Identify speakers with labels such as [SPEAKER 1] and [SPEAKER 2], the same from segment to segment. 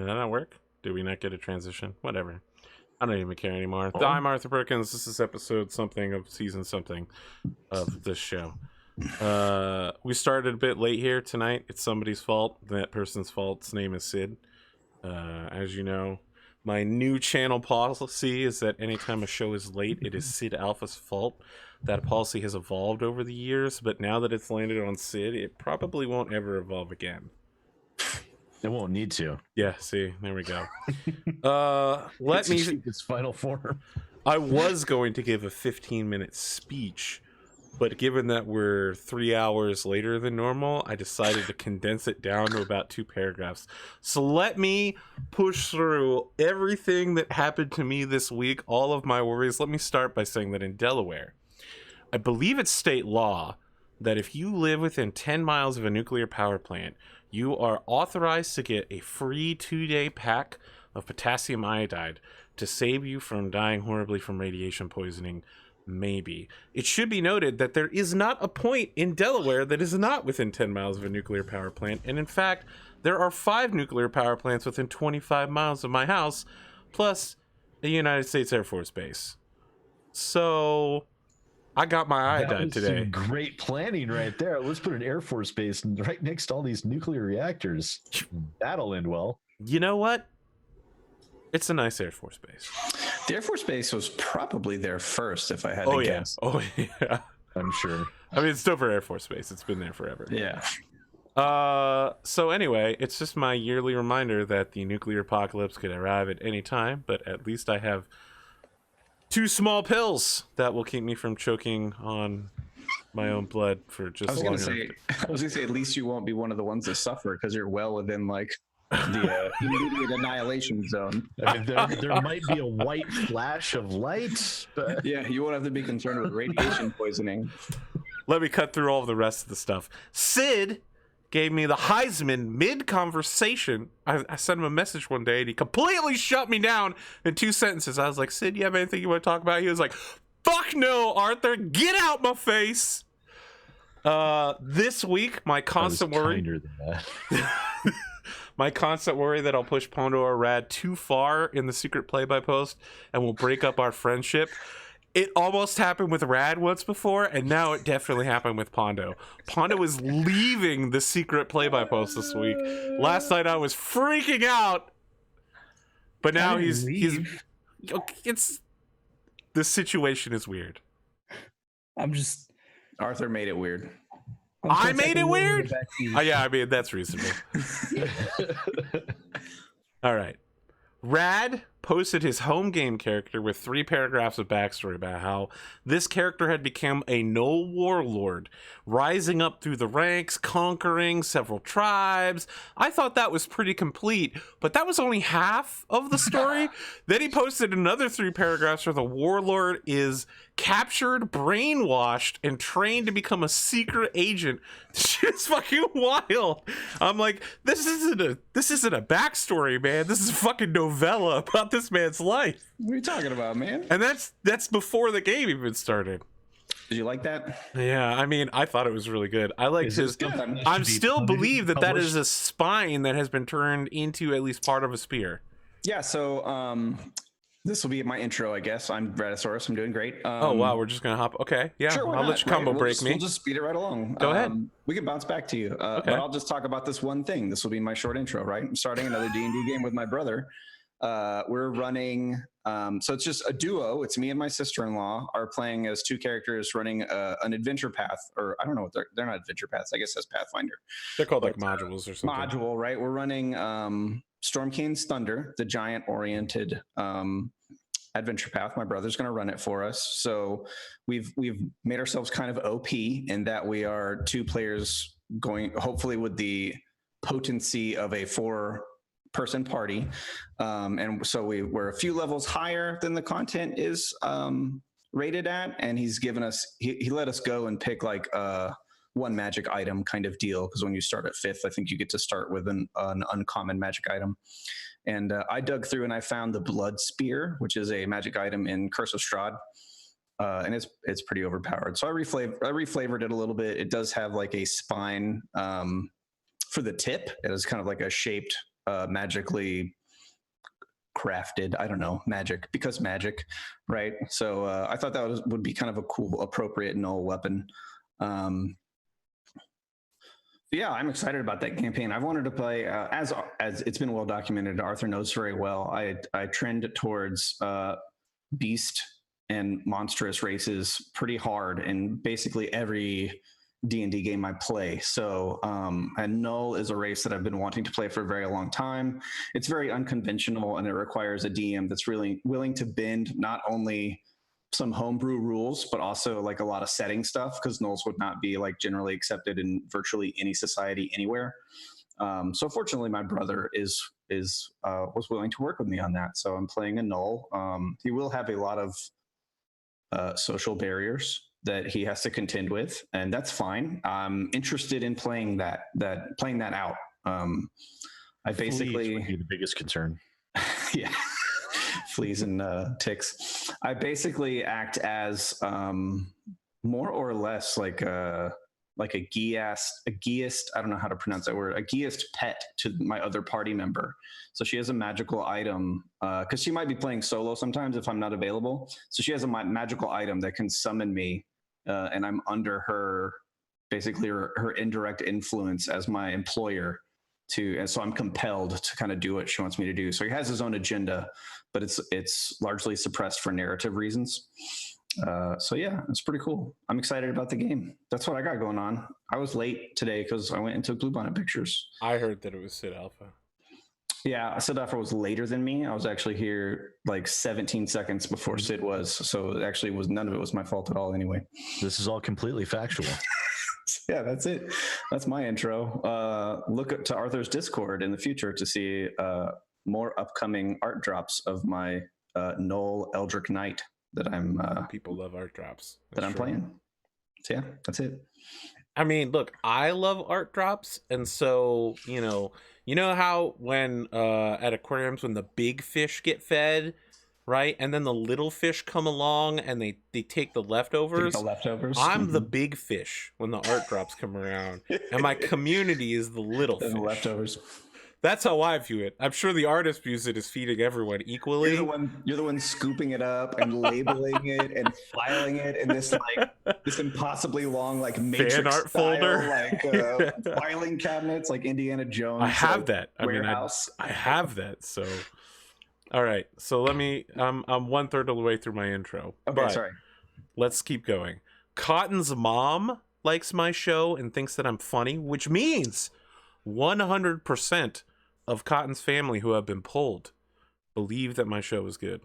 [SPEAKER 1] Did that not work? Did we not get a transition? Whatever. I don't even care anymore. Oh. I'm Arthur Perkins. This is episode something of season something of this show. We started a bit late here tonight. It's somebody's fault. That person's fault. His name is Sid. As you know, my new channel policy is that anytime a show is late, it is SidAlpha's fault. That policy has evolved over the years, but now that it's landed on Sid, it probably won't ever evolve again.
[SPEAKER 2] It won't need to.
[SPEAKER 1] Yeah, see, there we go. Let me
[SPEAKER 2] keep its final form.
[SPEAKER 1] I was going to give a 15-minute speech, but given that we're 3 hours later than normal, I decided to condense it down to about 2 paragraphs. So let me push through everything that happened to me this week, all of my worries. Let me start by saying that in Delaware, I believe it's state law that if you live within 10 miles of a nuclear power plant, you are authorized to get a free 2-day pack of potassium iodide to save you from dying horribly from radiation poisoning. Maybe. It should be noted that there is not a point in Delaware that is not within 10 miles of a nuclear power plant. And in fact, there are 5 nuclear power plants within 25 miles of my house, plus a United States Air Force base. So I got my iodide today.
[SPEAKER 2] Some great planning right there. Let's put an Air Force base right next to all these nuclear reactors. That'll end well.
[SPEAKER 1] You know what? It's a nice Air Force base.
[SPEAKER 3] The Air Force base was probably there first, if I had to guess.
[SPEAKER 1] Oh, yeah.
[SPEAKER 2] I'm sure.
[SPEAKER 1] I mean, it's still for Air Force base. It's been there forever.
[SPEAKER 3] Yeah.
[SPEAKER 1] So anyway, it's just my yearly reminder that the nuclear apocalypse could arrive at any time, but at least I have 2 small pills that will keep me from choking on my own blood for just
[SPEAKER 3] I was gonna say, at least you won't be one of the ones that suffer because you're well within like the immediate annihilation zone.
[SPEAKER 2] I mean, there might be a white flash of light, but
[SPEAKER 3] yeah, you won't have to be concerned with radiation poisoning.
[SPEAKER 1] Let me cut through all of the rest of the stuff. Sid gave me the Heisman mid-conversation. I sent him a message one day, and he completely shut me down in 2 sentences. I was like, Sid, you have anything you want to talk about? He was like, fuck no, Arthur, get out my face. This week, my constant worry... My constant worry that I'll push Pondo or Rad too far in the secret play-by-post and will break up our friendship. It almost happened with Rad once before, and now it definitely happened with Pondo. Pondo is leaving the secret play-by-post this week. Last night I was freaking out, but now he's it's the situation is weird.
[SPEAKER 3] Arthur made it weird.
[SPEAKER 1] I made it weird? Oh, yeah, I mean, that's reasonable. All right. Rad posted his home game character with 3 paragraphs of backstory about how this character had become a no warlord, rising up through the ranks, conquering several tribes. I thought that was pretty complete, but that was only half of the story. Then he posted another 3 paragraphs where the warlord is captured, brainwashed, and trained to become a secret agent. It's fucking wild. I'm like, this isn't a backstory, man. This is a fucking novella about this man's life.
[SPEAKER 3] What are you talking about, man?
[SPEAKER 1] And that's before the game even started.
[SPEAKER 3] Did you like that?
[SPEAKER 1] Yeah, I mean, I thought it was really good. I liked his. I still believe that is a spine that has been turned into at least part of a spear.
[SPEAKER 3] Yeah. So, this will be my intro, I guess. I'm Raddosaurus. I'm doing great.
[SPEAKER 1] Oh wow, we're just gonna hop. Okay, yeah.
[SPEAKER 3] Sure,
[SPEAKER 1] I'll let you combo break me.
[SPEAKER 3] We'll just speed it right along.
[SPEAKER 1] Go ahead.
[SPEAKER 3] We can bounce back to you. Okay. But I'll just talk about this one thing. This will be my short intro, right? I'm starting another D&D game with my brother. We're running. So it's just a duo. It's me and my sister-in-law are playing as 2 characters running an adventure path, or I don't know what they're not adventure paths. I guess that's Pathfinder.
[SPEAKER 1] They're called like modules or something.
[SPEAKER 3] Module, right? We're running Storm King's Thunder, the giant-oriented adventure path. My brother's going to run it for us. So we've made ourselves kind of OP in that we are 2 players going, hopefully with the potency of a 4-person party. And so we're a few levels higher than the content is rated at. And he's given us, he let us go and pick like one magic item kind of deal. Because when you start at 5th, I think you get to start with an uncommon magic item. And I dug through and I found the Blood Spear, which is a magic item in Curse of Strahd. And it's pretty overpowered. So I reflavored it a little bit. It does have like a spine for the tip. It is kind of like a shaped magically crafted. I don't know, magic, because magic, right? So I thought that would be kind of a cool, appropriate null weapon. Yeah, I'm excited about that campaign. I've wanted to play, as it's been well documented. Arthur knows very well. I trend towards beast and monstrous races pretty hard in basically every D&D game I play. So, and Null is a race that I've been wanting to play for a very long time. It's very unconventional, and it requires a DM that's really willing to bend not only some homebrew rules, but also like a lot of setting stuff, because Nulls would not be like generally accepted in virtually any society anywhere. So fortunately, my brother was willing to work with me on that. So I'm playing a Null. He will have a lot of social barriers that he has to contend with, and that's fine. I'm interested in playing that out. I basically
[SPEAKER 2] would be the biggest concern.
[SPEAKER 3] Yeah. Fleas and ticks. I basically act as more or less like a geist. I don't know how to pronounce that word. A geist pet to my other party member. So she has a magical item because she might be playing solo sometimes if I'm not available. So she has a magical item that can summon me, and I'm under her, basically her indirect influence as my employer. And so I'm compelled to kind of do what she wants me to do. So he has his own agenda, but it's largely suppressed for narrative reasons. So yeah, it's pretty cool. I'm excited about the game. That's what I got going on. I was late today because I went and took Bluebonnet pictures.
[SPEAKER 1] I heard that it was SidAlpha.
[SPEAKER 3] Yeah, SidAlpha was later than me. I was actually here like 17 seconds before Sid was. So it actually none of it was my fault at all anyway.
[SPEAKER 2] This is all completely factual.
[SPEAKER 3] Yeah, that's it. That's my intro. Look to Arthur's Discord in the future to see more upcoming art drops of my Null Eldritch Knight that I'm.
[SPEAKER 1] People love art drops.
[SPEAKER 3] That I'm playing. So yeah, that's it.
[SPEAKER 1] I mean, look, I love art drops, and so you know how when at aquariums when the big fish get fed, right, and then the little fish come along and they take the leftovers. I'm the big fish when the art drops come around, and my community is the little fish.
[SPEAKER 3] The leftovers.
[SPEAKER 1] That's how I view it. I'm sure the artist views it as feeding everyone equally.
[SPEAKER 3] You're the one scooping it up and labeling it and filing it in this impossibly long Matrix
[SPEAKER 1] fan art
[SPEAKER 3] style,
[SPEAKER 1] folder,
[SPEAKER 3] filing cabinets like Indiana Jones.
[SPEAKER 1] I have that.
[SPEAKER 3] Warehouse.
[SPEAKER 1] I have that. So, all right. So let me. I'm 1/3 of the way through my intro.
[SPEAKER 3] Okay, sorry.
[SPEAKER 1] Let's keep going. Cotton's mom likes my show and thinks that I'm funny, which means 100% of Cotton's family who have been polled believe that my show is good.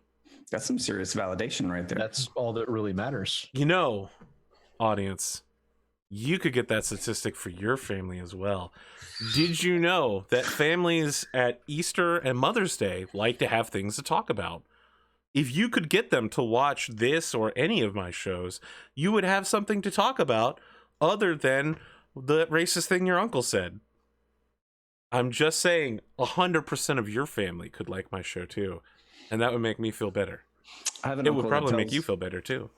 [SPEAKER 3] That's some serious validation right there.
[SPEAKER 2] That's all that really matters.
[SPEAKER 1] Audience, you could get that statistic for your family as well. Did you know that families at Easter and Mother's Day like to have things to talk about? If you could get them to watch this or any of my shows, you would have something to talk about other than the racist thing your uncle said. I'm just saying 100% of your family could like my show too, and that would make me feel better. It would probably make you feel better too.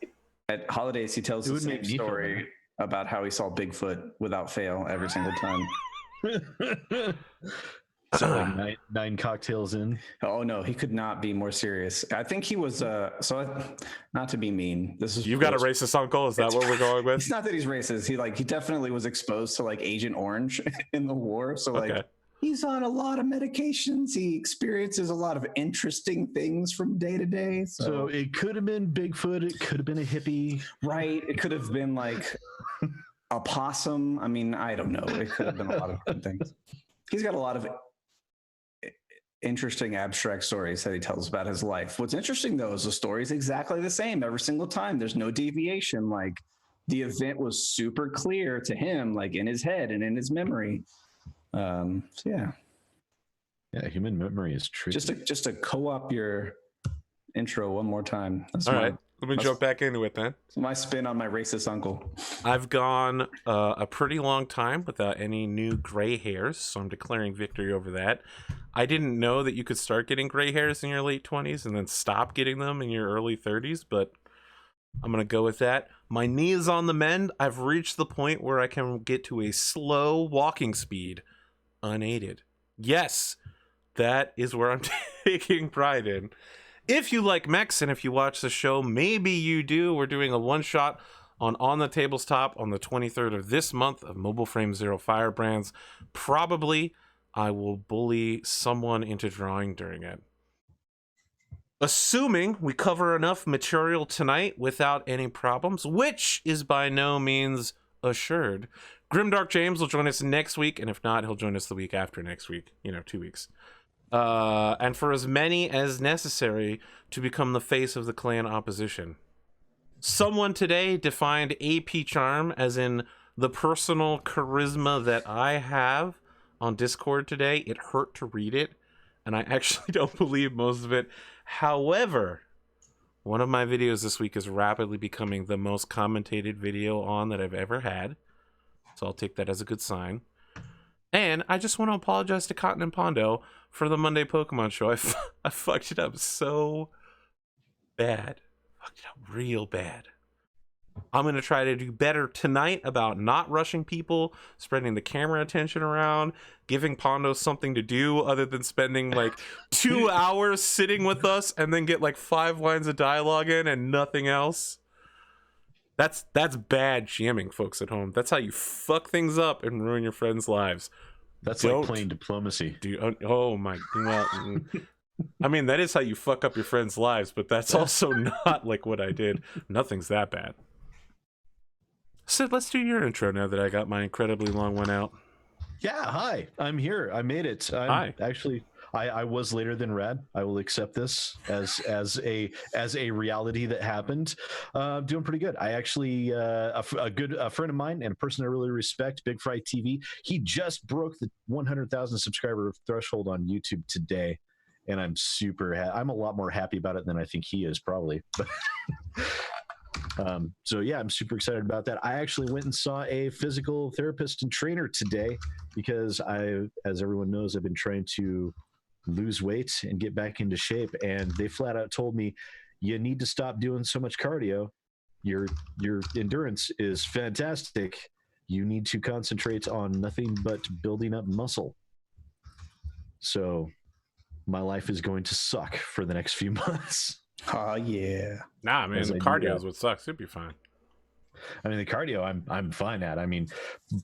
[SPEAKER 3] At holidays, he tells the same story about how he saw Bigfoot without fail every single time.
[SPEAKER 2] So nine cocktails in.
[SPEAKER 3] Oh no, he could not be more serious. I think he was not to be mean.
[SPEAKER 1] You've got a racist uncle. Is that what we're going with?
[SPEAKER 3] It's not that he's racist. He definitely was exposed to Agent Orange in the war. So he's on a lot of medications. He experiences a lot of interesting things from day to day.
[SPEAKER 2] So it could have been Bigfoot. It could have been a hippie.
[SPEAKER 3] Right. It could have been a possum. I mean, I don't know. It could have been a lot of different things. He's got a lot of interesting abstract stories that he tells about his life. What's interesting though is the story is exactly the same every single time. There's no deviation. The event was super clear to him, in his head and in his memory. So yeah,
[SPEAKER 2] human memory is tricky.
[SPEAKER 3] Just to co-op your intro one more time.
[SPEAKER 1] All right, let me jump back into it then.
[SPEAKER 3] My spin on my racist uncle.
[SPEAKER 1] I've gone a pretty long time without any new gray hairs, so I'm declaring victory over that. I didn't know that you could start getting gray hairs in your late 20s and then stop getting them in your early 30s, but I'm going to go with that. My knee is on the mend. I've reached the point where I can get to a slow walking speed unaided. Yes, that is where I'm taking pride in. If you like mechs and if you watch the show, maybe you do. We're doing a one-shot on the tabletop on the 23rd of this month of Mobile Frame Zero Firebrands. Probably I will bully someone into drawing during it. Assuming we cover enough material tonight without any problems, which is by no means assured, Grimdark James will join us next week, and if not, he'll join us the week after next week, 2 weeks. And for as many as necessary to become the face of the clan opposition. Someone today defined AP charm as in the personal charisma that I have on Discord today. It hurt to read it, and I actually don't believe most of it. However, one of my videos this week is rapidly becoming the most commentated video on that I've ever had, so I'll take that as a good sign. And I just want to apologize to Cotton and Pondo for the Monday Pokemon show. I fucked it up so bad. Fucked it up real bad. I'm going to try to do better tonight about not rushing people, spreading the camera attention around, giving Pondo something to do other than spending like 2 hours sitting with us and then get like 5 lines of dialogue in and nothing else. That's bad GMing, folks at home. That's how you fuck things up and ruin your friends' lives.
[SPEAKER 2] That's like playing diplomacy.
[SPEAKER 1] Oh my, well, I mean, that is how you fuck up your friends' lives, but that's also not like what I did. Nothing's that bad. Sid, let's do your intro now that I got my incredibly long one out.
[SPEAKER 2] Yeah, hi. I'm here. I made it.
[SPEAKER 1] Hi.
[SPEAKER 2] Actually, I was later than Rad. I will accept this as a reality that happened. Doing pretty good. I actually a friend of mine and a person I really respect, Big Fry TV. He just broke the 100,000 subscriber threshold on YouTube today, and I'm super. I'm a lot more happy about it than I think he is probably. So yeah, I'm super excited about that. I actually went and saw a physical therapist and trainer today because as everyone knows, I've been trying to lose weight and get back into shape, and they flat out told me you need to stop doing so much cardio. Your endurance is fantastic. You need to concentrate on nothing but building up muscle. So my life is going to suck for the next few months.
[SPEAKER 3] Oh yeah.
[SPEAKER 1] Nah, man, the cardio is what sucks. It'd be fine.
[SPEAKER 2] I mean, the cardio I'm fine at. I mean,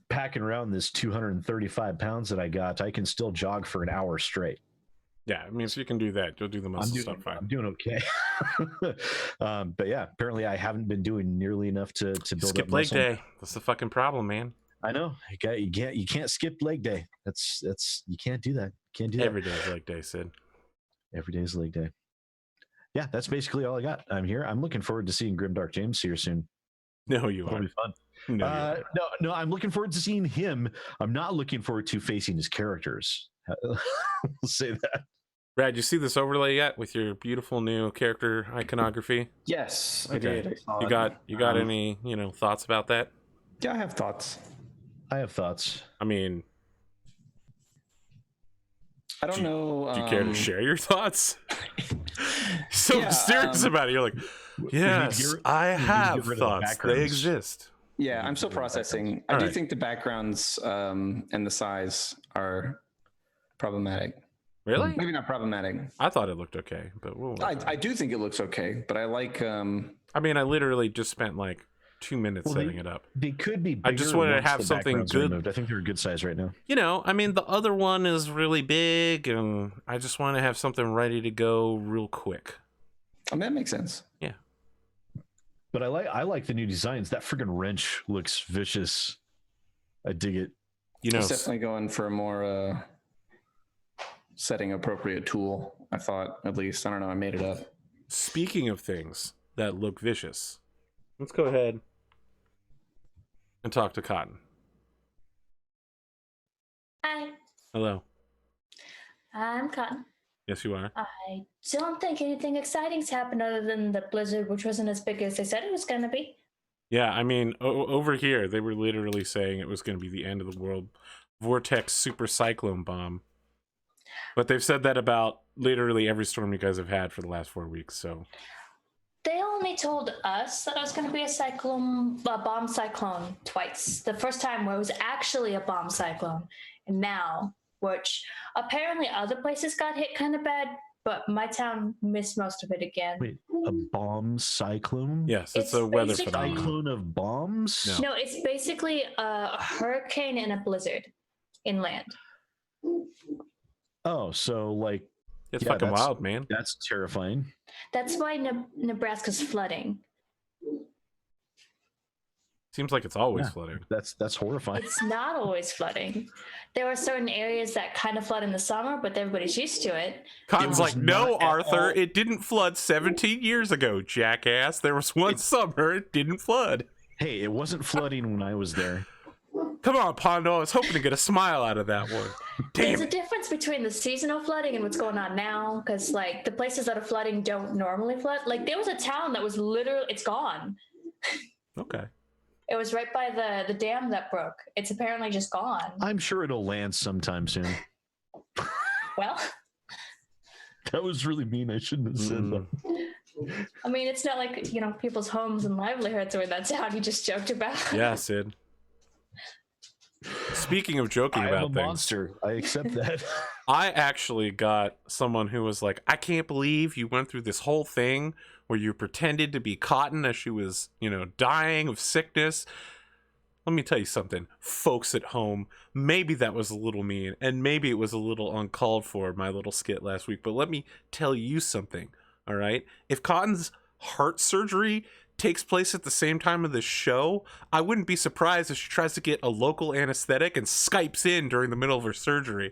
[SPEAKER 2] packing around this 235 pounds that I got, I can still jog for an hour straight.
[SPEAKER 1] Yeah, I mean, if you can do that, you'll do the muscle stuff fine.
[SPEAKER 2] I'm doing okay. But yeah, apparently I haven't been doing nearly enough to build
[SPEAKER 1] skip
[SPEAKER 2] up
[SPEAKER 1] leg
[SPEAKER 2] muscle.
[SPEAKER 1] day. That's the fucking problem, man.
[SPEAKER 2] I know. You can't skip leg day. That's you can't do that. Can't do that.
[SPEAKER 1] Every day is leg day, Sid.
[SPEAKER 2] Every day is leg day. Yeah, that's basically all I got. I'm here. I'm looking forward to seeing Grimdark James here soon.
[SPEAKER 1] No, you
[SPEAKER 2] It'll
[SPEAKER 1] are.
[SPEAKER 2] be fun.
[SPEAKER 1] No,
[SPEAKER 2] I'm looking forward to seeing him. I'm not looking forward to facing his characters. We'll say that.
[SPEAKER 1] Brad, you see this overlay yet with your beautiful new character iconography?
[SPEAKER 3] Yes, I
[SPEAKER 1] Okay.
[SPEAKER 3] did.
[SPEAKER 1] You got any, thoughts about that?
[SPEAKER 3] Yeah, I have thoughts.
[SPEAKER 2] I have thoughts.
[SPEAKER 1] I mean,
[SPEAKER 3] I don't know.
[SPEAKER 1] do you care to share your thoughts? So
[SPEAKER 3] Yeah,
[SPEAKER 1] mysterious about it. You're like, yes, I have thoughts. They exist.
[SPEAKER 3] Yeah, I'm still processing. I do think the backgrounds and the size are problematic.
[SPEAKER 1] Really?
[SPEAKER 3] Maybe not problematic.
[SPEAKER 1] I thought it looked okay, but
[SPEAKER 3] I do think it looks okay, but I like.
[SPEAKER 1] I mean, I literally just spent like 2 minutes setting it up.
[SPEAKER 2] They could be bigger.
[SPEAKER 1] I just wanted to
[SPEAKER 2] once
[SPEAKER 1] have
[SPEAKER 2] the
[SPEAKER 1] something
[SPEAKER 2] backgrounds are
[SPEAKER 1] good.
[SPEAKER 2] removed. I think they're a good size right now.
[SPEAKER 1] I mean, the other one is really big, and I just want to have something ready to go real quick.
[SPEAKER 3] I mean, that makes sense.
[SPEAKER 1] Yeah.
[SPEAKER 2] But I like the new designs. That friggin' wrench looks vicious. I dig it.
[SPEAKER 3] It's definitely going for a more setting appropriate tool. I thought, at least. I don't know. I made it up.
[SPEAKER 1] Speaking of things that look vicious, let's go ahead and talk to Cotton.
[SPEAKER 4] Hi,
[SPEAKER 1] Hello.
[SPEAKER 4] I'm Cotton.
[SPEAKER 1] Yes, you are.
[SPEAKER 4] I don't think anything exciting's happened other than the blizzard, which wasn't as big as they said it was going to be.
[SPEAKER 1] Yeah, I mean, over here, they were literally saying it was going to be the end of the world. Vortex super cyclone bomb. But they've said that about literally every storm you guys have had for the last 4 weeks, so.
[SPEAKER 4] They only told us that it was going to be a bomb cyclone twice. The first time where it was actually a bomb cyclone, and now which apparently other places got hit kind of bad, but my town missed most of it again.
[SPEAKER 2] Wait, a bomb cyclone?
[SPEAKER 1] Yes, it's
[SPEAKER 4] It's
[SPEAKER 1] a weather
[SPEAKER 4] basically-
[SPEAKER 1] phenomenon.
[SPEAKER 2] Cyclone of bombs?
[SPEAKER 1] No.
[SPEAKER 4] No, it's basically a hurricane and a blizzard inland.
[SPEAKER 2] Oh, so like
[SPEAKER 1] It's
[SPEAKER 2] Yeah,
[SPEAKER 1] fucking
[SPEAKER 2] that's-
[SPEAKER 1] wild, man.
[SPEAKER 2] that's terrifying.
[SPEAKER 4] That's why Nebraska's flooding.
[SPEAKER 1] Seems like it's always
[SPEAKER 2] Yeah.
[SPEAKER 1] flooding.
[SPEAKER 2] That's horrifying.
[SPEAKER 4] It's not always flooding. There are certain areas that kind of flood in the summer, but everybody's used to it.
[SPEAKER 1] Cotton's
[SPEAKER 2] was
[SPEAKER 1] like, no,
[SPEAKER 2] not at
[SPEAKER 1] Arthur,
[SPEAKER 2] all-
[SPEAKER 1] it didn't flood 17 years ago, jackass. There was one summer it didn't flood.
[SPEAKER 2] Hey, it wasn't flooding when I was there.
[SPEAKER 1] Come on, Pondo. I was hoping to get a smile out of that one.
[SPEAKER 4] There's
[SPEAKER 1] Damn
[SPEAKER 4] a
[SPEAKER 1] it.
[SPEAKER 4] difference between the seasonal flooding and what's going on now, because like the places that are flooding don't normally flood. Like there was a town that was literally, it's gone.
[SPEAKER 1] Okay.
[SPEAKER 4] It was right by the dam that broke. It's apparently just gone.
[SPEAKER 2] I'm sure it'll land sometime soon.
[SPEAKER 4] Well,
[SPEAKER 2] That was really mean. I shouldn't have said that.
[SPEAKER 4] I mean, it's not like, you know, people's homes and livelihoods are in that town you just joked about.
[SPEAKER 1] Yeah, Sid. Speaking of joking
[SPEAKER 2] I am a
[SPEAKER 1] about things,
[SPEAKER 2] monster. I accept that.
[SPEAKER 1] I actually got someone who was like, I can't believe you went through this whole thing where you pretended to be Cotton as she was, you know, dying of sickness. Let me tell you something, folks at home, maybe that was a little mean and maybe it was a little uncalled for, my little skit last week, but let me tell you something, all right? If Cotton's heart surgery takes place at the same time of the show, I wouldn't be surprised if she tries to get a local anesthetic and Skypes in during the middle of her surgery.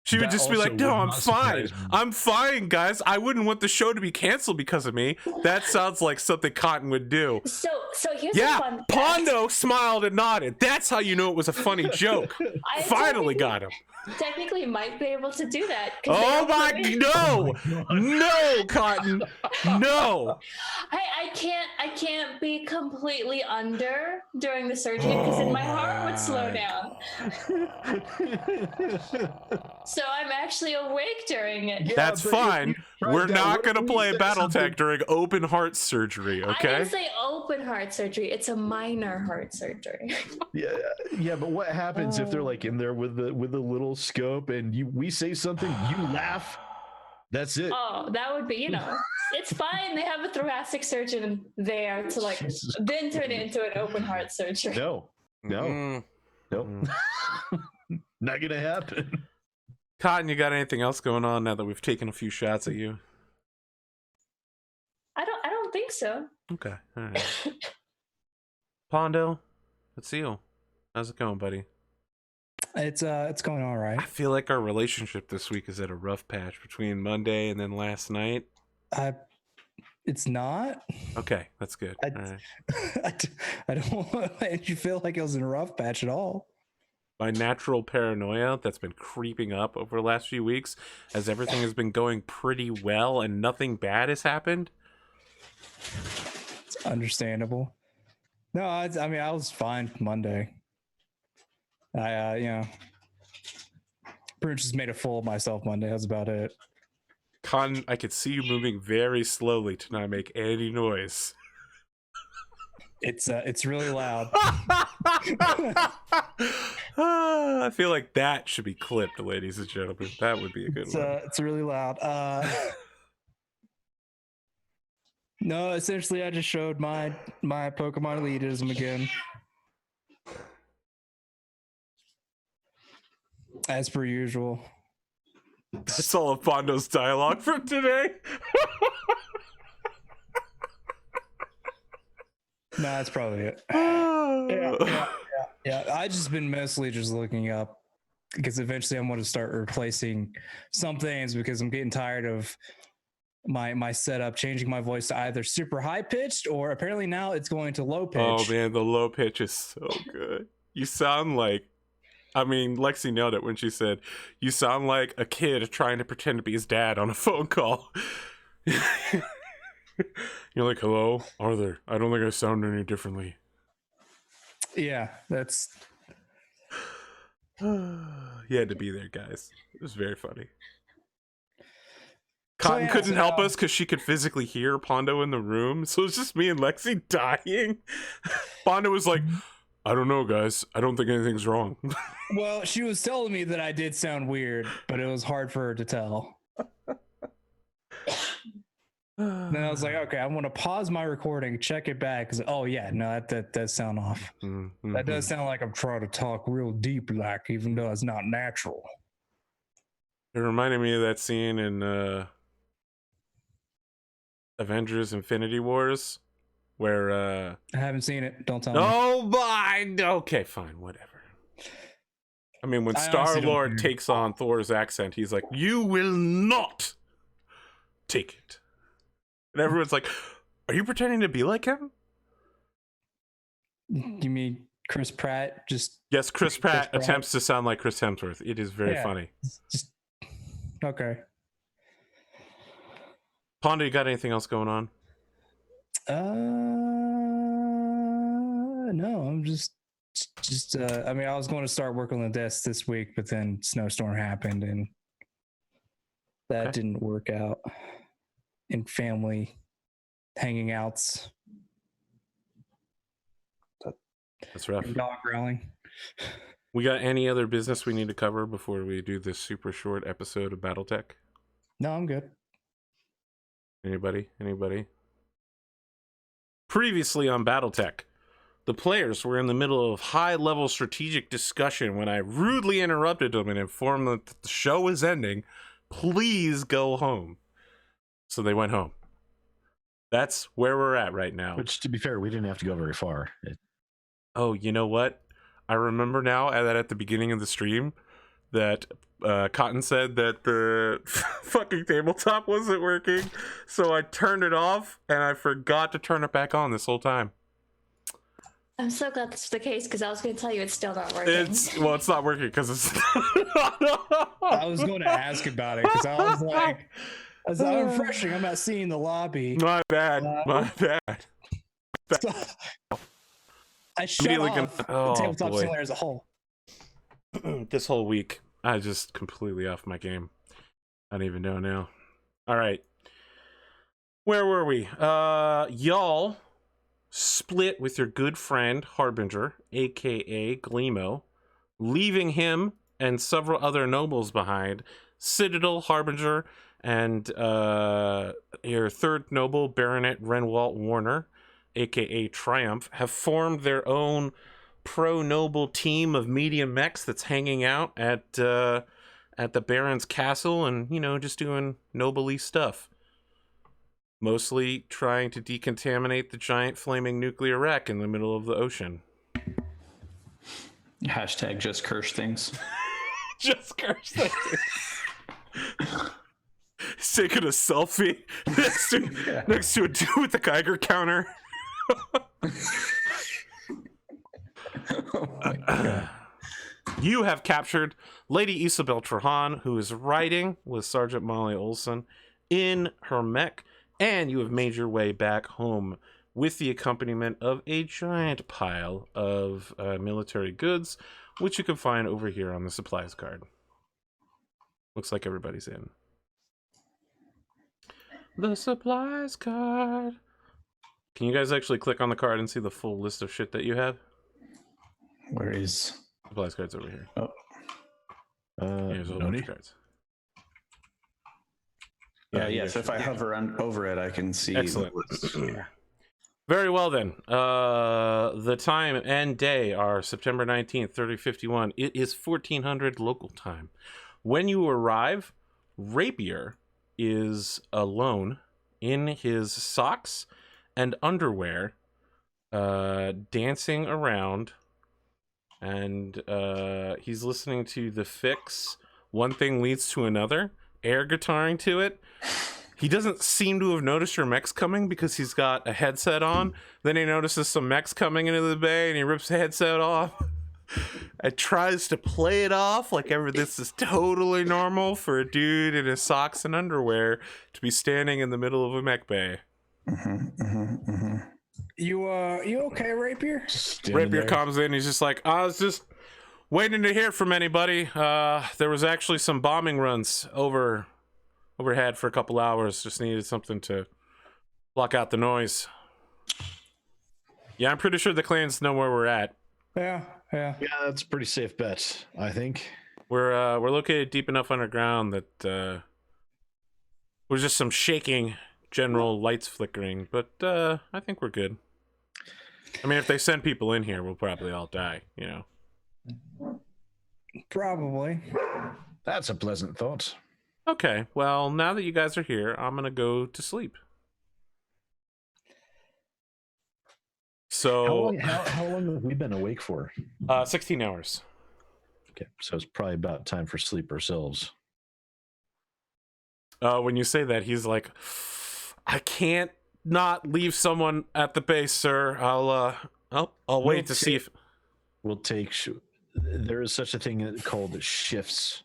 [SPEAKER 1] She would
[SPEAKER 2] That
[SPEAKER 1] just be
[SPEAKER 2] also
[SPEAKER 1] like, no,
[SPEAKER 2] would
[SPEAKER 1] I'm
[SPEAKER 2] not
[SPEAKER 1] fine.
[SPEAKER 2] surprise me.
[SPEAKER 1] I'm fine, guys. I wouldn't want the show to be canceled because of me. That sounds like something Cotton would do.
[SPEAKER 4] So here's a
[SPEAKER 1] Yeah,
[SPEAKER 4] fun fact.
[SPEAKER 1] Pondo smiled and nodded. That's how you know it was a funny joke.
[SPEAKER 4] I
[SPEAKER 1] Finally got him.
[SPEAKER 4] technically might be able to do that. 'cause they
[SPEAKER 1] Oh
[SPEAKER 4] don't
[SPEAKER 1] my,
[SPEAKER 4] put me-
[SPEAKER 1] no, no, Cotton, no.
[SPEAKER 4] I can't be completely under during the surgery because then my heart would slow down. So I'm actually awake during it.
[SPEAKER 1] That's
[SPEAKER 2] but if
[SPEAKER 1] fine.
[SPEAKER 2] you tried
[SPEAKER 1] We're
[SPEAKER 2] that,
[SPEAKER 1] not
[SPEAKER 2] what
[SPEAKER 1] going to
[SPEAKER 2] if we
[SPEAKER 1] play
[SPEAKER 2] said
[SPEAKER 1] Battletech
[SPEAKER 2] something-
[SPEAKER 1] during open heart surgery,
[SPEAKER 4] I
[SPEAKER 1] okay?
[SPEAKER 4] didn't say open heart surgery. It's a minor heart surgery.
[SPEAKER 2] Yeah, but what happens if they're like in there with the little scope and we say something, you laugh? That's it.
[SPEAKER 4] Oh, that would be, you know, it's fine. They have a thoracic surgeon there to like
[SPEAKER 2] Jesus.
[SPEAKER 4] then turn it into an open heart surgery.
[SPEAKER 2] No,
[SPEAKER 1] Mm.
[SPEAKER 2] not gonna happen.
[SPEAKER 1] Cotton, you got anything else going on now that we've taken a few shots at you?
[SPEAKER 4] I don't think so.
[SPEAKER 1] Okay, all right. Pondo, it's you. How's it going, buddy?
[SPEAKER 5] It's going all right.
[SPEAKER 1] I feel like our relationship this week is at a rough patch between Monday and then last night.
[SPEAKER 5] It's not.
[SPEAKER 1] Okay, that's good.
[SPEAKER 5] I-
[SPEAKER 1] All right.
[SPEAKER 5] I don't want you feel like it was in a rough patch at all.
[SPEAKER 1] My natural paranoia that's been creeping up over the last few weeks as everything has been going pretty well and nothing bad has happened.
[SPEAKER 5] It's understandable. No, I mean I was fine Monday. I you know, pretty much just made a fool of myself Monday. That's about it.
[SPEAKER 1] Con, I could see you moving very slowly to not make any noise.
[SPEAKER 5] It's really loud.
[SPEAKER 1] I feel like that should be clipped, ladies and gentlemen. That would be a good one.
[SPEAKER 5] It's really loud. No, essentially I just showed my Pokemon elitism again. As per usual.
[SPEAKER 1] That's all of Pondo's dialogue from today.
[SPEAKER 5] No, that's probably it. Yeah, I just been mostly just looking up because eventually I'm going to start replacing some things because I'm getting tired of my setup, changing my voice to either super high pitched or apparently now it's going to low pitch.
[SPEAKER 1] Oh man, the low pitch is so good. You sound like, I mean, Lexi nailed it when she said, you sound like a kid trying to pretend to be his dad on a phone call. You're like, hello, Arthur. I don't think I sound any differently.
[SPEAKER 5] Yeah, that's
[SPEAKER 1] You had to be there, guys. It was very funny.
[SPEAKER 5] So,
[SPEAKER 1] Cotton
[SPEAKER 5] yeah,
[SPEAKER 1] couldn't
[SPEAKER 5] so,
[SPEAKER 1] help us because she could physically hear Pondo in the room, so it was just me and Lexi dying. Pondo was like, I don't know, guys. I don't think anything's wrong.
[SPEAKER 5] Well, she was telling me that I did sound weird, but it was hard for her to tell. Then I was like, okay, I'm going to pause my recording, check it back. Oh, yeah, no, that does sound off.
[SPEAKER 1] Mm-hmm.
[SPEAKER 5] That does sound like I'm trying to talk real deep, like, even though it's not natural.
[SPEAKER 1] It reminded me of that scene in Avengers Infinity Wars where
[SPEAKER 5] I haven't seen it. Don't tell me.
[SPEAKER 1] oh my, okay, fine, whatever. I mean, when
[SPEAKER 5] I honestly don't
[SPEAKER 1] Star-Lord
[SPEAKER 5] care.
[SPEAKER 1] takes on Thor's accent, he's like, you will not take it. And everyone's like, are you pretending to be like him?
[SPEAKER 5] You mean Chris Pratt?
[SPEAKER 1] Yes, Chris Pratt
[SPEAKER 5] Pratt.
[SPEAKER 1] attempts to sound like Chris Hemsworth. It is very
[SPEAKER 5] Yeah.
[SPEAKER 1] funny.
[SPEAKER 5] Just okay.
[SPEAKER 1] Pondo, you got anything else going on?
[SPEAKER 5] No, I'm just I mean, I was going to start work on the desk this week, but then snowstorm happened and that
[SPEAKER 1] Okay.
[SPEAKER 5] didn't work out. And family hanging outs,
[SPEAKER 1] That's rough.
[SPEAKER 5] and dog growling.
[SPEAKER 1] We got any other business we need to cover before we do this super short episode of Battletech?
[SPEAKER 5] No, I'm good.
[SPEAKER 1] Anybody? Previously on Battletech, the players were in the middle of high-level strategic discussion when I rudely interrupted them and informed them that the show is ending. Please go home. So they went home. That's where we're at right now.
[SPEAKER 2] Which, to be fair, we didn't have to go very far.
[SPEAKER 1] Oh, you know what? I remember now that at the beginning of the stream that Cotton said that the fucking tabletop wasn't working. So I turned it off and I forgot to turn it back on this whole time.
[SPEAKER 4] I'm so glad that's the case because I was going to tell you it's still not working.
[SPEAKER 1] It's not working because it's.
[SPEAKER 5] I was going to ask about it because I was like, as I'm refreshing, I'm not seeing the lobby.
[SPEAKER 1] My bad. My bad.
[SPEAKER 5] So, I shut
[SPEAKER 1] Immediately
[SPEAKER 5] off
[SPEAKER 1] gonna- oh,
[SPEAKER 5] the tabletop
[SPEAKER 1] boy.
[SPEAKER 5] simulator as a whole.
[SPEAKER 1] This whole week, I just completely off my game. I don't even know now. All right. Where were we? Y'all split with your good friend Harbinger, aka Gleemo, leaving him and several other nobles behind. Citadel, Harbinger, and your third noble, Baronet Renwalt Warner, aka Triumph, have formed their own pro-noble team of medium mechs that's hanging out at the Baron's castle and, you know, just doing noble-y stuff. Mostly trying to decontaminate the giant flaming nuclear wreck in the middle of the ocean.
[SPEAKER 3] Hashtag just curse things.
[SPEAKER 1] Just curse things. He's taking a selfie next to a dude with a Geiger counter.
[SPEAKER 3] Oh my God.
[SPEAKER 1] You have captured Lady Isabel Trahan, who is riding with Sergeant Molly Olson in her mech, and you have made your way back home with the accompaniment of a giant pile of military goods, which you can find over here on the supplies card. Looks like everybody's in. The supplies card. Can you guys actually click on the card and see the full list of shit that you have?
[SPEAKER 3] Where is?
[SPEAKER 1] Supplies cards over here.
[SPEAKER 3] Oh,
[SPEAKER 1] Here's a whole bunch
[SPEAKER 2] Noni?
[SPEAKER 1] of cards.
[SPEAKER 3] yeah, yes. If I hover over it, I can see.
[SPEAKER 1] Excellent.
[SPEAKER 3] the list.
[SPEAKER 1] Very well then. The time and day are September 19th, 3051. It is 1400 local time. When you arrive, Rapier is alone in his socks and underwear, dancing around, and he's listening to The Fix. One Thing Leads to Another, air guitaring to it. He doesn't seem to have noticed your mechs coming because he's got a headset on. Then he notices some mechs coming into the bay and he rips the headset off. And tries to play it off like this is totally normal for a dude in his socks and underwear to be standing in the middle of a mech bay.
[SPEAKER 5] You okay, Rapier?
[SPEAKER 1] Rapier comes in, he's just like, I was just waiting to hear from anybody. There was actually some bombing runs overhead for a couple hours. Just needed something to block out the noise. Yeah, I'm pretty sure the clans know where we're at.
[SPEAKER 5] Yeah.
[SPEAKER 2] Yeah, that's a pretty safe bet, I think.
[SPEAKER 1] We're located deep enough underground that there's just some shaking, general lights flickering, but I think we're good. I mean, if they send people in here, we'll probably all die, you know.
[SPEAKER 5] Probably.
[SPEAKER 2] That's a pleasant thought.
[SPEAKER 1] Okay, well, now that you guys are here, I'm gonna go to sleep. So,
[SPEAKER 2] How long have we been awake for?
[SPEAKER 1] 16 hours.
[SPEAKER 2] Okay, so it's probably about time for sleep ourselves.
[SPEAKER 1] When you say that, he's like, I can't not leave someone at the base, sir. I'll wait to see if
[SPEAKER 2] we'll take. There is such a thing called shifts.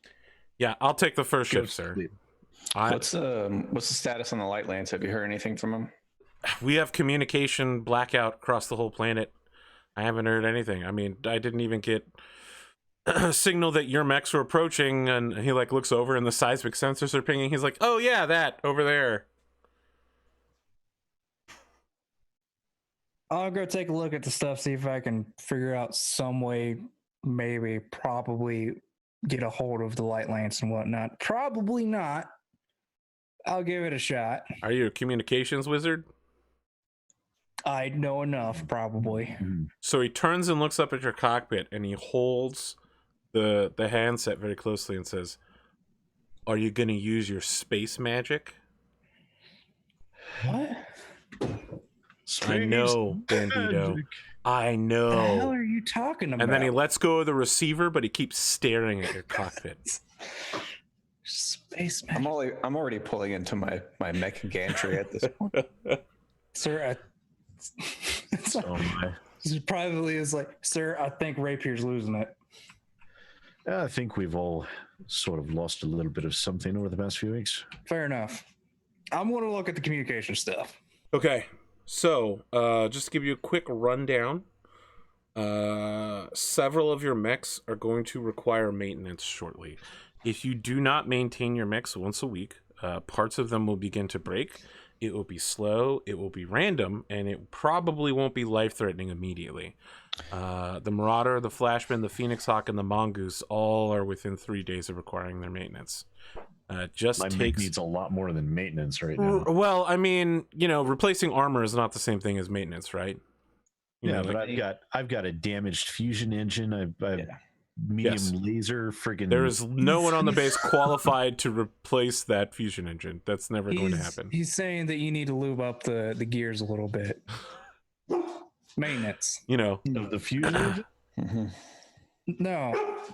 [SPEAKER 1] Yeah, I'll take the first shift, sir.
[SPEAKER 3] What's the status on the light lance? Have you heard anything from him?
[SPEAKER 1] We have communication blackout across the whole planet. I haven't heard anything. I mean, I didn't even get a signal that your mechs were approaching, and he like looks over and the seismic sensors are pinging. He's like, oh yeah, that over there.
[SPEAKER 5] I'll go take a look at the stuff, see if I can figure out some way, maybe, probably get a hold of the light lance and whatnot. Probably not. I'll give it a shot.
[SPEAKER 1] Are you a communications wizard?
[SPEAKER 5] I know enough, probably.
[SPEAKER 1] So he turns and looks up at your cockpit, and he holds the handset very closely and says, are you going to use your space magic?
[SPEAKER 5] What?
[SPEAKER 1] I know, Bandito. I know.
[SPEAKER 5] What the hell are you talking about?
[SPEAKER 1] And then he lets go of the receiver, but he keeps staring at your cockpit.
[SPEAKER 5] Space magic.
[SPEAKER 3] I'm already pulling into my mech gantry at this point.
[SPEAKER 5] Sir, privately is like, sir, I think Rapier's losing it.
[SPEAKER 2] I think we've all sort of lost a little bit of something over the past few weeks.
[SPEAKER 5] Fair enough. I'm going to look at the communication stuff.
[SPEAKER 1] Okay, so just to give you a quick rundown, several of your mechs are going to require maintenance shortly. If you do not maintain your mechs once a week, parts of them will begin to break. It will be slow, it will be random, and it probably won't be life-threatening immediately. The Marauder, the Flashman, the Phoenix Hawk, and the Mongoose all are within 3 days of requiring their maintenance.
[SPEAKER 2] My
[SPEAKER 1] Mech
[SPEAKER 2] needs a lot more than maintenance right now.
[SPEAKER 1] Well, I mean, you know, replacing armor is not the same thing as maintenance, right? You know,
[SPEAKER 2] but I've got a damaged fusion engine. I've medium laser friggin'.
[SPEAKER 1] There is no one on the base qualified to replace that fusion engine. That's never going to happen.
[SPEAKER 5] He's saying that you need to lube up the gears a little bit. Maintenance.
[SPEAKER 1] You know.
[SPEAKER 2] Of the fusion engine?
[SPEAKER 5] No.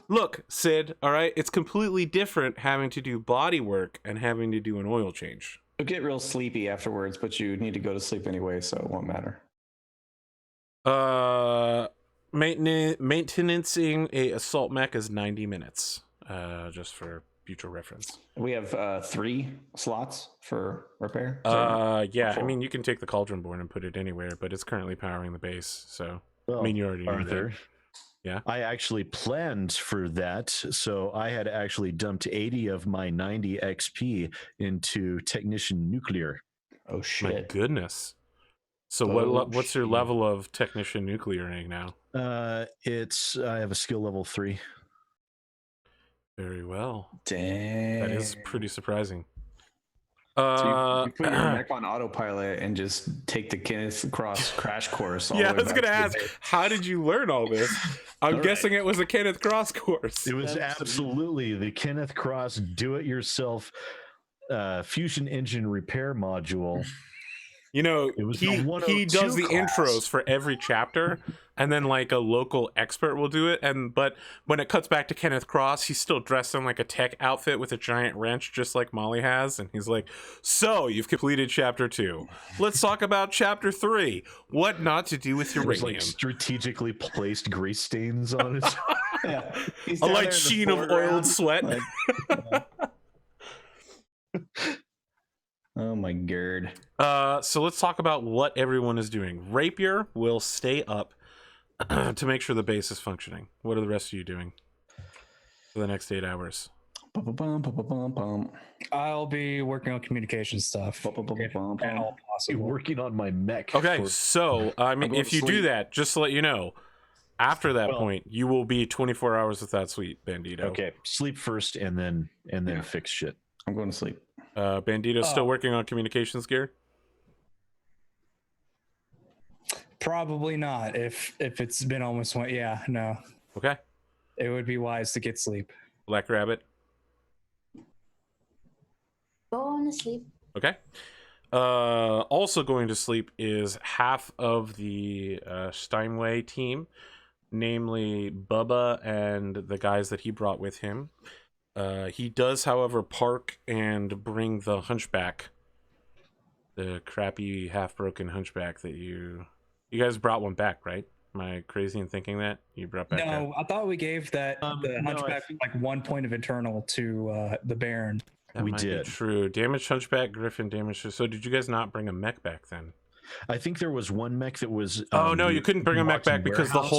[SPEAKER 1] Look, Sid, all right? It's completely different having to do body work and having to do an oil change.
[SPEAKER 3] You'll get real sleepy afterwards, but you need to go to sleep anyway, so it won't matter.
[SPEAKER 1] Maintaining a assault mech is 90 minutes, just for future reference.
[SPEAKER 3] We have 3 slots for repair.
[SPEAKER 1] Yeah, I mean, you can take the Cauldron Born and put it anywhere, but it's currently powering the base, so
[SPEAKER 2] Well,
[SPEAKER 1] I mean, you already knew
[SPEAKER 2] Arthur,
[SPEAKER 1] that. Yeah.
[SPEAKER 2] I actually planned for that, so I had actually dumped 80 of my 90 XP into Technician Nuclear.
[SPEAKER 3] Oh shit!
[SPEAKER 1] My goodness. So what's your level of Technician Nuclearing now?
[SPEAKER 2] I have a skill level 3.
[SPEAKER 1] Very well.
[SPEAKER 3] Damn.
[SPEAKER 1] That is pretty surprising.
[SPEAKER 3] So you put your mech on autopilot and just take the Kenneth Cross crash course.
[SPEAKER 1] Yeah, I was going to ask, how did you learn all this? I'm guessing it was a Kenneth Cross course.
[SPEAKER 2] It was absolutely the Kenneth Cross do-it-yourself fusion engine repair module.
[SPEAKER 1] You know,
[SPEAKER 2] It was
[SPEAKER 1] he
[SPEAKER 2] the
[SPEAKER 1] does the
[SPEAKER 2] 102 class.
[SPEAKER 1] intros for every chapter, and then like a local expert will do it. But when it cuts back to Kenneth Cross, he's still dressed in like a tech outfit with a giant wrench, just like Molly has. And he's like, "So you've completed chapter 2. Let's talk about chapter 3. What not to do with
[SPEAKER 2] There's
[SPEAKER 1] uranium."
[SPEAKER 2] like strategically placed grease stains on it.
[SPEAKER 3] Yeah. He's
[SPEAKER 1] A
[SPEAKER 3] down
[SPEAKER 1] light
[SPEAKER 3] there in the
[SPEAKER 1] sheen of
[SPEAKER 3] foreground,
[SPEAKER 1] oiled sweat.
[SPEAKER 3] like- Oh my god.
[SPEAKER 1] So let's talk about what everyone is doing. Rapier will stay up to make sure the base is functioning. What are the rest of you doing for the next 8 hours?
[SPEAKER 5] I'll be working on communication stuff. At all
[SPEAKER 2] You're
[SPEAKER 5] possible.
[SPEAKER 2] working on my mech.
[SPEAKER 1] Okay, so I mean,
[SPEAKER 3] I'll go
[SPEAKER 1] if
[SPEAKER 3] to
[SPEAKER 1] you do
[SPEAKER 3] sleep.
[SPEAKER 1] that, just to let you know, After that
[SPEAKER 2] Well-
[SPEAKER 1] point, you will be 24 hours without sleep, Bandito.
[SPEAKER 2] Okay, sleep first and then fix shit.
[SPEAKER 3] I'm going to sleep.
[SPEAKER 1] Bandito's still
[SPEAKER 5] Oh.
[SPEAKER 1] working on communications gear.
[SPEAKER 5] Probably not. If it's been almost one, yeah, no.
[SPEAKER 1] Okay.
[SPEAKER 5] It would be wise to get sleep.
[SPEAKER 1] Black Rabbit.
[SPEAKER 4] Going to sleep.
[SPEAKER 1] Okay. Also going to sleep is half of the Steinway team, namely Bubba and the guys that he brought with him. He does, however, park and bring the hunchback, the crappy, half-broken hunchback that you guys brought one back, right? Am I crazy in thinking that you brought back?
[SPEAKER 5] No, I thought we gave that the
[SPEAKER 2] no, I
[SPEAKER 5] hunchback like 1 point of internal to the Baron.
[SPEAKER 1] That
[SPEAKER 2] We
[SPEAKER 1] might be
[SPEAKER 2] did.
[SPEAKER 1] true. Damaged hunchback, Griffin damaged. So did you guys not bring a mech back then?
[SPEAKER 2] I think there was one mech that was.
[SPEAKER 1] Oh no, you couldn't bring a mech
[SPEAKER 2] locked in
[SPEAKER 1] back because the
[SPEAKER 2] warehouse.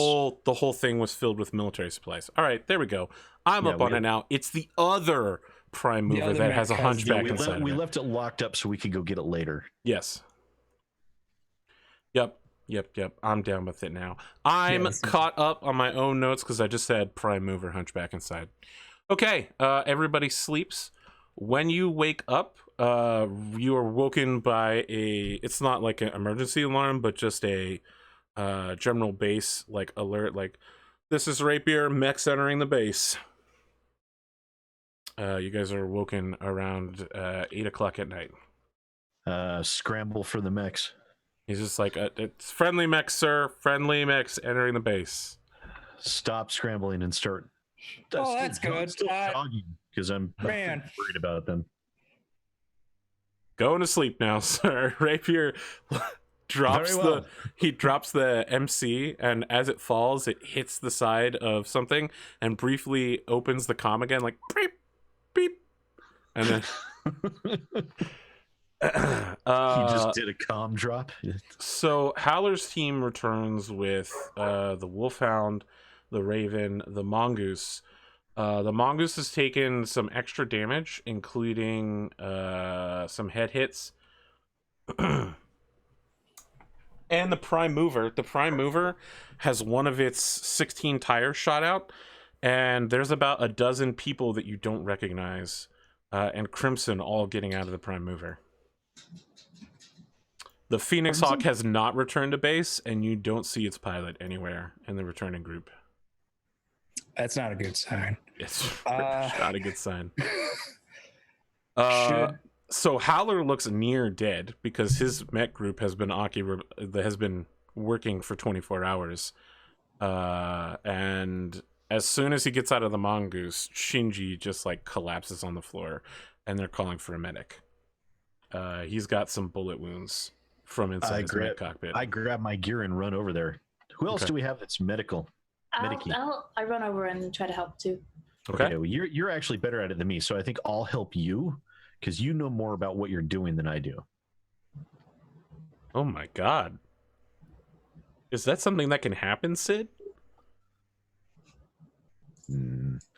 [SPEAKER 1] whole thing was filled with military supplies. All right, there we go. I'm
[SPEAKER 2] Yeah,
[SPEAKER 1] up
[SPEAKER 2] we
[SPEAKER 1] on
[SPEAKER 2] had-
[SPEAKER 1] it now. It's the other prime
[SPEAKER 5] The
[SPEAKER 1] mover
[SPEAKER 5] other
[SPEAKER 1] that
[SPEAKER 5] mech
[SPEAKER 1] has a
[SPEAKER 5] has-
[SPEAKER 1] hunchback
[SPEAKER 2] we,
[SPEAKER 1] inside.
[SPEAKER 2] we
[SPEAKER 1] of it.
[SPEAKER 2] left it locked up so we could go get it later.
[SPEAKER 1] Yes. Yep. I'm down with it now. I'm
[SPEAKER 5] Yes.
[SPEAKER 1] caught up on my own notes because I just had prime mover hunchback inside. Okay, everybody sleeps. When you wake up, you are woken by it's not like an emergency alarm, but just a general base like alert, like this is Rapier, mechs entering the base. You guys are woken around 8 o'clock at night.
[SPEAKER 2] Scramble for the mechs.
[SPEAKER 1] He's just like, it's friendly mechs, sir. Friendly mechs entering the base.
[SPEAKER 2] Stop scrambling and start.
[SPEAKER 5] Oh, that's good.
[SPEAKER 2] Still jogging because I'm
[SPEAKER 5] Man.
[SPEAKER 2] worried about them.
[SPEAKER 1] Going to sleep now, sir. Rapier drops
[SPEAKER 2] Very well.
[SPEAKER 1] he drops the MC, and as it falls, it hits the side of something and briefly opens the comm again, like beep, beep, and then
[SPEAKER 2] He just did a comm drop.
[SPEAKER 1] So Howler's team returns with the Wolfhound, the Raven, the Mongoose. The Mongoose has taken some extra damage, including some head hits. And the Prime Mover. The Prime Mover has one of its 16 tires shot out, and there's about a dozen people that you don't recognize, and Crimson all getting out of the Prime Mover. The Phoenix Hawk has not returned to base, and you don't see its pilot anywhere in the returning group.
[SPEAKER 5] That's not a good sign.
[SPEAKER 1] It's not a good sign.
[SPEAKER 5] Should-
[SPEAKER 1] So Howler looks near dead because his mech group has been working for 24 hours. And as soon as he gets out of the Mongoose, Shinji just like collapses on the floor, and they're calling for a medic. He's got some bullet wounds from inside his mech cockpit.
[SPEAKER 2] I grab my gear and run over there. Who else
[SPEAKER 1] Okay.
[SPEAKER 2] do we have that's medical? Medici.
[SPEAKER 4] I run over and try to help too.
[SPEAKER 1] Okay.
[SPEAKER 2] Well, you're actually better at it than me, so I think I'll help you because you know more about what you're doing than I do.
[SPEAKER 1] Oh my god. Is that something that can happen, Sid?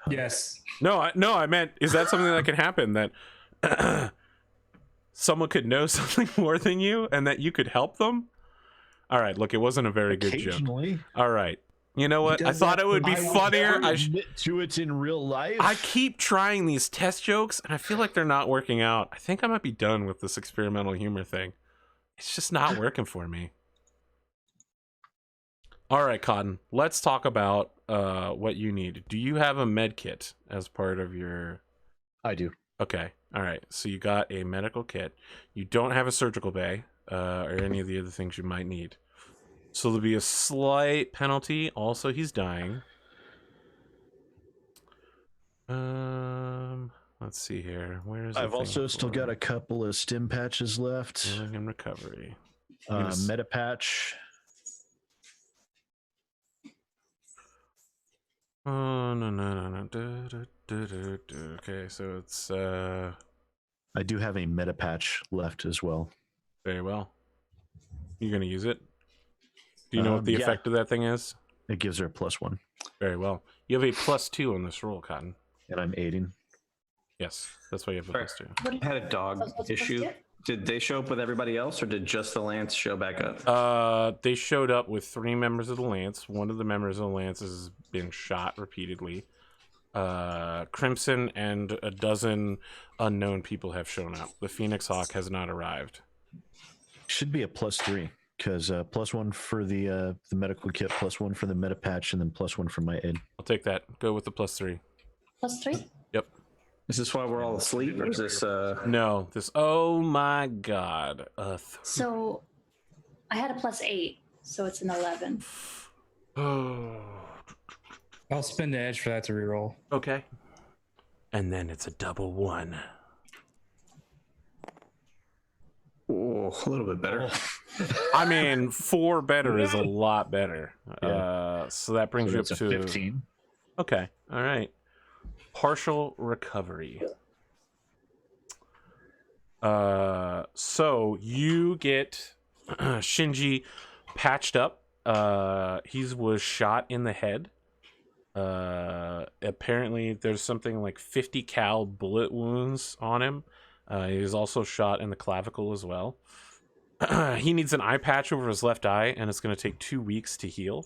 [SPEAKER 5] Yes.
[SPEAKER 1] No, I meant, is that something that can happen, that someone could know something more than you and that you could help them? All right, look, it wasn't a very good joke.
[SPEAKER 2] Occasionally.
[SPEAKER 1] All right. You know what? I
[SPEAKER 2] Does
[SPEAKER 1] thought
[SPEAKER 2] that-
[SPEAKER 1] it would be
[SPEAKER 2] I will
[SPEAKER 1] funnier.
[SPEAKER 2] never admit to it in real life.
[SPEAKER 1] I keep trying these test jokes, and I feel like they're not working out. I think I might be done with this experimental humor thing. It's just not working for me. All right, Cotton. Let's talk about what you need. Do you have a med kit as part of your...
[SPEAKER 2] I do.
[SPEAKER 1] Okay. All right. So you got a medical kit. You don't have a surgical bay or any of the other things you might need. So there'll be a slight penalty. Also, he's dying. Let's see here. Where's
[SPEAKER 2] I've also still got a couple of stim patches left.
[SPEAKER 1] healing and recovery.
[SPEAKER 2] Meta patch.
[SPEAKER 1] Oh no. Okay, so it's
[SPEAKER 2] I do have a meta patch left as well.
[SPEAKER 1] very well. You gonna use it? Do you know what the
[SPEAKER 2] Yeah.
[SPEAKER 1] effect of that thing is?
[SPEAKER 2] It gives her a +1,
[SPEAKER 1] Very well. You have a +2 on this roll, Cotton.
[SPEAKER 2] and I'm aiding.
[SPEAKER 1] Yes, that's why you have a
[SPEAKER 3] Right.
[SPEAKER 1] +2.
[SPEAKER 3] I had a dog issue. Did they show up with everybody else, or did just the Lance show back up?
[SPEAKER 1] They showed up with 3 members of the Lance. One of the members of the Lance has been shot repeatedly. Crimson and a dozen unknown people have shown up. The Phoenix Hawk has not arrived.
[SPEAKER 2] Should be a +3 because +1 for the medical kit, +1 for the meta patch, and then +1 for my aid.
[SPEAKER 1] I'll take that. Go with the +3.
[SPEAKER 4] +3?
[SPEAKER 1] Yep.
[SPEAKER 3] Is this why we're all asleep, or is this?
[SPEAKER 1] No. This. Oh my God.
[SPEAKER 4] So I had a +8, so it's an 11.
[SPEAKER 1] Oh.
[SPEAKER 5] I'll spin the edge for that to reroll.
[SPEAKER 1] Okay. And then it's a double 1.
[SPEAKER 3] Oh, a little bit better.
[SPEAKER 1] I mean, 4 better is a lot better.
[SPEAKER 2] Yeah.
[SPEAKER 1] So that brings you up
[SPEAKER 2] that's
[SPEAKER 1] to
[SPEAKER 2] a 15.
[SPEAKER 1] Okay. All right. Partial recovery. So you get Shinji patched up. He was shot in the head. Apparently there's something like 50 cal bullet wounds on him. He was also shot in the clavicle as well. He needs an eye patch over his left eye, and it's going to take 2 weeks to heal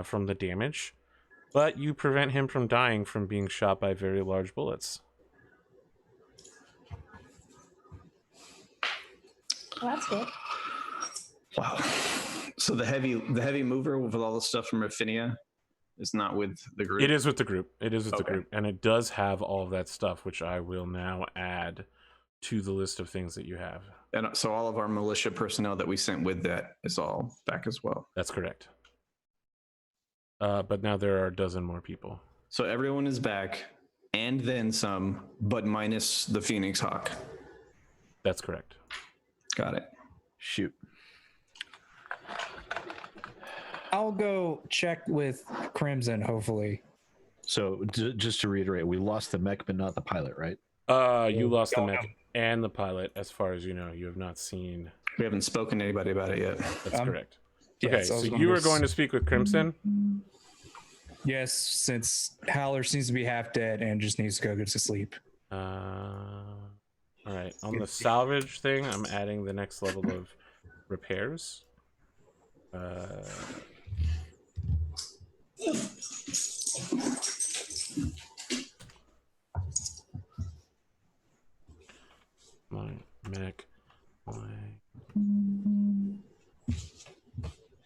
[SPEAKER 1] from the damage. But you prevent him from dying from being shot by very large bullets.
[SPEAKER 4] Well, that's good.
[SPEAKER 3] Wow. So the heavy mover with all the stuff from Raffinia is not with the group.
[SPEAKER 1] It is with the group. It is with the
[SPEAKER 3] Okay.
[SPEAKER 1] group, and it does have all of that stuff, which I will now add to the list of things that you have.
[SPEAKER 3] And so all of our militia personnel that we sent with that is all back as well.
[SPEAKER 1] That's correct. But now there are a dozen more people.
[SPEAKER 3] So everyone is back, and then some, but minus the Phoenix Hawk.
[SPEAKER 1] That's correct.
[SPEAKER 3] Got it.
[SPEAKER 2] Shoot.
[SPEAKER 5] I'll go check with Crimson, hopefully.
[SPEAKER 2] So just to reiterate, we lost the mech, but not the pilot, right?
[SPEAKER 1] You lost the mech and the pilot, as far as you know. You have not seen.
[SPEAKER 3] We haven't spoken to anybody about it yet.
[SPEAKER 1] That's correct.
[SPEAKER 5] Yes,
[SPEAKER 1] Okay,
[SPEAKER 5] I was
[SPEAKER 1] so
[SPEAKER 5] going
[SPEAKER 1] you
[SPEAKER 5] to
[SPEAKER 1] are going to speak with Crimson.
[SPEAKER 5] Yes, since Howler seems to be half dead and just needs to go get to sleep.
[SPEAKER 1] All right. On the salvage thing, I'm adding the next level of repairs. My mech, my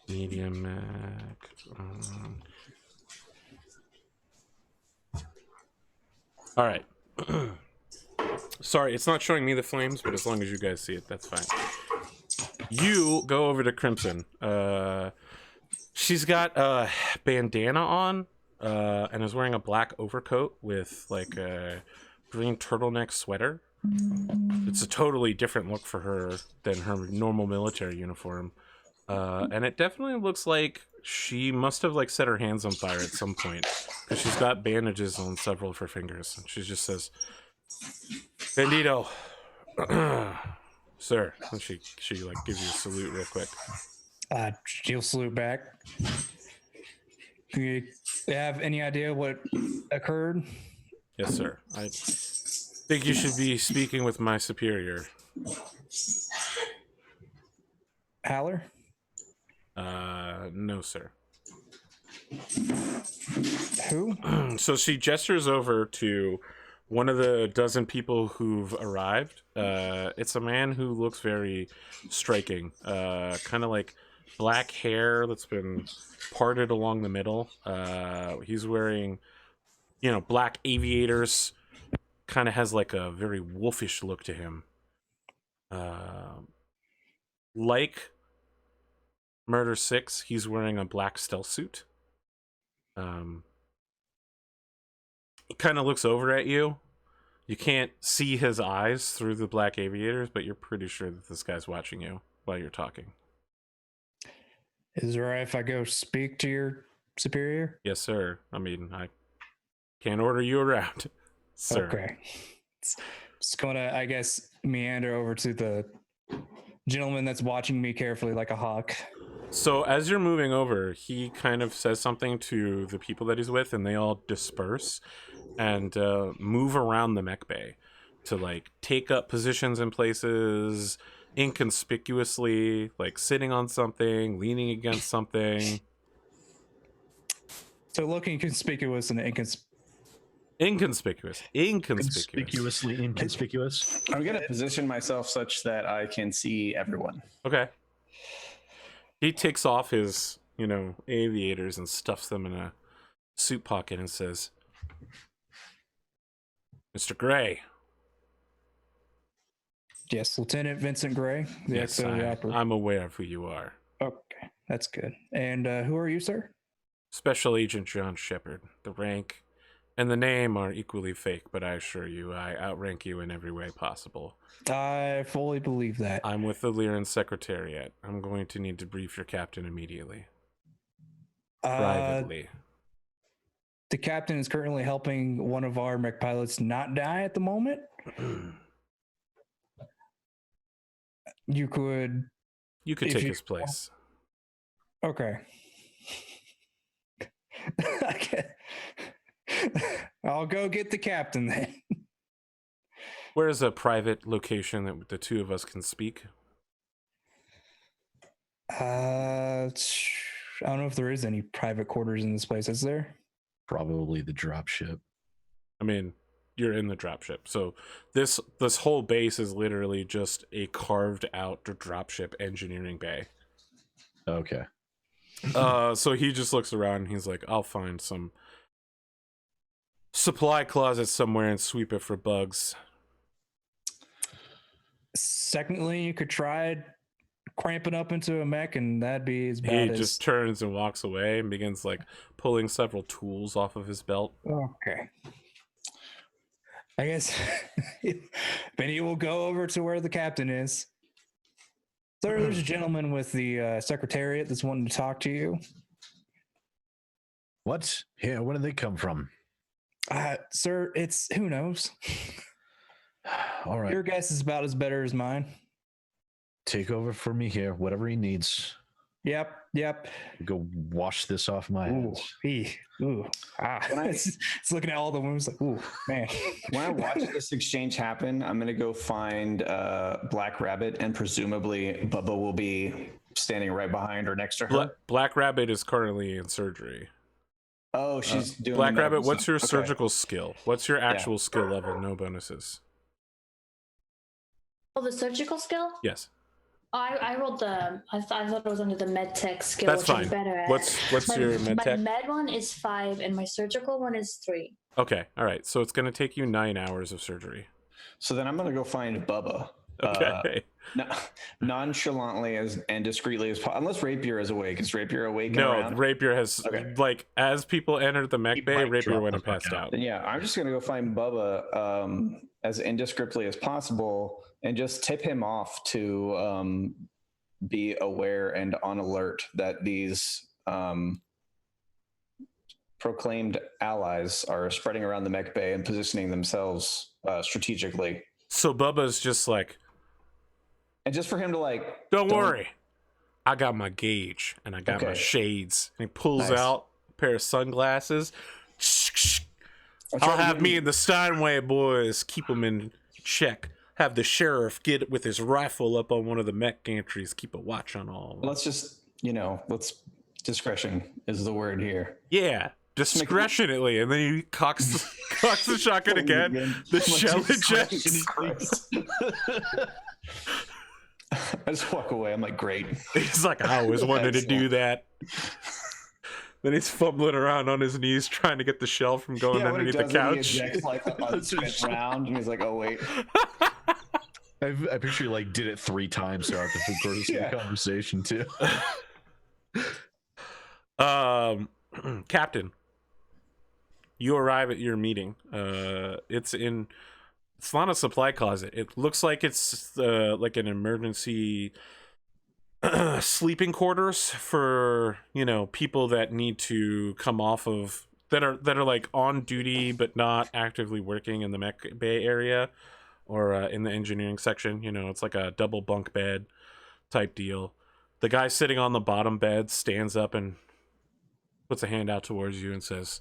[SPEAKER 1] medium mech. All right. Sorry, it's not showing me the flames, but as long as you guys see it, that's fine. You go over to Crimson. She's got a bandana on and is wearing a black overcoat with like a green turtleneck sweater. It's a totally different look for her than her normal military uniform. And it definitely looks like she must have like set her hands on fire at some point, because she's got bandages on several of her fingers. And she just says, "Bandito, sir." And she like gives you a salute real quick.
[SPEAKER 5] She'll salute back. Do you have any idea what occurred?
[SPEAKER 1] Yes, sir. I think you should be speaking with my superior.
[SPEAKER 5] Howler?
[SPEAKER 1] No, sir.
[SPEAKER 5] Who?
[SPEAKER 1] So she gestures over to one of the dozen people who've arrived. It's a man who looks very striking. Kind of like black hair that's been parted along the middle. He's wearing, black aviators. Kind of has like a very wolfish look to him. Like Murder 6, he's wearing a black stealth suit. He kind of looks over at you. You can't see his eyes through the black aviators, but you're pretty sure that this guy's watching you while you're talking.
[SPEAKER 5] Is it all right if I go speak to your superior?
[SPEAKER 1] Yes, sir. I mean, I can't order you around, sir.
[SPEAKER 5] Okay. Just gonna, I guess, meander over to the gentleman that's watching me carefully like a hawk.
[SPEAKER 1] So as you're moving over, he kind of says something to the people that he's with, and they all disperse and move around the mech bay. to like take up positions in places inconspicuously, like sitting on something, leaning against something.
[SPEAKER 5] So looking conspicuous and
[SPEAKER 1] Inconspicuous.
[SPEAKER 2] Conspicuously inconspicuous.
[SPEAKER 3] I'm gonna position myself such that I can see everyone.
[SPEAKER 1] Okay. He takes off his, aviators and stuffs them in a suit pocket and says, Mr. Gray.
[SPEAKER 5] Yes, Lieutenant Vincent Gray, the
[SPEAKER 1] Yes,
[SPEAKER 5] auxiliary operative.
[SPEAKER 1] I'm aware of who you are.
[SPEAKER 5] Okay, that's good. And who are you, sir?
[SPEAKER 1] Special Agent John Shepard. The rank and the name are equally fake, but I assure you, I outrank you in every way possible.
[SPEAKER 5] I fully believe that.
[SPEAKER 1] I'm with the Lyran Secretariat. I'm going to need to brief your captain immediately. Privately.
[SPEAKER 5] The captain is currently helping one of our mech pilots not die at the moment. You could
[SPEAKER 1] take his place.
[SPEAKER 5] Okay. I'll go get the captain then.
[SPEAKER 1] Where's a private location that the two of us can speak?
[SPEAKER 5] I don't know if there is any private quarters in this place. Is there?
[SPEAKER 2] Probably the dropship.
[SPEAKER 1] I mean, you're in the dropship. So this whole base is literally just a carved out dropship engineering bay.
[SPEAKER 2] Okay.
[SPEAKER 1] So he just looks around and he's like, I'll find some supply closet somewhere and sweep it for bugs.
[SPEAKER 5] Secondly, you could try cramping up into a mech, and that'd be as bad
[SPEAKER 1] He
[SPEAKER 5] as...
[SPEAKER 1] just turns and walks away and begins like pulling several tools off of his belt.
[SPEAKER 5] Okay. I guess Benny will go over to where the captain is. Sir, there's a gentleman with the secretariat that's wanting to talk to you.
[SPEAKER 2] What? Yeah, where did they come from?
[SPEAKER 5] Sir, it's... who knows?
[SPEAKER 2] All right.
[SPEAKER 5] Your guess is about as better as mine.
[SPEAKER 2] Take over for me here, whatever he needs.
[SPEAKER 5] Yep.
[SPEAKER 2] Go wash this off my hands.
[SPEAKER 5] It's looking at all the wounds like, ooh, man.
[SPEAKER 3] When I watch this exchange happen, I'm gonna go find Black Rabbit, and presumably Bubba will be standing right behind or next to her.
[SPEAKER 1] Black Rabbit is currently in surgery.
[SPEAKER 3] Oh, she's doing
[SPEAKER 1] Black Rabbit, what's your
[SPEAKER 3] Okay.
[SPEAKER 1] surgical skill? What's your actual skill level? No bonuses.
[SPEAKER 4] Oh, the surgical skill?
[SPEAKER 1] Yes.
[SPEAKER 4] Oh, I rolled the. I thought it was under the med tech skill,
[SPEAKER 1] That's
[SPEAKER 4] which
[SPEAKER 1] fine.
[SPEAKER 4] I'm better at.
[SPEAKER 1] What's your med tech?
[SPEAKER 4] My med one is 5, and my surgical one is 3.
[SPEAKER 1] Okay, all right. So it's going to take you 9 hours of surgery.
[SPEAKER 3] So then I'm gonna go find Bubba.
[SPEAKER 1] Okay.
[SPEAKER 3] Nonchalantly and discreetly as possible. Unless Rapier is awake. Is Rapier awake? and
[SPEAKER 1] No,
[SPEAKER 3] around?
[SPEAKER 1] Rapier has as people entered the mech bay,
[SPEAKER 2] might
[SPEAKER 1] Rapier
[SPEAKER 2] drop
[SPEAKER 1] went
[SPEAKER 2] the
[SPEAKER 1] and
[SPEAKER 2] fuck
[SPEAKER 1] passed
[SPEAKER 2] out.
[SPEAKER 1] out.
[SPEAKER 3] Then yeah, I'm just gonna go find Bubba as indiscreetly as possible and just tip him off to be aware and on alert that these proclaimed allies are spreading around the mech bay and positioning themselves strategically.
[SPEAKER 1] So Bubba's just like,
[SPEAKER 3] And just for him to like,
[SPEAKER 1] don't worry, I got my gauge and I got my shades. And he pulls
[SPEAKER 3] Nice.
[SPEAKER 1] out a pair of sunglasses.
[SPEAKER 3] I'm trying
[SPEAKER 1] I'll
[SPEAKER 3] to
[SPEAKER 1] have
[SPEAKER 3] give
[SPEAKER 1] me
[SPEAKER 3] him-
[SPEAKER 1] and the Steinway boys keep them in check. Have the sheriff get with his rifle up on one of the mech gantries. Keep a watch on all of them.
[SPEAKER 3] Let's just, discretion is the word here.
[SPEAKER 1] Yeah, discretionately. And then he cocks the shotgun again. The shell ejects.
[SPEAKER 3] I just walk away. I'm like, great.
[SPEAKER 1] He's like, I always wanted to do that. Then he's fumbling around on his knees trying to get the shell from going
[SPEAKER 3] Yeah, when he
[SPEAKER 1] underneath the
[SPEAKER 3] does it, he
[SPEAKER 1] couch.
[SPEAKER 3] ejects like a spin round, and he's like, oh wait.
[SPEAKER 2] I picture you like did it 3 times throughout the course of the conversation too.
[SPEAKER 1] Captain, you arrive at your meeting. It's not a supply closet. It looks like it's like an emergency sleeping quarters for people that need to come off of that are like on duty but not actively working in the mech bay area or in the engineering section. It's like a double bunk bed type deal. The guy sitting on the bottom bed stands up and puts a hand out towards you and says,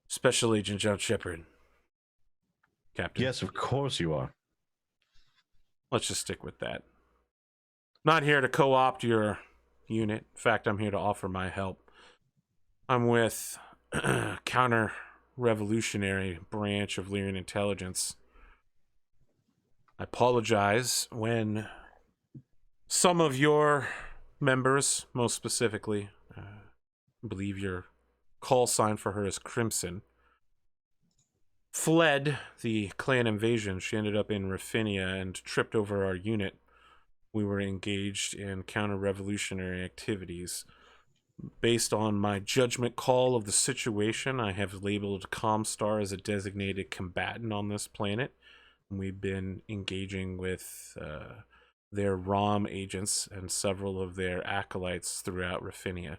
[SPEAKER 1] Special Agent John Shepard, Captain.
[SPEAKER 2] Yes, of course you are.
[SPEAKER 1] Let's just stick with that. Not here to co-opt your unit. In fact, I'm here to offer my help. I'm with counter-revolutionary branch of Lyrian intelligence. I apologize when some of your members, most specifically, I believe your call sign for her is Crimson, fled the clan invasion. She ended up in Raffinia and tripped over our unit. We were engaged in counter-revolutionary activities. Based on my judgment call of the situation, I have labeled Comstar as a designated combatant on this planet. We've been engaging with their ROM agents and several of their acolytes throughout Raffinia.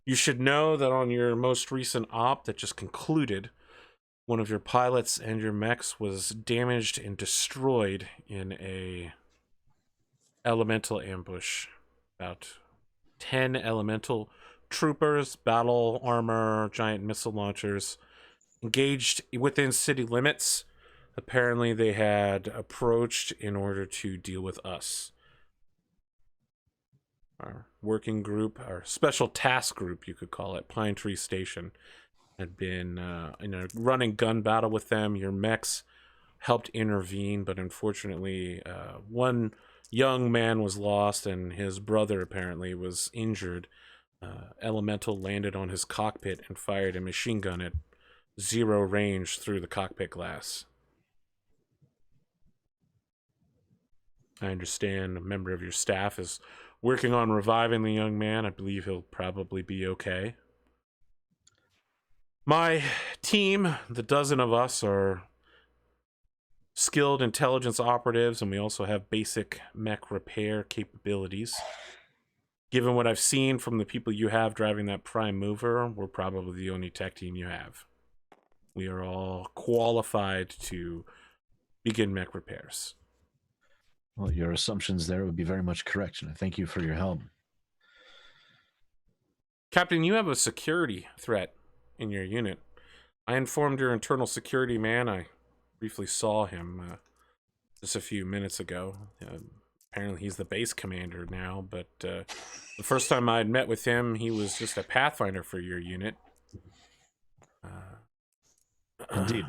[SPEAKER 1] You should know that on your most recent op that just concluded, one of your pilots and your mechs was damaged and destroyed in a elemental ambush. About 10 elemental troopers, battle armor, giant missile launchers, engaged within city limits. Apparently they had approached in order to deal with us. Our working group, our special task group, you could call it, Pine Tree Station, had been in a running gun battle with them. Your mechs helped intervene, but unfortunately one young man was lost and his brother apparently was injured. Elemental landed on his cockpit and fired a machine gun at 0 range through the cockpit glass. I understand a member of your staff is working on reviving the young man. I believe he'll probably be okay. My team, the dozen of us, are skilled intelligence operatives, and we also have basic mech repair capabilities. Given what I've seen from the people you have driving that prime mover, we're probably the only tech team you have. We are all qualified to begin mech repairs.
[SPEAKER 2] Well, your assumptions there would be very much correct, and I thank you for your help.
[SPEAKER 1] Captain, you have a security threat in your unit. I informed your internal security man. I briefly saw him just a few minutes ago. Apparently he's the base commander now, but the first time I had met with him, he was just a pathfinder for your unit.
[SPEAKER 2] Indeed.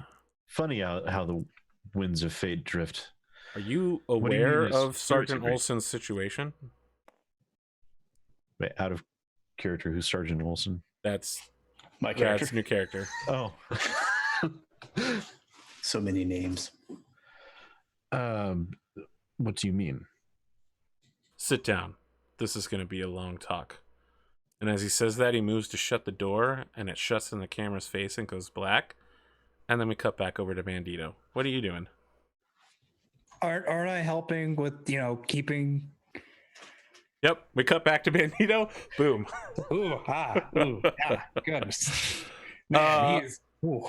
[SPEAKER 2] Funny how the winds of fate drift.
[SPEAKER 1] Are you
[SPEAKER 2] What do you mean
[SPEAKER 1] aware
[SPEAKER 2] is
[SPEAKER 1] of Sergeant
[SPEAKER 2] security?
[SPEAKER 1] Olson's situation?
[SPEAKER 2] Wait, out of character, who's Sergeant Olson?
[SPEAKER 1] That's
[SPEAKER 3] My character.
[SPEAKER 1] Rad's new character.
[SPEAKER 2] Oh.
[SPEAKER 3] So many names.
[SPEAKER 2] What do you mean?
[SPEAKER 1] Sit down. This is going to be a long talk. And as he says that, he moves to shut the door, and it shuts in the camera's face and goes black. And then we cut back over to Bandito. What are you doing?
[SPEAKER 5] Aren't I helping with, keeping...
[SPEAKER 1] Yep, we cut back to Bandito. Boom.
[SPEAKER 5] Ooh, goodness. Man, he's... Ooh.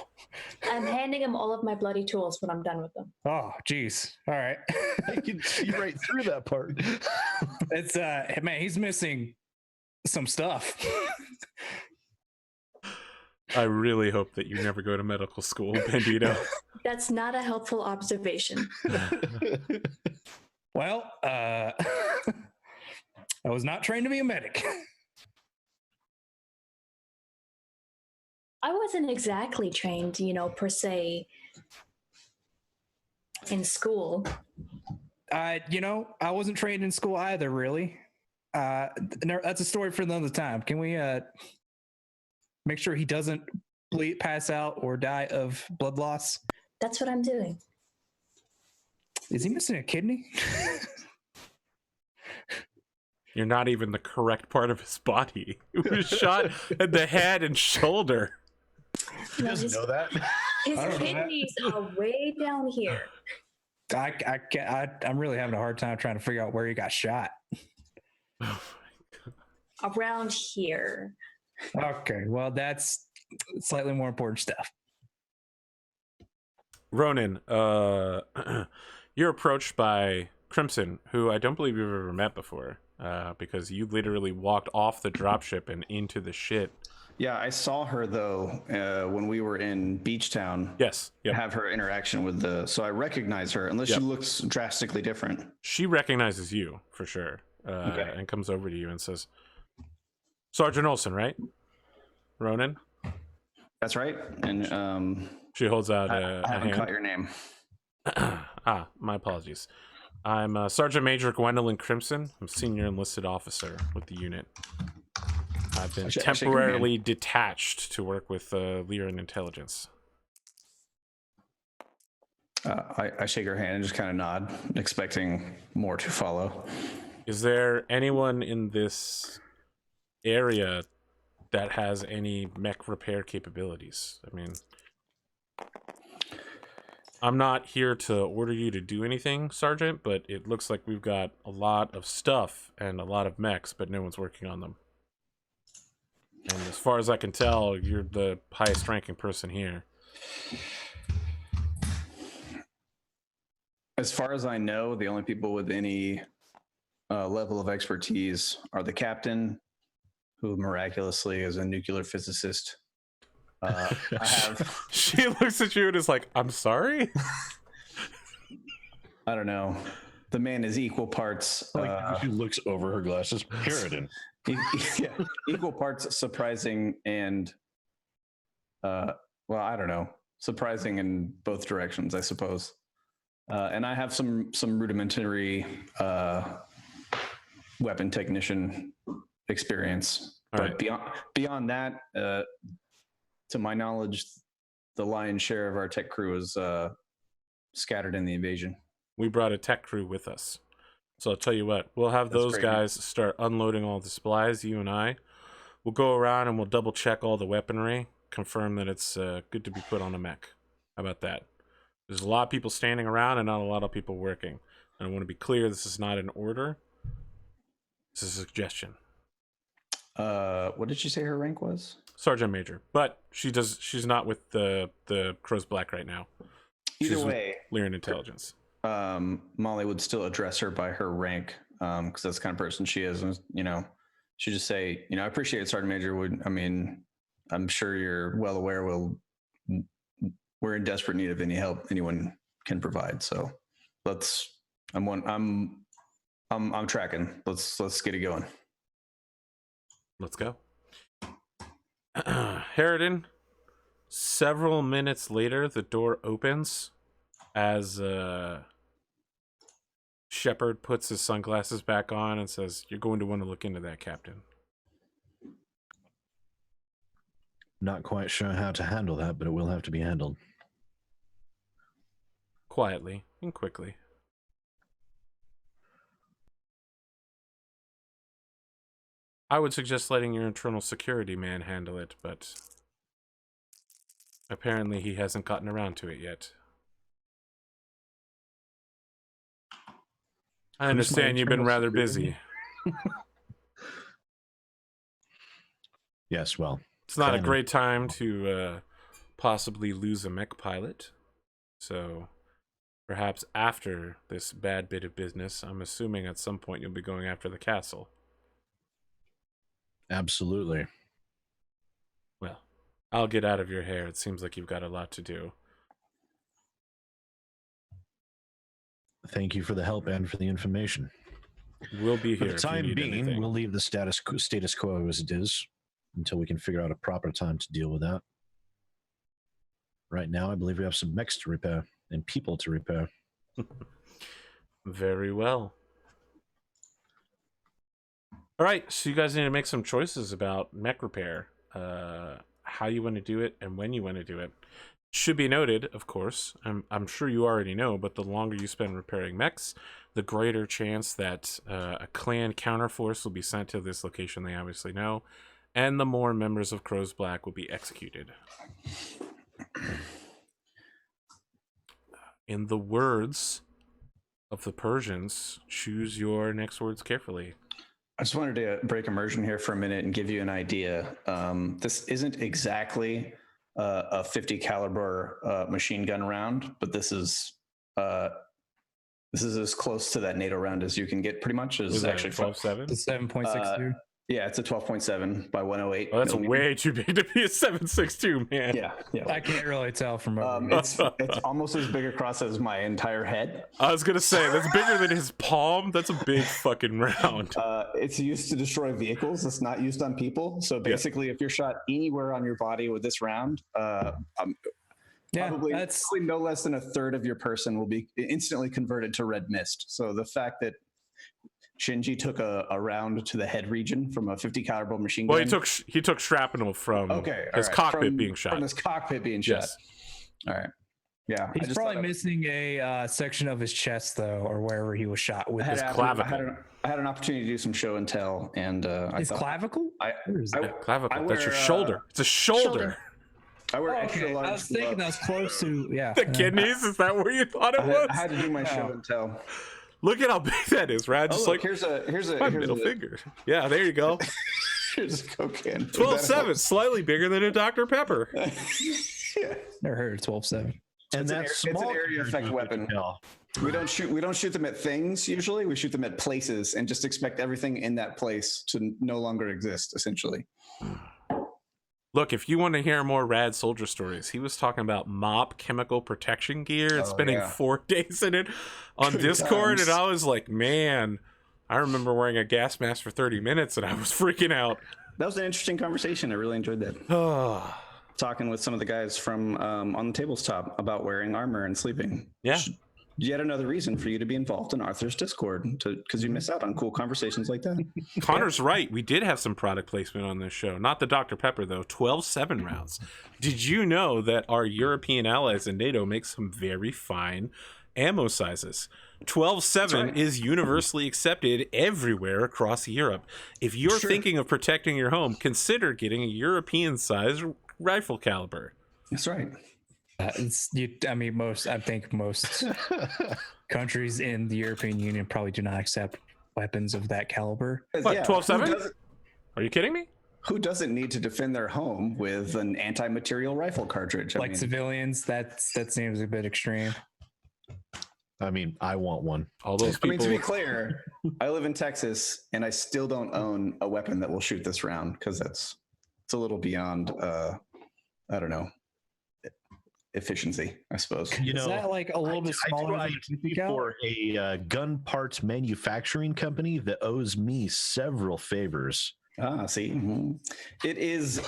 [SPEAKER 4] I'm handing him all of my bloody tools when I'm done with them.
[SPEAKER 5] Oh, geez. All right.
[SPEAKER 2] I can see right through that part.
[SPEAKER 5] It's, man, he's missing some stuff.
[SPEAKER 1] I really hope that you never go to medical school, Bandito.
[SPEAKER 4] That's not a helpful observation.
[SPEAKER 5] Well, I was not trained to be a medic.
[SPEAKER 4] I wasn't exactly trained, per se, in school.
[SPEAKER 5] I wasn't trained in school either, really. That's a story for another time. Can we make sure he doesn't pass out or die of blood loss?
[SPEAKER 4] That's what I'm doing.
[SPEAKER 5] Is he missing a kidney?
[SPEAKER 1] You're not even the correct part of his body. It was shot at the head and shoulder.
[SPEAKER 2] He doesn't know that.
[SPEAKER 4] His
[SPEAKER 5] I don't know that.
[SPEAKER 4] kidneys are way down here.
[SPEAKER 5] I'm really having a hard time trying to figure out where he got shot.
[SPEAKER 4] Around here.
[SPEAKER 5] Okay, well, that's slightly more important stuff.
[SPEAKER 1] Ronan, you're approached by Crimson, who I don't believe you've ever met before, because you literally walked off the dropship and into the shit
[SPEAKER 3] Yeah, I saw her though when we were in Beachtown.
[SPEAKER 1] Yes. Yep.
[SPEAKER 3] Have her interaction with so I recognize her, unless she looks drastically different.
[SPEAKER 1] She recognizes you for sure, and comes over to you and says, "Sergeant Olson, right? Ronan."
[SPEAKER 3] That's right. And
[SPEAKER 1] she holds out
[SPEAKER 3] I
[SPEAKER 1] a
[SPEAKER 3] haven't
[SPEAKER 1] hand.
[SPEAKER 3] caught your name.
[SPEAKER 1] My apologies. I'm Sergeant Major Gwendolyn Crimson. I'm senior enlisted officer with the unit. I've been temporarily detached to work with Lyran Intelligence.
[SPEAKER 3] I shake her hand and just kind of nod, expecting more to follow.
[SPEAKER 1] Is there anyone in this area that has any mech repair capabilities? I mean, I'm not here to order you to do anything, Sergeant, but it looks like we've got a lot of stuff and a lot of mechs, but no one's working on them. And as far as I can tell, you're the highest ranking person here.
[SPEAKER 3] As far as I know, the only people with any level of expertise are the captain, who miraculously is a nuclear physicist. I have.
[SPEAKER 1] She looks at you and is like, "I'm sorry."
[SPEAKER 3] I don't know. The man is equal parts.
[SPEAKER 2] She looks over her glasses. Paradin.
[SPEAKER 3] Equal parts surprising and, well, I don't know, surprising in both directions, I suppose. And I have some rudimentary weapon technician experience, but beyond that, to my knowledge, the lion's share of our tech crew is scattered in the invasion.
[SPEAKER 1] We brought a tech crew with us. So I'll tell you what, we'll have those guys start unloading all the supplies, you and I. We'll go around and we'll double check all the weaponry, confirm that it's good to be put on a mech. How about that? There's a lot of people standing around and not a lot of people working. And I want to be clear, this is not an order. This is a suggestion.
[SPEAKER 3] What did she say her rank was?
[SPEAKER 1] Sergeant Major. But she's not with the Crow's Black right now.
[SPEAKER 3] Either way,
[SPEAKER 1] Lyran Intelligence.
[SPEAKER 3] Molly would still address her by her rank, because that's the kind of person she is. And, she'd just say, I appreciate it, Sergeant Major. I'm sure you're well aware we're in desperate need of any help anyone can provide. So I'm tracking. Let's get it going.
[SPEAKER 1] Let's go. Harridan, several minutes later, the door opens as Shepard puts his sunglasses back on and says, "You're going to want to look into that, Captain."
[SPEAKER 2] Not quite sure how to handle that, but it will have to be handled.
[SPEAKER 1] Quietly and quickly. I would suggest letting your internal security man handle it, but apparently he hasn't gotten around to it yet. I understand you've been rather busy.
[SPEAKER 2] Yes, well.
[SPEAKER 1] It's not a great time to possibly lose a mech pilot. So perhaps after this bad bit of business, I'm assuming at some point you'll be going after the castle.
[SPEAKER 2] Absolutely.
[SPEAKER 1] Well, I'll get out of your hair. It seems like you've got a lot to do.
[SPEAKER 2] Thank you for the help and for the information.
[SPEAKER 1] We'll be here.
[SPEAKER 2] For the time being, we'll leave the status quo as it is until we can figure out a proper time to deal with that. Right now, I believe we have some mechs to repair and people to repair.
[SPEAKER 1] Very well. All right, so you guys need to make some choices about mech repair, how you want to do it and when you want to do it. Should be noted, of course, I'm sure you already know, but the longer you spend repairing mechs, the greater chance that a clan counterforce will be sent to this location they obviously know, and the more members of Crow's Black will be executed. In the words of the Persians, choose your next words carefully.
[SPEAKER 3] I just wanted to break immersion here for a minute and give you an idea. This isn't exactly a 50 caliber machine gun round, but this is as close to that NATO round as you can get, pretty much. Is actually
[SPEAKER 1] 12.7?
[SPEAKER 5] The 7.62.
[SPEAKER 3] Yeah, it's a 12.7 by 108.
[SPEAKER 1] Oh, that's
[SPEAKER 3] millimeter.
[SPEAKER 1] way too big to be a 7.62, man.
[SPEAKER 3] Yeah.
[SPEAKER 5] I can't really tell from over
[SPEAKER 3] It's almost as big across as my entire head.
[SPEAKER 1] I was gonna say that's bigger than his palm. That's a big fucking round.
[SPEAKER 3] It's used to destroy vehicles. It's not used on people. So basically, if you're shot anywhere on your body with this round, probably no less than a third of your person will be instantly converted to red mist. So the fact that Shinji took a round to the head region from a 50 caliber machine gun.
[SPEAKER 1] Well, he took shrapnel from his cockpit being shot.
[SPEAKER 3] From his cockpit being shot.
[SPEAKER 1] Yes.
[SPEAKER 3] All right. Yeah.
[SPEAKER 5] He's probably missing a section of his chest, though, or wherever he was shot with his
[SPEAKER 1] clavicle.
[SPEAKER 3] I had an opportunity to do some show and tell, and
[SPEAKER 5] his clavicle?
[SPEAKER 1] Clavicle. That's your shoulder. It's a shoulder.
[SPEAKER 3] I wear extra large.
[SPEAKER 5] I was thinking that was close to
[SPEAKER 1] the kidneys. Is that where you thought it was?
[SPEAKER 3] I had to do my show and tell.
[SPEAKER 1] Look at how big that is, Rad. Just like
[SPEAKER 3] here's
[SPEAKER 1] my middle finger. Yeah, there you go.
[SPEAKER 3] Here's a Coke can.
[SPEAKER 1] 12.7, slightly bigger than a Dr. Pepper.
[SPEAKER 3] Yeah.
[SPEAKER 5] Never heard of 12.7.
[SPEAKER 2] And
[SPEAKER 3] it's an area effect weapon. We don't shoot them at things usually. We shoot them at places and just expect everything in that place to no longer exist, essentially.
[SPEAKER 1] Look, if you want to hear more rad soldier stories, he was talking about MOP chemical protection gear and spending 4 days in it on Discord. And I was like, man, I remember wearing a gas mask for 30 minutes and I was freaking out.
[SPEAKER 3] That was an interesting conversation. I really enjoyed that. Talking with some of the guys from On the Tabletop about wearing armor and sleeping.
[SPEAKER 1] Yeah.
[SPEAKER 3] Yet another reason for you to be involved in Arthur's Discord, because you miss out on cool conversations like that.
[SPEAKER 1] Connor's right. We did have some product placement on this show. Not the Dr. Pepper, though. 12.7 rounds. Did you know that our European allies in NATO make some very fine ammo sizes? 12.7 is universally accepted everywhere across Europe. If you're thinking of protecting your home, consider getting a European-sized rifle caliber.
[SPEAKER 3] That's right.
[SPEAKER 5] I think most countries in the European Union probably do not accept weapons of that caliber.
[SPEAKER 1] What, 12.7? Are you kidding me?
[SPEAKER 3] Who doesn't need to defend their home with an anti-material rifle cartridge?
[SPEAKER 5] Civilians, that seems a bit extreme.
[SPEAKER 2] I mean, I want one.
[SPEAKER 1] All those people.
[SPEAKER 3] To be clear, I live in Texas and I still don't own a weapon that will shoot this round because it's a little beyond, I don't know, efficiency, I suppose.
[SPEAKER 5] Is that like a little bit smaller than a 50 cal?
[SPEAKER 2] For a gun parts manufacturing company that owes me several favors.
[SPEAKER 3] See, it is.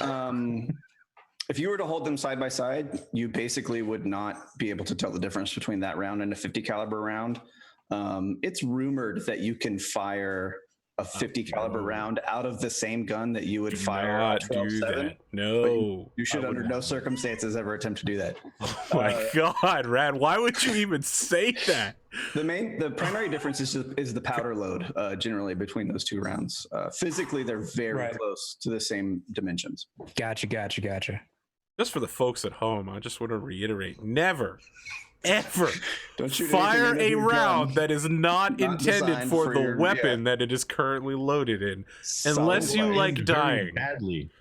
[SPEAKER 3] If you were to hold them side by side, you basically would not be able to tell the difference between that round and a 50 caliber round. It's rumored that you can fire a 50 caliber round out of the same gun that you would fire a 12.7.
[SPEAKER 1] No,
[SPEAKER 3] you should under no circumstances ever attempt to do that.
[SPEAKER 1] Oh my God, Rad! Why would you even say that?
[SPEAKER 3] The primary difference is the powder load generally between those two rounds. Physically, they're very close to the same dimensions.
[SPEAKER 5] Gotcha.
[SPEAKER 1] Just for the folks at home, I just want to reiterate: never, ever
[SPEAKER 3] don't shoot
[SPEAKER 1] fire a round that is not intended for the
[SPEAKER 3] your
[SPEAKER 1] weapon that it is currently loaded in, unless you like dying
[SPEAKER 2] badly.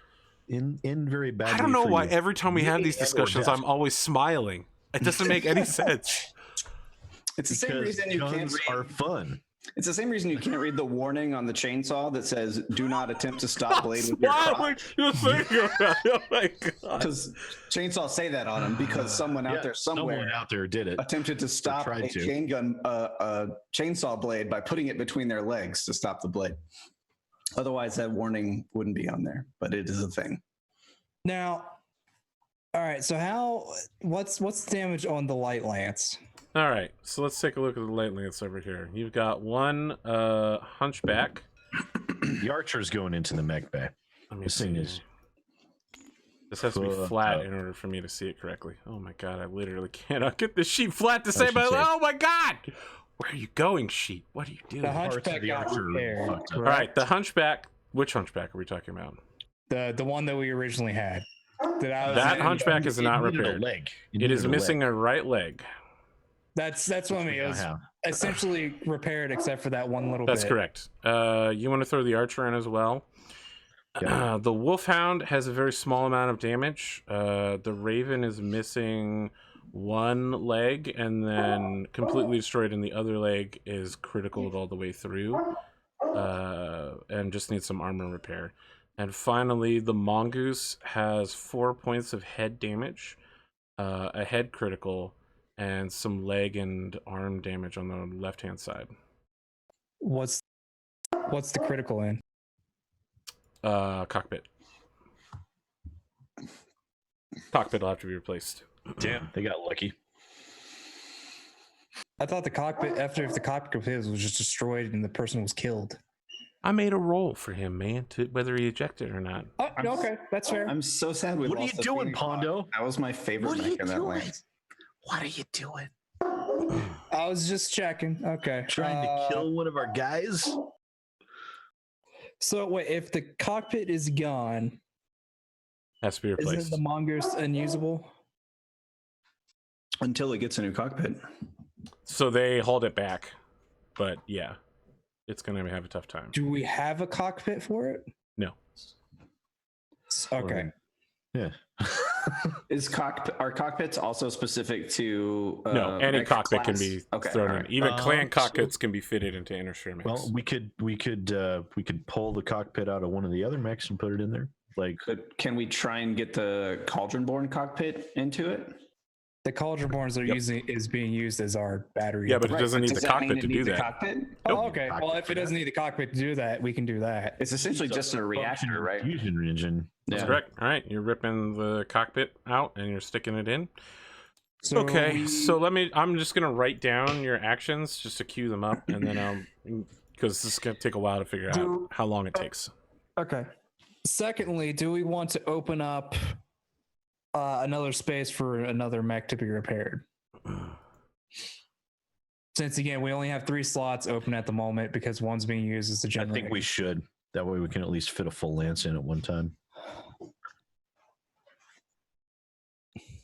[SPEAKER 2] In very badly.
[SPEAKER 1] I don't know why every time we have these discussions, I'm always smiling. It doesn't make any sense.
[SPEAKER 3] It's the same reason you can't
[SPEAKER 2] are fun.
[SPEAKER 3] It's the same reason you can't read the warning on the chainsaw that says "Do not attempt to stop blade with your crotch."
[SPEAKER 1] Oh my God!
[SPEAKER 3] Because chainsaws say that on them because someone out there somewhere
[SPEAKER 2] did it.
[SPEAKER 3] Attempted to stop a chainsaw blade by putting it between their legs to stop the blade. Otherwise, that warning wouldn't be on there, but it is a thing.
[SPEAKER 5] Now, all right. So what's the damage on the light lance?
[SPEAKER 1] All right, so let's take a look at the light lance over here. You've got one hunchback.
[SPEAKER 2] The archer's going into the mech bay.
[SPEAKER 1] This has to be flat in order for me to see it correctly. Oh my God, I literally cannot get this sheet flat to say oh my God! Where are you going, sheet? What are you doing?
[SPEAKER 5] The hunchback got repaired.
[SPEAKER 1] All right, the hunchback. Which hunchback are we talking about?
[SPEAKER 5] The one that we originally had.
[SPEAKER 1] That hunchback is not repaired. It is missing a right leg.
[SPEAKER 5] That's what I mean. It was essentially repaired except for that one little bit.
[SPEAKER 1] That's correct. You want to throw the archer in as well. Yeah. The wolfhound has a very small amount of damage. The raven is missing one leg and then completely destroyed, and the other leg is critical all the way through. and just needs some armor repair. And finally, the mongoose has 4 points of head damage, a head critical, and some leg and arm damage on the left-hand side.
[SPEAKER 5] What's the critical in?
[SPEAKER 1] Cockpit. Cockpit will have to be replaced.
[SPEAKER 2] Damn, they got lucky.
[SPEAKER 5] I thought the cockpit, if the cockpit was just destroyed and the person was killed.
[SPEAKER 1] I made a roll for him, man, to whether he ejected or not.
[SPEAKER 5] Oh, okay, that's fair.
[SPEAKER 3] I'm so sad we
[SPEAKER 2] What are
[SPEAKER 3] lost
[SPEAKER 2] you
[SPEAKER 3] the
[SPEAKER 2] doing,
[SPEAKER 3] Phoenix Hawk.
[SPEAKER 2] Pondo?
[SPEAKER 3] That was my favorite mech in that lane.
[SPEAKER 2] What are you doing?
[SPEAKER 5] I was just checking. Okay.
[SPEAKER 2] Trying to kill one of our guys?
[SPEAKER 5] So wait, if the cockpit is gone,
[SPEAKER 1] Has to be replaced.
[SPEAKER 5] isn't the mongoose unusable?
[SPEAKER 3] Until it gets a new cockpit.
[SPEAKER 1] So they hauled it back. But yeah, it's going to have a tough time.
[SPEAKER 5] Do we have a cockpit for it?
[SPEAKER 1] No.
[SPEAKER 5] Okay.
[SPEAKER 2] Yeah.
[SPEAKER 3] Are cockpits also specific to
[SPEAKER 1] No, any
[SPEAKER 3] mech
[SPEAKER 1] cockpit
[SPEAKER 3] class?
[SPEAKER 1] can be
[SPEAKER 3] Okay,
[SPEAKER 1] thrown
[SPEAKER 3] all
[SPEAKER 1] in.
[SPEAKER 3] right.
[SPEAKER 1] Even clan
[SPEAKER 2] so-
[SPEAKER 1] cockpits can be fitted into interstream mechs.
[SPEAKER 2] Well, we could pull the cockpit out of one of the other mechs and put it in there. Like,
[SPEAKER 3] But can we try and get the Cauldron-born cockpit into it?
[SPEAKER 5] The Cauldron-borns is being used as our battery.
[SPEAKER 1] Yeah, but it
[SPEAKER 3] Right,
[SPEAKER 1] doesn't need
[SPEAKER 3] does
[SPEAKER 1] the
[SPEAKER 3] that mean
[SPEAKER 1] cockpit
[SPEAKER 3] it
[SPEAKER 1] to do
[SPEAKER 3] needs a
[SPEAKER 1] that.
[SPEAKER 3] cockpit?
[SPEAKER 5] Oh, okay.
[SPEAKER 2] Cockpit
[SPEAKER 5] Well, if
[SPEAKER 2] for
[SPEAKER 5] it doesn't
[SPEAKER 2] that.
[SPEAKER 5] need the cockpit to do that, we can do that.
[SPEAKER 3] It's essentially just a reactor, right?
[SPEAKER 2] Fusion engine.
[SPEAKER 1] That's
[SPEAKER 3] Yeah.
[SPEAKER 1] correct. All right, you're ripping the cockpit out and you're sticking it in.
[SPEAKER 5] So
[SPEAKER 1] Okay, so I'm just gonna write down your actions just to cue them up, and then because this is gonna take a while to figure out how long it takes.
[SPEAKER 5] Okay. Secondly, do we want to open up another space for another mech to be repaired? Since again, we only have 3 slots open at the moment because one's being used as the
[SPEAKER 2] I
[SPEAKER 5] generator.
[SPEAKER 2] think we should. That way we can at least fit a full lance in at one time.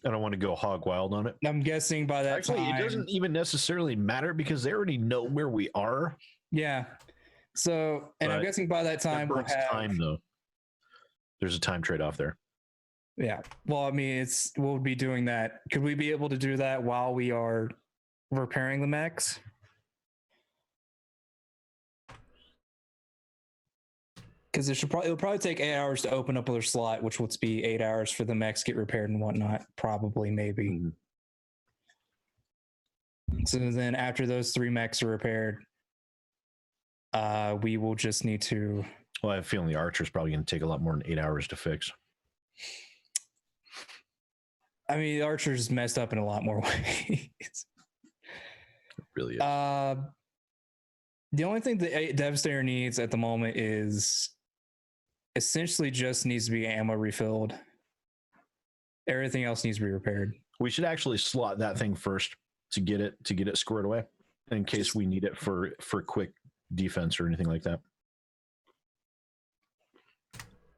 [SPEAKER 2] I don't want to go hog wild on it.
[SPEAKER 5] I'm guessing by that
[SPEAKER 2] Actually,
[SPEAKER 5] time.
[SPEAKER 2] it doesn't even necessarily matter because they already know where we are.
[SPEAKER 5] Yeah. So, and I'm
[SPEAKER 2] But
[SPEAKER 5] guessing by that time
[SPEAKER 2] That
[SPEAKER 5] we'll
[SPEAKER 2] burns
[SPEAKER 5] have.
[SPEAKER 2] time, though. There's a time trade-off there.
[SPEAKER 5] Yeah. Well, I mean, we'll be doing that. Could we be able to do that while we are repairing the mechs? Because it'll probably take 8 hours to open up another slot, which would be 8 hours for the mechs get repaired and whatnot. Probably, maybe.
[SPEAKER 2] Mhm.
[SPEAKER 5] So then, after those 3 mechs are repaired, we will just need to.
[SPEAKER 2] Well, I have a feeling the Archer's probably going to take a lot more than 8 hours to fix.
[SPEAKER 5] I mean, the Archer's messed up in a lot more ways.
[SPEAKER 2] It really is.
[SPEAKER 5] The only thing the Devastator needs at the moment is essentially just needs to be ammo refilled. Everything else needs to be repaired.
[SPEAKER 2] We should actually slot that thing first to get it squared away in case we need it for quick defense or anything like that.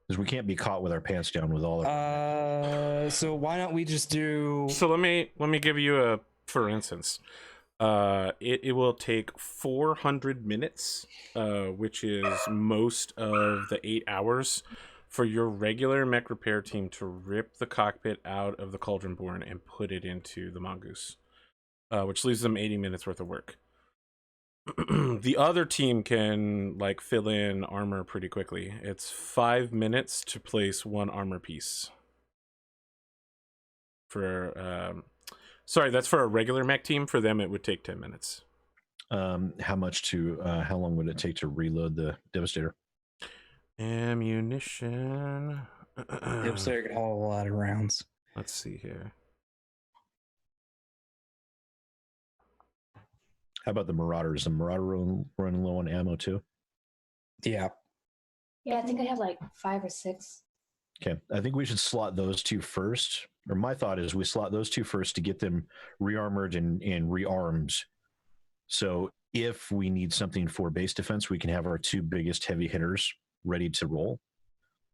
[SPEAKER 2] Because we can't be caught with our pants down with all of
[SPEAKER 5] So why don't we just do?
[SPEAKER 1] So let me give you a for instance. It will take 400 minutes, which is most of the 8 hours, for your regular mech repair team to rip the cockpit out of the Cauldron-born and put it into the Mongoose, which leaves them 80 minutes worth of work. The other team can fill in armor pretty quickly. It's 5 minutes to place 1 armor piece. Sorry, that's for a regular mech team. For them, it would take 10 minutes.
[SPEAKER 2] how long would it take to reload the Devastator?
[SPEAKER 1] Ammunition.
[SPEAKER 5] Devastator can haul a lot of rounds.
[SPEAKER 1] Let's see here.
[SPEAKER 2] How about the Marauders? The Marauder running low on ammo too?
[SPEAKER 5] Yeah.
[SPEAKER 4] Yeah, I think I have 5 or 6.
[SPEAKER 2] Okay, I think we should slot those 2 first. Or my thought is we slot those 2 first to get them rearmored and rearmed. So if we need something for base defense, we can have our 2 biggest heavy hitters ready to roll.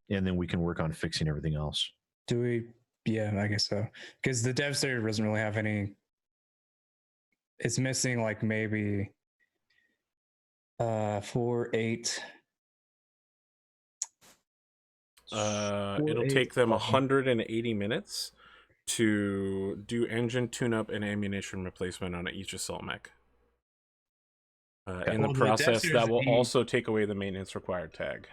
[SPEAKER 2] And then we can work on fixing everything else.
[SPEAKER 5] Do we? Yeah, I guess so. Because the Devastator doesn't really have any. It's missing maybe 4, 8.
[SPEAKER 1] It'll take them 180 minutes to do engine tune-up and ammunition replacement on each assault mech. In the
[SPEAKER 5] Well, the
[SPEAKER 1] process,
[SPEAKER 5] Devastator
[SPEAKER 1] that
[SPEAKER 5] doesn't
[SPEAKER 1] will
[SPEAKER 5] need-
[SPEAKER 1] also take away the maintenance required tag.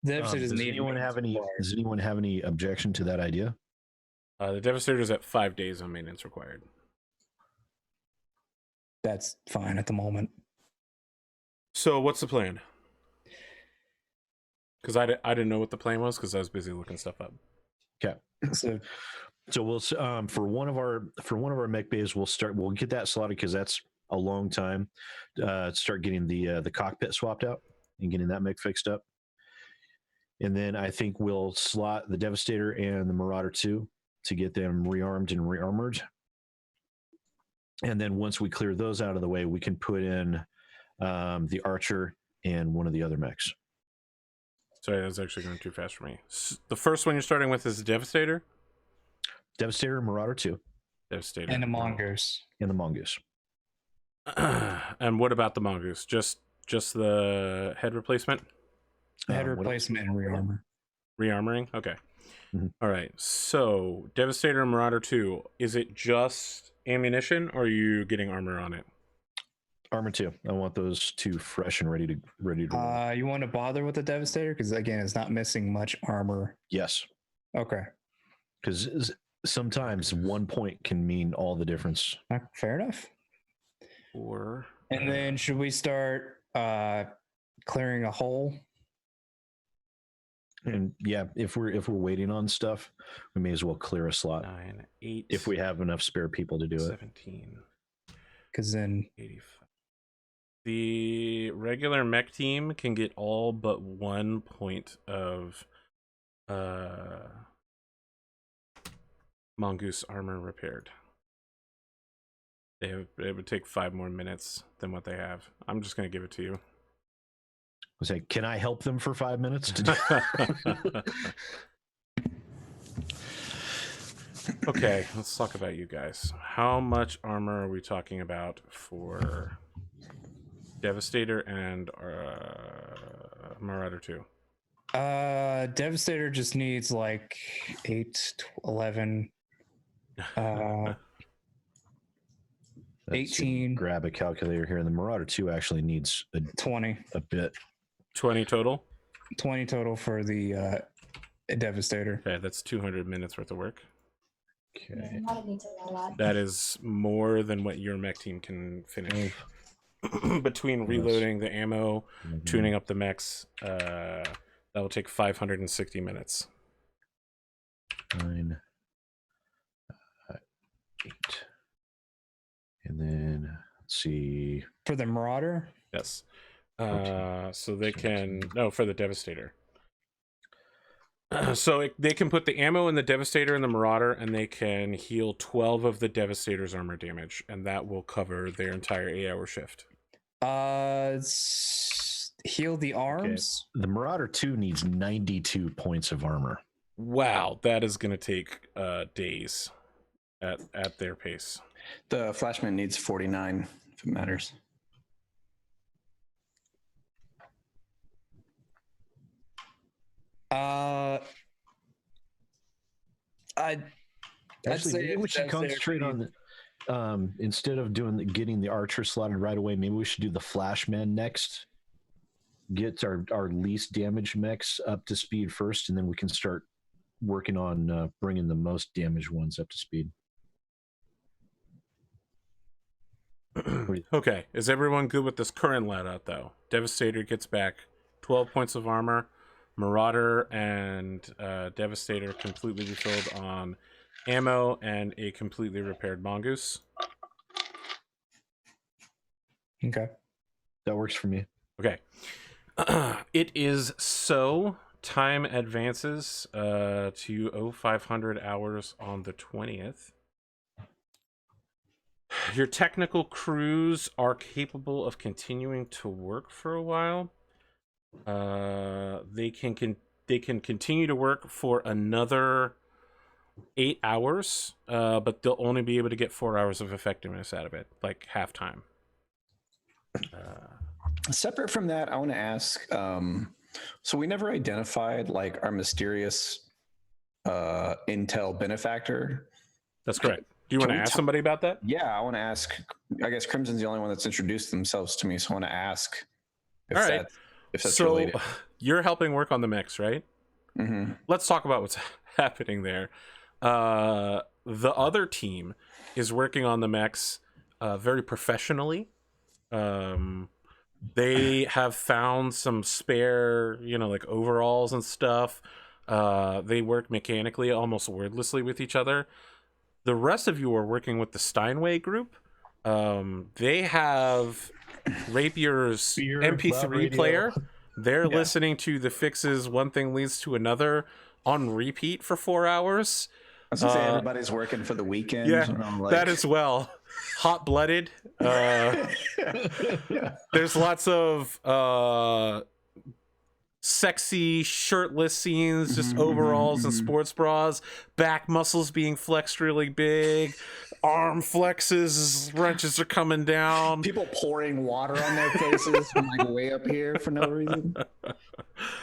[SPEAKER 5] Devastator doesn't
[SPEAKER 2] Does
[SPEAKER 5] need
[SPEAKER 2] anyone have any?
[SPEAKER 5] required.
[SPEAKER 2] Does anyone have any objection to that idea?
[SPEAKER 1] The Devastator is at 5 days on maintenance required.
[SPEAKER 5] That's fine at the moment.
[SPEAKER 1] So what's the plan? Because I didn't know what the plan was because I was busy looking stuff up.
[SPEAKER 2] Okay.
[SPEAKER 5] So
[SPEAKER 2] So we'll for one of our mech bays, we'll get that slotted because that's a long time. Start getting the cockpit swapped out and getting that mech fixed up. And then I think we'll slot the Devastator and the Marauder 2 to get them rearmed and rearmored. And then once we clear those out of the way, we can put in the Archer and one of the other mechs.
[SPEAKER 1] Sorry, that was actually going too fast for me. The first one you're starting with is the Devastator?
[SPEAKER 2] Devastator, Marauder 2,
[SPEAKER 1] Devastator.
[SPEAKER 5] and a Mongoose.
[SPEAKER 2] and the Mongoose.
[SPEAKER 1] And what about the Mongoose? Just the head replacement?
[SPEAKER 5] Head
[SPEAKER 2] What else?
[SPEAKER 5] replacement and rearmor.
[SPEAKER 1] Rearmoring? Okay.
[SPEAKER 2] Mhm.
[SPEAKER 1] All right. So, Devastator and Marauder 2, is it just ammunition or are you getting armor on it?
[SPEAKER 2] Armor 2. I want those two fresh and ready to roll.
[SPEAKER 5] You want to bother with the Devastator? Because again, it's not missing much armor.
[SPEAKER 2] Yes.
[SPEAKER 5] Okay.
[SPEAKER 2] Because sometimes 1 point can mean all the difference.
[SPEAKER 5] Fair enough.
[SPEAKER 1] Or
[SPEAKER 5] And then should we start clearing a hole?
[SPEAKER 2] And yeah, if we're waiting on stuff, we may as well clear a slot
[SPEAKER 1] 9, 8,
[SPEAKER 2] if we have enough spare people to do it.
[SPEAKER 1] 17,
[SPEAKER 5] Because then
[SPEAKER 1] 85. The regular mech team can get all but 1 point of Mongoose armor repaired. It would take 5 more minutes than what they have. I'm just going to give it to you.
[SPEAKER 2] I say, can I help them for 5 minutes? To do-
[SPEAKER 1] Okay, let's talk about you guys. How much armor are we talking about for Devastator and Marauder 2?
[SPEAKER 5] Devastator just needs like 8, 11,
[SPEAKER 2] Let's
[SPEAKER 5] 18.
[SPEAKER 2] Grab a calculator here. And the Marauder 2 actually needs
[SPEAKER 5] 20.
[SPEAKER 2] a bit.
[SPEAKER 1] 20 total?
[SPEAKER 5] 20 total for the Devastator.
[SPEAKER 1] Okay, that's 200 minutes worth of work.
[SPEAKER 2] Okay.
[SPEAKER 4] I don't need to know that.
[SPEAKER 1] That is more than what your mech team can finish. Between reloading the ammo, tuning up the mechs, that will take 560 minutes.
[SPEAKER 2] 9, 8. And then let's see.
[SPEAKER 5] For the Marauder?
[SPEAKER 1] Yes.
[SPEAKER 2] 14,
[SPEAKER 1] So they can...
[SPEAKER 2] 17.
[SPEAKER 1] No, for the Devastator. They can put the ammo in the Devastator and the Marauder, and they can heal 12 of the Devastator's armor damage, and that will cover their entire 8-hour shift.
[SPEAKER 5] Heal the arms.
[SPEAKER 2] The Marauder 2 needs 92 points of armor.
[SPEAKER 1] Wow, that is going to take days at their pace.
[SPEAKER 3] The Flashman needs 49, if it matters.
[SPEAKER 5] I'd
[SPEAKER 2] Actually,
[SPEAKER 5] say
[SPEAKER 2] maybe
[SPEAKER 5] if
[SPEAKER 2] we should
[SPEAKER 5] Devastator
[SPEAKER 2] concentrate on the, instead of getting the Archer slotted right away, maybe we should do the Flashman next. Get our least damaged mechs up to speed first, and then we can start working on bringing the most damaged ones up to speed.
[SPEAKER 1] Okay, is everyone good with this current layout, though? Devastator gets back 12 points of armor. Marauder and Devastator completely refilled on ammo and a completely repaired Mongoose.
[SPEAKER 5] Okay.
[SPEAKER 2] That works for me.
[SPEAKER 1] Okay. It is so. Time advances to 0500 hours on the 20th. Your technical crews are capable of continuing to work for a while. They can continue to work for another 8 hours, but they'll only be able to get 4 hours of effectiveness out of it, like halftime.
[SPEAKER 3] Separate from that, I want to ask, so we never identified like our mysterious intel benefactor.
[SPEAKER 1] That's correct. Do you want to
[SPEAKER 3] we
[SPEAKER 1] ask
[SPEAKER 3] ta-
[SPEAKER 1] somebody about that?
[SPEAKER 3] Yeah, I want to ask. I guess Crimson's the only one that's introduced themselves to me, so I want to ask if
[SPEAKER 1] All right.
[SPEAKER 3] that's
[SPEAKER 1] So
[SPEAKER 3] related.
[SPEAKER 1] you're helping work on the mechs, right?
[SPEAKER 3] Mm-hmm.
[SPEAKER 1] Let's talk about what's happening there. The other team is working on the mechs very professionally. They have found some spare, like overalls and stuff. They work mechanically, almost wordlessly with each other. The rest of you are working with the Steinway group. They have Rapier's
[SPEAKER 2] Beer,
[SPEAKER 1] MP3
[SPEAKER 2] love radio.
[SPEAKER 1] player. They're
[SPEAKER 2] Yeah.
[SPEAKER 1] listening to the fixes One Thing Leads to Another on repeat for 4 hours.
[SPEAKER 3] I was gonna say everybody's working for the weekend.
[SPEAKER 1] Yeah,
[SPEAKER 3] and I'm like,
[SPEAKER 1] that as well. Hot-blooded. There's lots of sexy shirtless scenes, just overalls and sports bras, back muscles being flexed really big, arm flexes, wrenches are coming down.
[SPEAKER 3] people pouring water on their faces from like way up here for no reason.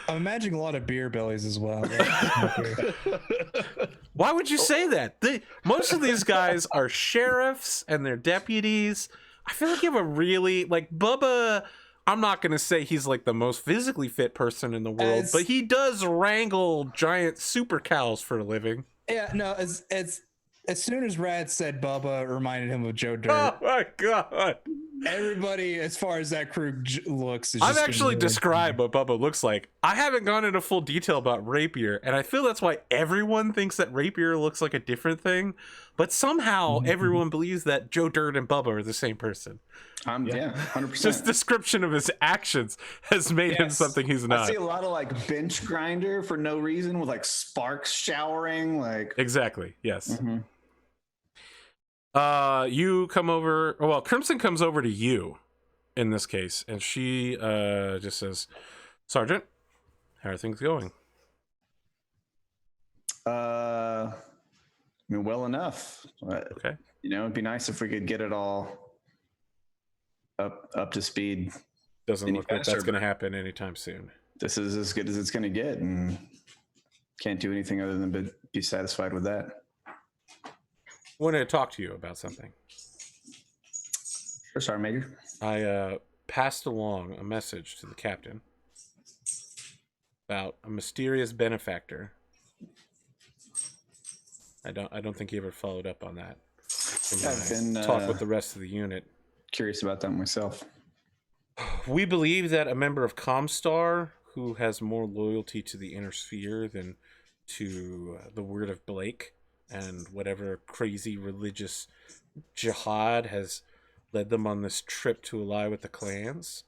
[SPEAKER 5] I'm imagining a lot of beer bellies as well.
[SPEAKER 1] Why would you say that? Most of these guys are sheriffs and they're deputies. I feel like you have a really, like, Bubba, I'm not going to say he's like the most physically fit person in the world, but he does wrangle giant super cows for a living.
[SPEAKER 5] Yeah, no, as soon as Rad said Bubba, it reminded him of Joe Dirt.
[SPEAKER 1] Oh my God.
[SPEAKER 5] Everybody, as far as that crew looks, is
[SPEAKER 1] I've
[SPEAKER 5] just
[SPEAKER 1] actually
[SPEAKER 5] really-
[SPEAKER 1] described what Bubba looks like. I haven't gone into full detail about Rapier, and I feel that's why everyone thinks that Rapier looks like a different thing, but somehow everyone believes that Joe Dirt and Bubba are the same person.
[SPEAKER 3] Yeah, 100%.
[SPEAKER 1] Just description of his actions has made him
[SPEAKER 3] Yes.
[SPEAKER 1] something he's
[SPEAKER 3] I
[SPEAKER 1] not.
[SPEAKER 3] see a lot of like bench grinder for no reason with like sparks showering. Like
[SPEAKER 1] Exactly. Yes.
[SPEAKER 3] Mhm.
[SPEAKER 1] You come over. Well, Crimson comes over to you in this case, and she just says, "Sergeant, how are things going?"
[SPEAKER 3] I mean, well enough.
[SPEAKER 1] Okay.
[SPEAKER 3] It'd be nice if we could get it all up to speed.
[SPEAKER 1] Doesn't
[SPEAKER 3] Any
[SPEAKER 1] look like
[SPEAKER 3] faster,
[SPEAKER 1] that's going to happen anytime soon.
[SPEAKER 3] This is as good as it's going to get, and can't do anything other than be satisfied with that.
[SPEAKER 1] I wanted to talk to you about something.
[SPEAKER 3] Sure, Sergeant Major.
[SPEAKER 1] I passed along a message to the captain about a mysterious benefactor. I don't think he ever followed up on that.
[SPEAKER 3] I've been
[SPEAKER 1] Talk with the rest of the unit.
[SPEAKER 3] curious about that myself.
[SPEAKER 1] We believe that a member of Comstar who has more loyalty to the inner sphere than to the word of Blake and whatever crazy religious jihad has led them on this trip to ally with the clans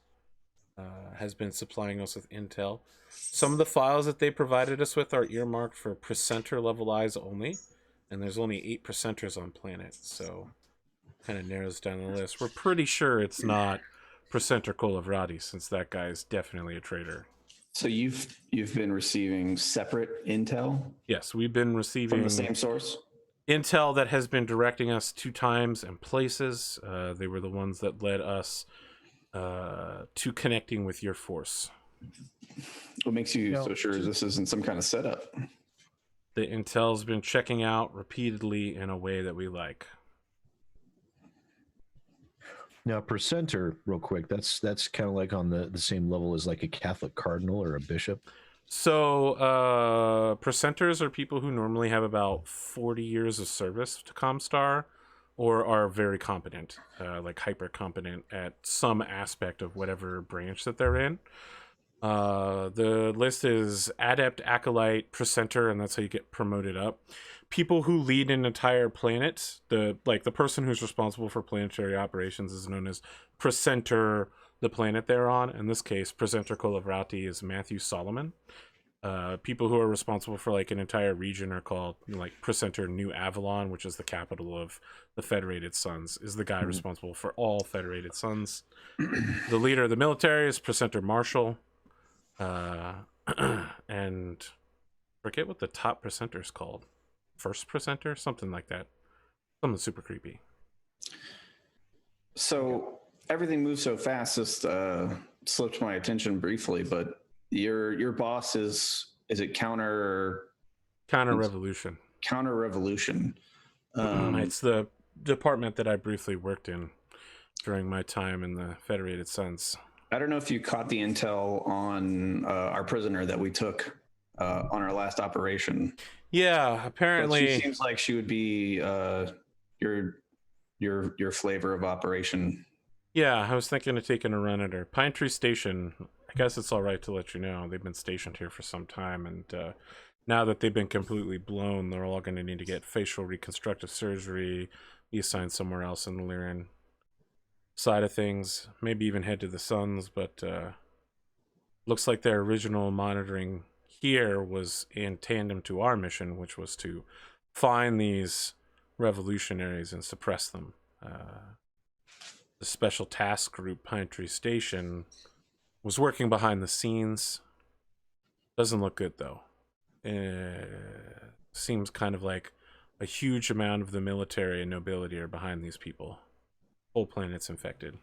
[SPEAKER 1] has been supplying us with intel. Some of the files that they provided us with are earmarked for presenter level eyes only, and there's only 8 presenters on planet, so kind of narrows down the list. We're pretty sure it's not Presenter Kolavrati, since that guy is definitely a traitor.
[SPEAKER 3] So you've been receiving separate intel
[SPEAKER 1] Yes, we've been receiving
[SPEAKER 3] from the same source.
[SPEAKER 1] intel that has been directing us to times and places. They were the ones that led us to connecting with your force.
[SPEAKER 3] What makes you so sure this isn't some kind of setup?
[SPEAKER 1] The intel's been checking out repeatedly in a way that we like.
[SPEAKER 2] Now, presenter, real quick, that's kind of like on the same level as like a Catholic cardinal or a bishop.
[SPEAKER 1] So, presenters are people who normally have about 40 years of service to Comstar or are very competent, like hyper competent at some aspect of whatever branch that they're in. The list is adept, acolyte, presenter, and that's how you get promoted up. People who lead an entire planet, the person who's responsible for planetary operations is known as presenter, the planet they're on. In this case, presenter Kolavrati is Matthew Solomon. People who are responsible for like an entire region are called like presenter New Avalon, which is the capital of the Federated Suns, is the guy responsible for all Federated Suns. The leader of the military is presenter Marshall. And forget what the top presenter is called. First presenter, something like that. Something super creepy.
[SPEAKER 3] So everything moves so fast. Just slipped my attention briefly, but your boss is it counter
[SPEAKER 1] Counter revolution.
[SPEAKER 3] revolution?
[SPEAKER 1] It's the department that I briefly worked in during my time in the Federated Suns.
[SPEAKER 3] I don't know if you caught the intel on our prisoner that we took on our last operation.
[SPEAKER 1] Yeah,
[SPEAKER 3] But
[SPEAKER 1] apparently.
[SPEAKER 3] she seems like she would be your flavor of operation.
[SPEAKER 1] Yeah, I was thinking of taking a run at her. Pine Tree Station, I guess it's all right to let you know. They've been stationed here for some time, and now that they've been completely blown, they're all going to need to get facial reconstructive surgery, be assigned somewhere else in the Lyran side of things, maybe even head to the Suns, but looks like their original monitoring here was in tandem to our mission, which was to find these revolutionaries and suppress them. The special task group, Pine Tree Station, was working behind the scenes. Doesn't look good, though. Seems kind of like a huge amount of the military and nobility are behind these people. Whole planet's infected.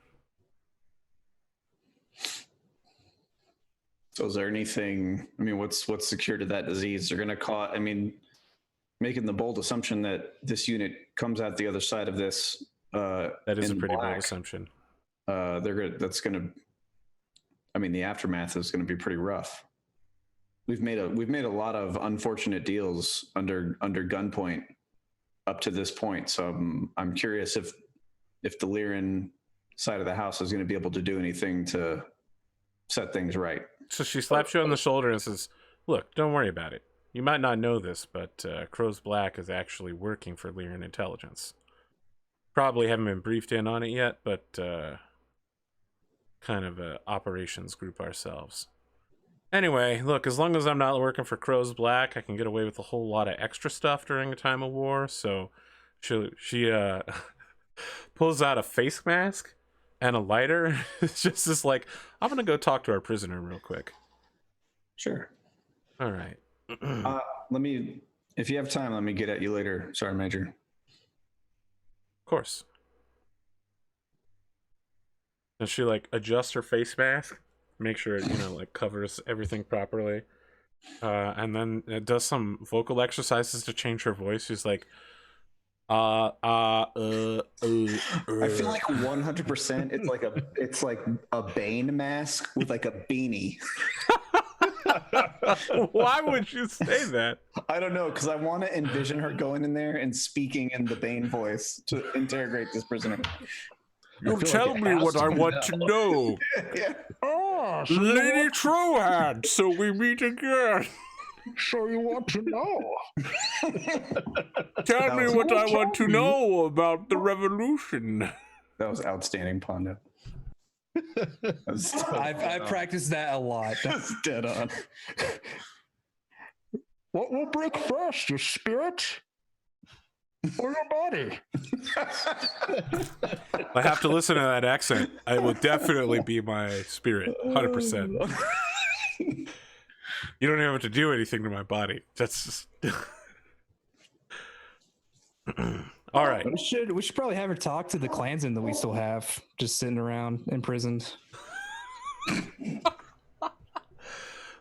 [SPEAKER 3] So is there anything, I mean, what's secure to that disease? They're going to call, I mean, making the bold assumption that this unit comes out the other side of this.
[SPEAKER 1] That is a pretty bold assumption.
[SPEAKER 3] That's going to, I mean, the aftermath is going to be pretty rough. We've made a lot of unfortunate deals under gunpoint up to this point. So I'm curious if the Lyran side of the house is going to be able to do anything to set things right.
[SPEAKER 1] So she slaps you on the shoulder and says, "Look, don't worry about it. You might not know this, but Crow's Black is actually working for Lyran intelligence. Probably haven't been briefed in on it yet, but kind of a operations group ourselves. Anyway, look, as long as I'm not working for Crow's Black, I can get away with a whole lot of extra stuff during a time of war." So she pulls out a face mask and a lighter. It's just this like, I'm gonna go talk to our prisoner real quick.
[SPEAKER 3] Sure.
[SPEAKER 1] All right.
[SPEAKER 3] If you have time, let me get at you later. Sorry, Major.
[SPEAKER 1] Of course. And she like adjusts her face mask, make sure it, like covers everything properly. And then it does some vocal exercises to change her voice. She's like, I
[SPEAKER 3] feel like 100% it's like a Bane mask with like a beanie.
[SPEAKER 1] Why would you say that?
[SPEAKER 3] I don't know, because I want to envision her going in there and speaking in the Bane voice to interrogate this prisoner.
[SPEAKER 1] Tell me what I want to know.
[SPEAKER 3] Yeah.
[SPEAKER 5] Oh,
[SPEAKER 1] Lady Trohan, so we meet again.
[SPEAKER 5] so you want to know?
[SPEAKER 1] Tell me what I want to know about the revolution.
[SPEAKER 3] That was outstanding, Pondo.
[SPEAKER 5] I practiced that a lot.
[SPEAKER 3] That's dead on.
[SPEAKER 5] What will break first, your spirit or your body?
[SPEAKER 1] I have to listen to that accent. It will definitely be my spirit, 100%. You don't even have to do anything to my body. That's just... All right.
[SPEAKER 5] We should probably have her talk to the clansmen that we still have just sitting around imprisoned.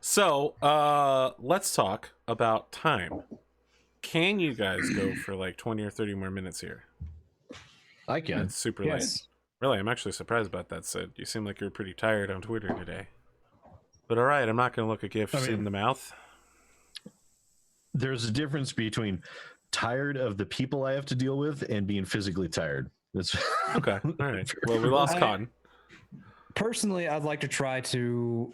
[SPEAKER 1] So, let's talk about time. Can you guys go for like 20 or 30 more minutes here?
[SPEAKER 2] I can.
[SPEAKER 1] It's super late. Really, I'm actually surprised about that, Sid. You seem like you're pretty tired on Twitter today. But all right, I'm not going to look a gift in the mouth.
[SPEAKER 2] There's a difference between tired of the people I have to deal with and being physically tired. That's
[SPEAKER 1] okay. All right. Well, we lost Cotton.
[SPEAKER 5] Personally, I'd like to try to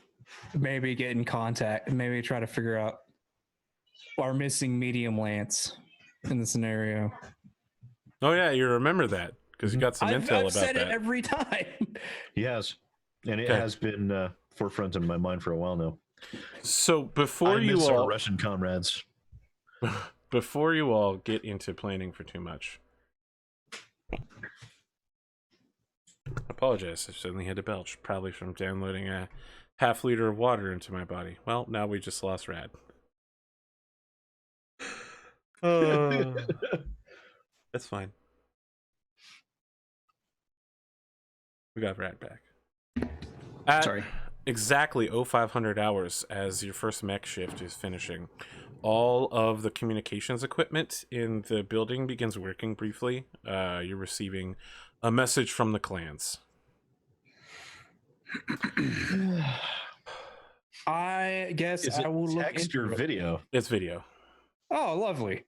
[SPEAKER 5] maybe get in contact, maybe try to figure out our missing medium lance in the scenario.
[SPEAKER 1] Oh yeah, you remember that because you got some intel
[SPEAKER 5] I've
[SPEAKER 1] about
[SPEAKER 5] said
[SPEAKER 1] that.
[SPEAKER 5] it every time.
[SPEAKER 2] He has, and it has been forefront in my mind for a while now.
[SPEAKER 1] So before
[SPEAKER 2] I miss our Russian comrades.
[SPEAKER 1] Before you all get into planning for too much, I apologize. I suddenly had to belch, probably from downloading a half liter of water into my body. Well, now we just lost Rad. That's fine. We got Rad back. At
[SPEAKER 3] Sorry.
[SPEAKER 1] exactly 0500 hours as your first mech shift is finishing, all of the communications equipment in the building begins working briefly. You're receiving a message from the clans.
[SPEAKER 5] I guess
[SPEAKER 2] Is
[SPEAKER 5] I will
[SPEAKER 2] it
[SPEAKER 5] look
[SPEAKER 2] text
[SPEAKER 5] into
[SPEAKER 2] or
[SPEAKER 5] it.
[SPEAKER 2] video?
[SPEAKER 1] It's video.
[SPEAKER 5] Oh, lovely.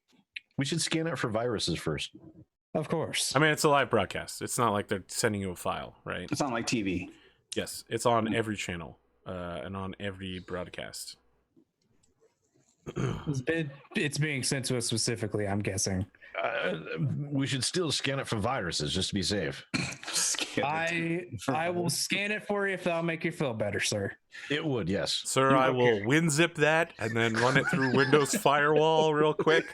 [SPEAKER 2] We should scan it for viruses first.
[SPEAKER 5] Of course.
[SPEAKER 1] I mean, it's a live broadcast. It's not like they're sending you a file, right?
[SPEAKER 3] It's not like TV.
[SPEAKER 1] Yes, it's on every channel and on every broadcast.
[SPEAKER 5] It's being sent to us specifically, I'm guessing.
[SPEAKER 2] We should still scan it for viruses just to be safe.
[SPEAKER 5] I will scan it for you if that'll make you feel better, sir.
[SPEAKER 2] It would, yes.
[SPEAKER 1] Sir, I will WinZip that and then run it through Windows Firewall real quick.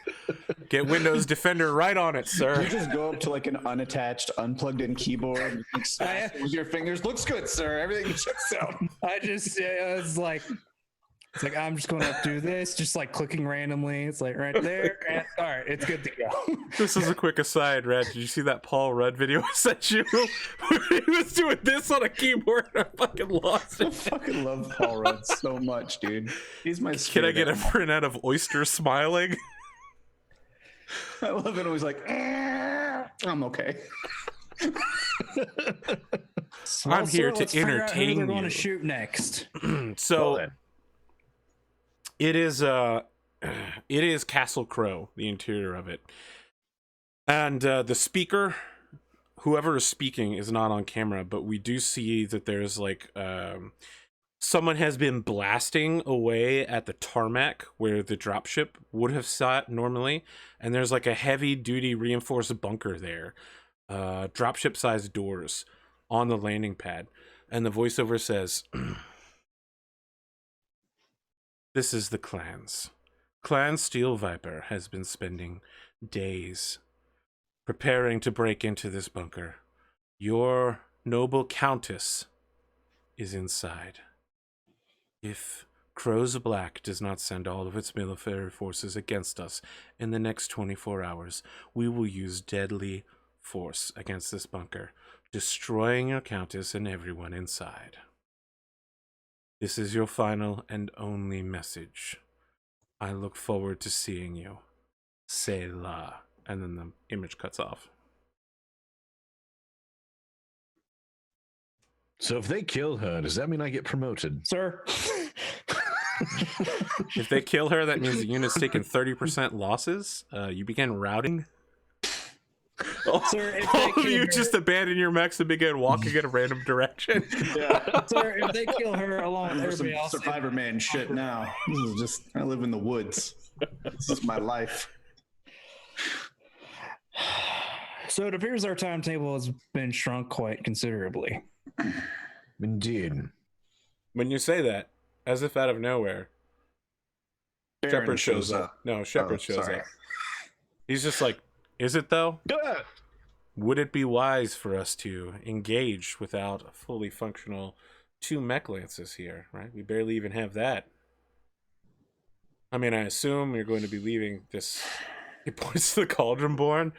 [SPEAKER 1] Get Windows Defender right on it, sir.
[SPEAKER 3] You just go up to like an unattached, unplugged-in keyboard and smash it with your fingers. Looks good, sir. Everything checks out.
[SPEAKER 5] It's like I'm just going to do this, just like clicking randomly. It's like right there. And, all right, it's good to go.
[SPEAKER 1] This is a quick aside, Red. Did you see that Paul Rudd video I sent you? Where he was doing this on a keyboard and I fucking lost
[SPEAKER 3] I
[SPEAKER 1] it.
[SPEAKER 3] fucking love Paul Rudd so much, dude. He's my
[SPEAKER 1] Can I get a
[SPEAKER 3] spirit
[SPEAKER 1] print out of Oyster smiling?
[SPEAKER 3] animal. I love it. Always like, I'm okay.
[SPEAKER 1] I'm here to
[SPEAKER 5] let's figure out who
[SPEAKER 1] entertain
[SPEAKER 5] they're going
[SPEAKER 1] you.
[SPEAKER 5] to shoot next.
[SPEAKER 1] So
[SPEAKER 2] Well, then.
[SPEAKER 1] it is Castle Crow, the interior of it. And the speaker, whoever is speaking is not on camera, but we do see that there's like someone has been blasting away at the tarmac where the dropship would have sat normally, and there's like a heavy duty reinforced bunker there. Dropship sized doors on the landing pad, and the voiceover says, "This is the clans. Clan Steel Viper has been spending days preparing to break into this bunker. Your noble countess is inside. If Crow's Black does not send all of its military forces against us in the next 24 hours, we will use deadly force against this bunker, destroying your countess and everyone inside. This is your final and only message. I look forward to seeing you. Selah." And then the image cuts off.
[SPEAKER 2] So if they kill her, does that mean I get promoted?
[SPEAKER 5] Sir.
[SPEAKER 1] If they kill her, that means the unit's taken 30% losses. You begin routing.
[SPEAKER 5] Sir, if they kill
[SPEAKER 1] You
[SPEAKER 5] her-
[SPEAKER 1] just abandon your mechs and begin walking in a random direction.
[SPEAKER 3] Yeah.
[SPEAKER 5] Sir, if they kill her along with
[SPEAKER 3] There's some
[SPEAKER 5] everybody else,
[SPEAKER 3] Survivor Man shit now. This is just, I live in the woods. This is my life.
[SPEAKER 5] so it appears our timetable has been shrunk quite considerably.
[SPEAKER 2] Indeed.
[SPEAKER 1] When you say that, as if out of nowhere,
[SPEAKER 3] Darren
[SPEAKER 1] Shepard shows up. No, Shepard
[SPEAKER 3] Oh,
[SPEAKER 1] shows
[SPEAKER 3] sorry.
[SPEAKER 1] up. He's just like, "Is it though?
[SPEAKER 2] Ah!
[SPEAKER 1] Would it be wise for us to engage without a fully functional 2 mech lances here, right? We barely even have that. I mean, I assume you're going to be leaving this," he points to the Cauldronborn,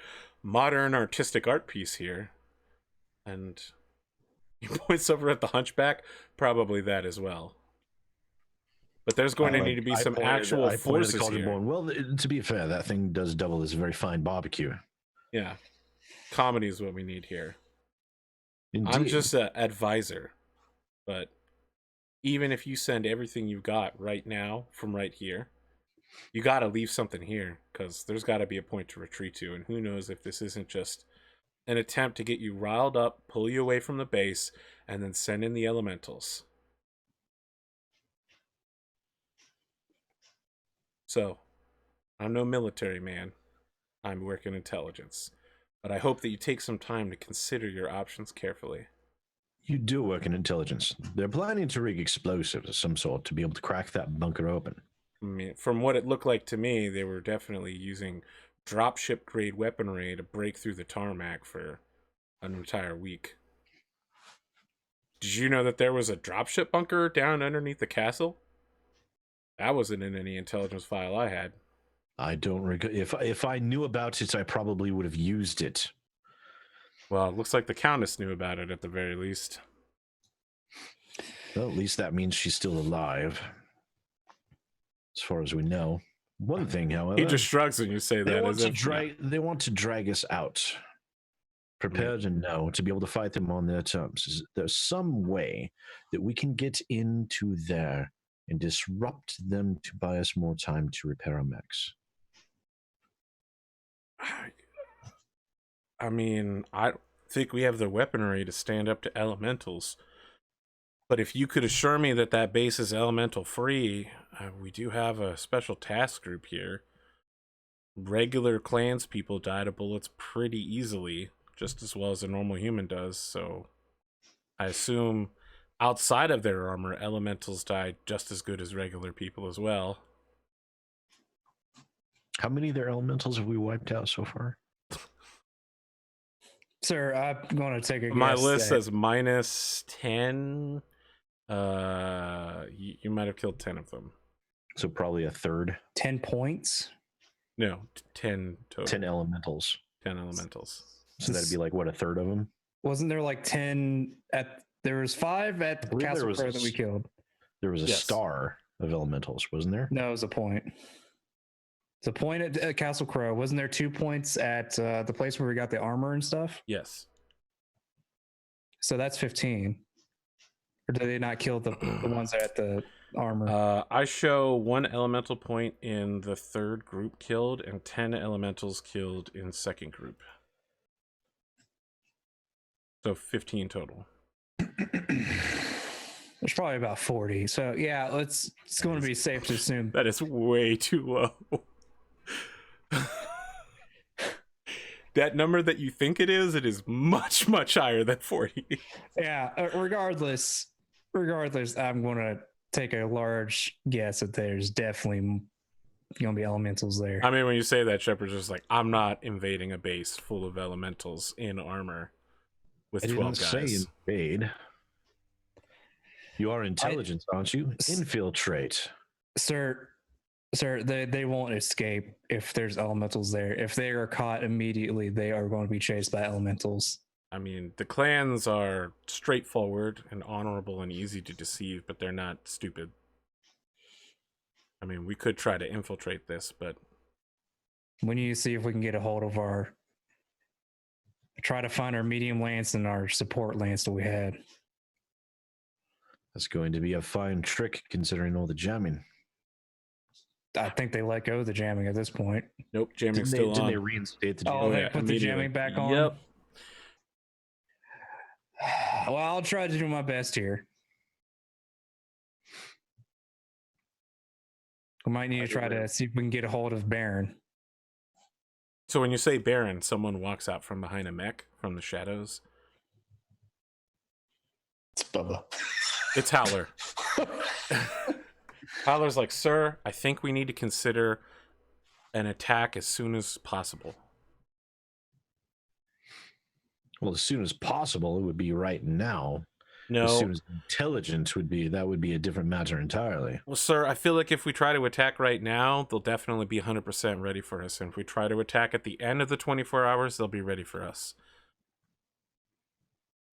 [SPEAKER 1] "modern artistic art piece here." And he points over at the Hunchback, probably that as well. But there's going to need to be some actual
[SPEAKER 2] I pointed to
[SPEAKER 1] forces here.
[SPEAKER 2] Cauldronborn. Well, to be fair, that thing does double as a very fine barbecue.
[SPEAKER 1] Yeah. Comedy is what we need here.
[SPEAKER 2] Indeed.
[SPEAKER 1] I'm just an advisor. But even if you send everything you've got right now from right here, you got to leave something here, because there's got to be a point to retreat to. And who knows if this isn't just an attempt to get you riled up, pull you away from the base, and then send in the elementals. So, I'm no military man. I'm working intelligence. But I hope that you take some time to consider your options carefully.
[SPEAKER 2] You do work in intelligence. They're planning to rig explosives of some sort to be able to crack that bunker open.
[SPEAKER 1] I mean, from what it looked like to me, they were definitely using dropship grade weaponry to break through the tarmac for an entire week. Did you know that there was a dropship bunker down underneath the castle? That wasn't in any intelligence file I had.
[SPEAKER 2] I don't regret. If I knew about it, I probably would have used it.
[SPEAKER 1] Well, it looks like the Countess knew about it at the very least.
[SPEAKER 2] Well, at least that means she's still alive, as far as we know. One thing, however,
[SPEAKER 1] He just shrugs when you say
[SPEAKER 2] they
[SPEAKER 1] that.
[SPEAKER 2] want
[SPEAKER 1] As
[SPEAKER 2] to
[SPEAKER 1] if,
[SPEAKER 2] drag. They want to drag us out. Prepared and know to be able to fight them on their terms. Is there some way that we can get into there and disrupt them to buy us more time to repair our mechs?
[SPEAKER 1] I mean, I think we have the weaponry to stand up to elementals. But if you could assure me that that base is elemental free, we do have a special task group here. Regular clans people die to bullets pretty easily, just as well as a normal human does. So I assume outside of their armor, elementals die just as good as regular people as well.
[SPEAKER 2] How many of their elementals have we wiped out so far?
[SPEAKER 5] Sir, I'm going to take a guess.
[SPEAKER 1] My list
[SPEAKER 5] that-
[SPEAKER 1] says -10. You might have killed 10 of them.
[SPEAKER 2] So probably a third.
[SPEAKER 5] 10 points.
[SPEAKER 1] No, 10 total.
[SPEAKER 2] 10 elementals.
[SPEAKER 1] 10 elementals.
[SPEAKER 2] So that'd be like what, a third of them?
[SPEAKER 5] Wasn't there like 10 at? There was 5 at
[SPEAKER 2] believe there
[SPEAKER 5] Castle
[SPEAKER 2] was
[SPEAKER 5] Crow
[SPEAKER 2] a
[SPEAKER 5] that we killed.
[SPEAKER 2] There was a
[SPEAKER 1] Yes.
[SPEAKER 2] star of elementals, wasn't there?
[SPEAKER 5] No, it was a point. It's a point at Castle Crow. Wasn't there 2 points at the place where we got the armor and stuff?
[SPEAKER 1] Yes.
[SPEAKER 5] So that's 15. Or did they not kill the ones at the armor?
[SPEAKER 1] I show 1 elemental point in the third group killed and 10 elementals killed in second group. So 15 total.
[SPEAKER 5] There's probably about 40. So yeah, it's going to be safe to assume.
[SPEAKER 1] That is way too low. That number that you think it is much, much higher than 40.
[SPEAKER 5] Yeah, regardless, I'm going to take a large guess that there's definitely going to be elementals there.
[SPEAKER 1] I mean, when you say that, Shepard's just like, I'm not invading a base full of elementals in armor with
[SPEAKER 2] I
[SPEAKER 1] 12
[SPEAKER 2] didn't
[SPEAKER 1] guys.
[SPEAKER 2] say invade. You are intelligence, aren't you? Infiltrate.
[SPEAKER 5] Sir, they won't escape if there's elementals there. If they are caught immediately, they are going to be chased by elementals.
[SPEAKER 1] I mean, the clans are straightforward and honorable and easy to deceive, but they're not stupid. I mean, we could try to infiltrate this, but...
[SPEAKER 5] We need to see if we can get a hold of try to find our medium lance and our support lance that we had.
[SPEAKER 2] That's going to be a fine trick considering all the jamming.
[SPEAKER 5] I think they let go of the jamming at this point.
[SPEAKER 1] Nope, jamming's
[SPEAKER 2] Didn't
[SPEAKER 1] still
[SPEAKER 2] they
[SPEAKER 1] on.
[SPEAKER 2] reinstate the
[SPEAKER 5] Oh,
[SPEAKER 2] jamming?
[SPEAKER 5] they put the
[SPEAKER 1] immediately.
[SPEAKER 5] jamming back on?
[SPEAKER 1] Yep.
[SPEAKER 5] Well, I'll try to do my best here. We might need to try to see if we can get a hold of Baron.
[SPEAKER 1] So when you say Baron, someone walks out from behind a mech from the shadows.
[SPEAKER 3] It's Bubba.
[SPEAKER 1] It's Howler. Howler's like, sir, I think we need to consider an attack as soon as possible.
[SPEAKER 2] Well, as soon as possible, it would be right now.
[SPEAKER 1] No.
[SPEAKER 2] As soon as intelligence would be, that would be a different matter entirely.
[SPEAKER 1] Well, sir, I feel like if we try to attack right now, they'll definitely be 100% ready for us. And if we try to attack at the end of the 24 hours, they'll be ready for us.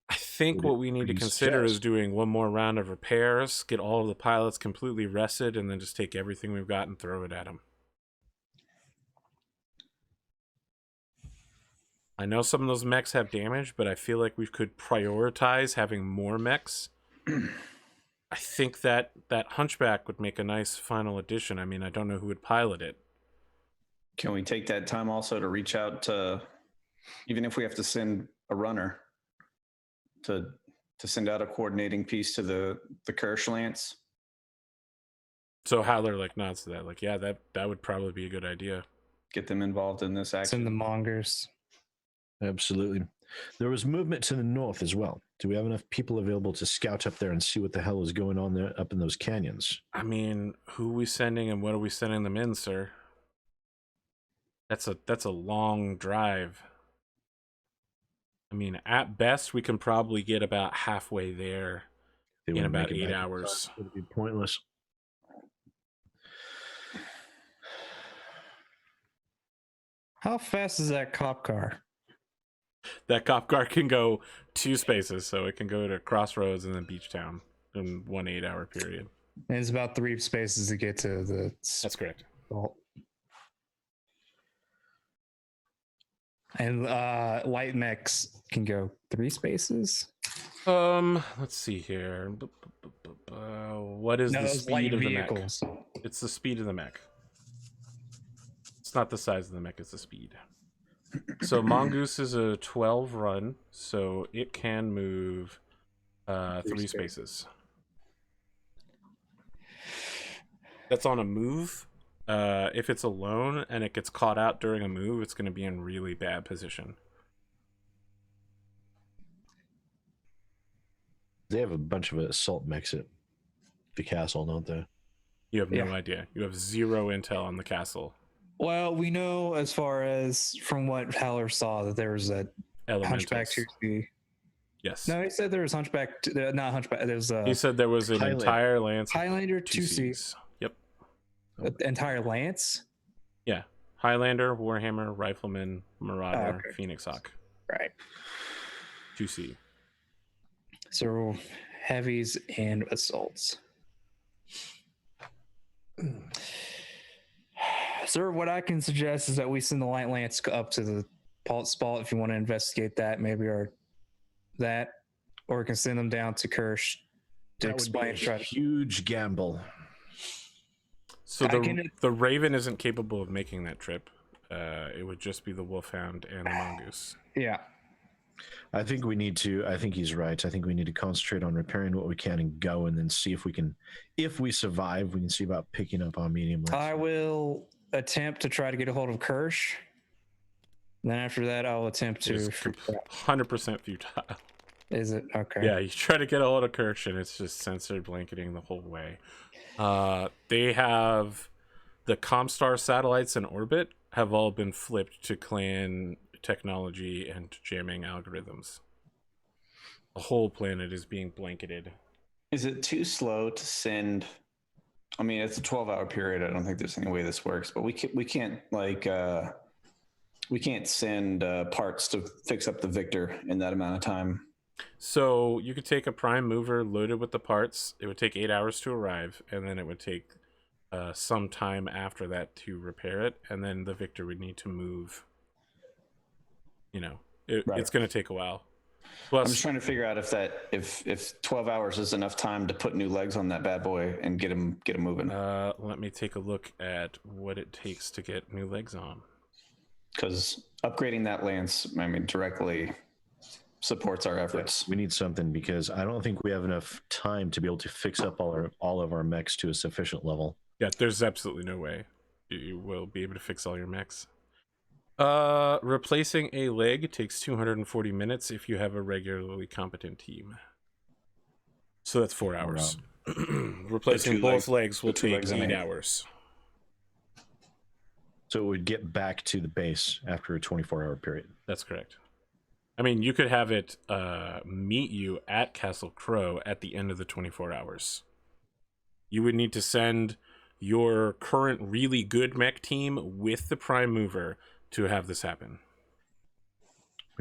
[SPEAKER 1] I think what we need to consider is doing one more round of repairs, get all of the pilots completely rested, and then just take everything we've got and throw it at them. I know some of those mechs have damage, but I feel like we could prioritize having more mechs. I think that Hunchback would make a nice final addition. I mean, I don't know who would pilot it.
[SPEAKER 3] Can we take that time also to reach out to, even if we have to send a runner, to send out a coordinating piece to the Kirsch Lance?
[SPEAKER 1] So Howler like nods to that, like, yeah, that would probably be a good idea.
[SPEAKER 3] Get them involved in this action.
[SPEAKER 5] Send the mongers.
[SPEAKER 2] Absolutely. There was movement to the north as well. Do we have enough people available to scout up there and see what the hell is going on there up in those canyons?
[SPEAKER 1] I mean, who are we sending and what are we sending them in, sir? That's a long drive. I mean, at best, we can probably get about halfway there
[SPEAKER 2] They
[SPEAKER 1] in
[SPEAKER 2] wouldn't
[SPEAKER 1] about
[SPEAKER 2] make it
[SPEAKER 1] 8
[SPEAKER 2] back in
[SPEAKER 1] hours.
[SPEAKER 2] time. It would be pointless.
[SPEAKER 5] How fast is that cop car?
[SPEAKER 1] That cop car can go 2 spaces, so it can go to Crossroads and then Beach Town in 1 8-hour period.
[SPEAKER 5] And it's about 3 spaces to get to the
[SPEAKER 1] That's correct.
[SPEAKER 5] vault. And light mechs can go 3 spaces.
[SPEAKER 1] Let's see here. What is
[SPEAKER 5] No,
[SPEAKER 1] the
[SPEAKER 5] those
[SPEAKER 1] speed
[SPEAKER 5] light
[SPEAKER 1] of the mech?
[SPEAKER 5] vehicles.
[SPEAKER 1] It's the speed of the mech. It's not the size of the mech, it's the speed. So Mongoose is a 12 run, so it can move 3 spaces. That's on a move. If it's alone and it gets caught out during a move, it's going to be in really bad position.
[SPEAKER 2] They have a bunch of assault mechs at the castle, don't they?
[SPEAKER 1] You have no idea. You have 0 intel on the castle.
[SPEAKER 5] Well, we know as far as from what Haller saw that there was a Hunchback
[SPEAKER 1] Elementals.
[SPEAKER 5] 2C.
[SPEAKER 1] Yes.
[SPEAKER 5] No, he said there was Hunchback, not Hunchback. There's
[SPEAKER 1] He said there was an
[SPEAKER 2] Highlander.
[SPEAKER 1] entire lance.
[SPEAKER 5] Highlander
[SPEAKER 1] 2C.
[SPEAKER 5] 2C.
[SPEAKER 1] Yep.
[SPEAKER 5] Entire lance?
[SPEAKER 1] Yeah. Highlander, Warhammer, Rifleman, Marauder,
[SPEAKER 5] okay.
[SPEAKER 1] Phoenix Hawk.
[SPEAKER 5] Right.
[SPEAKER 1] 2C.
[SPEAKER 5] So heavies and assaults. Sir, what I can suggest is that we send the light lance up to the spot if you want to investigate that, maybe, or that, or we can send them down to Kirsch to
[SPEAKER 2] That would be
[SPEAKER 5] explain.
[SPEAKER 2] a
[SPEAKER 5] Try to,
[SPEAKER 2] huge gamble.
[SPEAKER 1] So the Raven isn't capable of making that trip. It would just be the Wolfhound and the Mongoose.
[SPEAKER 5] yeah.
[SPEAKER 2] I think he's right. I think we need to concentrate on repairing what we can and go, and then see if we can, if we survive, we can see about picking up on medium.
[SPEAKER 5] I will attempt to try to get a hold of Kirsch. And then after that, I'll attempt to.
[SPEAKER 1] It's 100% futile.
[SPEAKER 5] Is it? Okay.
[SPEAKER 1] Yeah, you try to get a hold of Kirsch, and it's just sensor blanketing the whole way. They have the Comstar satellites in orbit have all been flipped to clan technology and jamming algorithms. The whole planet is being blanketed.
[SPEAKER 3] Is it too slow to send? I mean, it's a 12-hour period. I don't think there's any way this works, but we can't send parts to fix up the Victor in that amount of time.
[SPEAKER 1] So you could take a prime mover loaded with the parts. It would take 8 hours to arrive, and then it would take some time after that to repair it, and then the Victor would need to move. You know, it's going to take a while. Plus,
[SPEAKER 3] I'm just trying to figure out if 12 hours is enough time to put new legs on that bad boy and get him moving.
[SPEAKER 1] let me take a look at what it takes to get new legs on.
[SPEAKER 3] Because upgrading that lance, I mean, directly supports our efforts.
[SPEAKER 2] We need something, because I don't think we have enough time to be able to fix up all of our mechs to a sufficient level.
[SPEAKER 1] Yeah, there's absolutely no way you will be able to fix all your mechs. Replacing a leg takes 240 minutes if you have a regularly competent team. So that's 4 hours. Replacing both legs will take 8 hours.
[SPEAKER 2] So it would get back to the base after a 24-hour period.
[SPEAKER 1] That's correct. I mean, you could have it meet you at Castle Crow at the end of the 24 hours. You would need to send your current really good mech team with the prime mover to have this happen.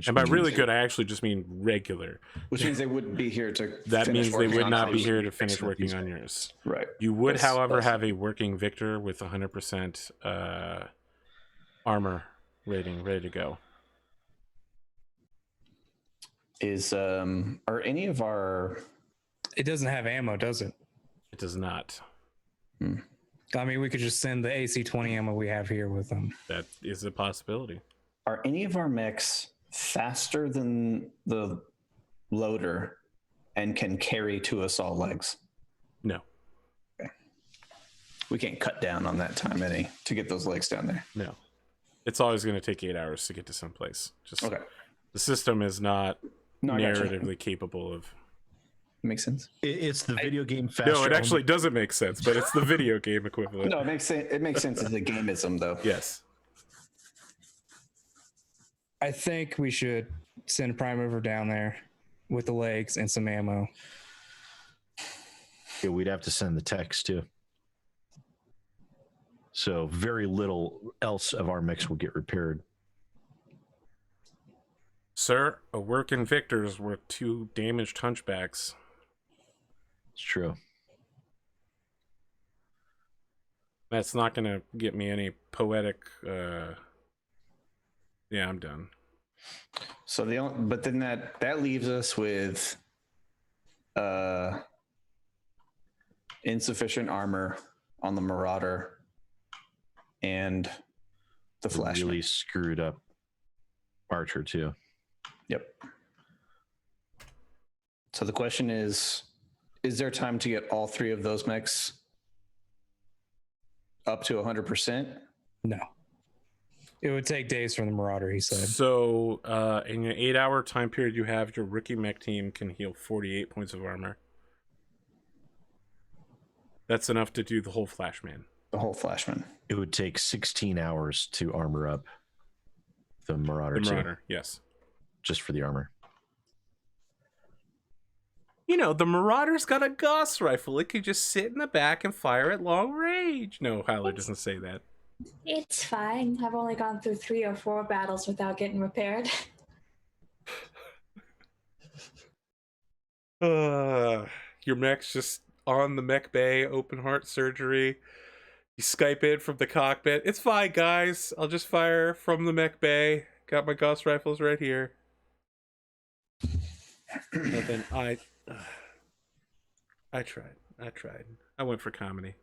[SPEAKER 1] And by really good, I actually just mean regular.
[SPEAKER 3] Which means they wouldn't be here to.
[SPEAKER 1] That means they would not be
[SPEAKER 3] ours.
[SPEAKER 1] here to finish working on yours.
[SPEAKER 3] Right.
[SPEAKER 1] You would, however, have a working Victor with 100% armor rating ready to go.
[SPEAKER 3] Are any of our?
[SPEAKER 5] It doesn't have ammo, does it?
[SPEAKER 1] It does not.
[SPEAKER 5] I mean, we could just send the AC-20 ammo we have here with them.
[SPEAKER 1] That is a possibility.
[SPEAKER 3] Are any of our mechs faster than the loader and can carry 2 assault legs?
[SPEAKER 1] No.
[SPEAKER 3] Okay. We can't cut down on that time any to get those legs down there.
[SPEAKER 1] No. It's always going to take 8 hours to get to someplace. Just
[SPEAKER 3] Okay.
[SPEAKER 1] The system is not
[SPEAKER 3] No, I gotcha.
[SPEAKER 1] narratively capable of.
[SPEAKER 3] Makes sense.
[SPEAKER 2] It's the video game faster.
[SPEAKER 1] No, it actually doesn't make sense, but it's the video game equivalent.
[SPEAKER 3] No, it makes sense. It makes sense as a gameism, though.
[SPEAKER 1] Yes.
[SPEAKER 5] I think we should send a prime mover down there with the legs and some ammo.
[SPEAKER 2] Yeah, we'd have to send the techs too. So very little else of our mechs will get repaired.
[SPEAKER 1] Sir, a working Victor's worth 2 damaged hunchbacks.
[SPEAKER 2] It's true.
[SPEAKER 1] That's not going to get me any poetic... Yeah, I'm done.
[SPEAKER 3] So but then that leaves us with insufficient armor on the Marauder and the Flashman.
[SPEAKER 2] Really screwed up Archer too.
[SPEAKER 3] Yep. So the question is there time to get all three of those mechs up to 100%?
[SPEAKER 5] No. It would take days from the Marauder, he said.
[SPEAKER 1] So, in your 8-hour time period you have, your rookie mech team can heal 48 points of armor. That's enough to do the whole Flashman.
[SPEAKER 3] The whole Flashman.
[SPEAKER 2] It would take 16 hours to armor up the Marauder.
[SPEAKER 1] The Marauder, yes.
[SPEAKER 2] Just for the armor.
[SPEAKER 1] You know, the Marauder's got a Gauss rifle. It could just sit in the back and fire at long range. No, Howler doesn't say that.
[SPEAKER 4] It's fine. I've only gone through 3 or 4 battles without getting repaired.
[SPEAKER 1] Your mech's just on the mech bay, open heart surgery. You Skype in from the cockpit. It's fine, guys. I'll just fire from the mech bay. Got my Gauss rifles right here. But then I tried. I went for comedy.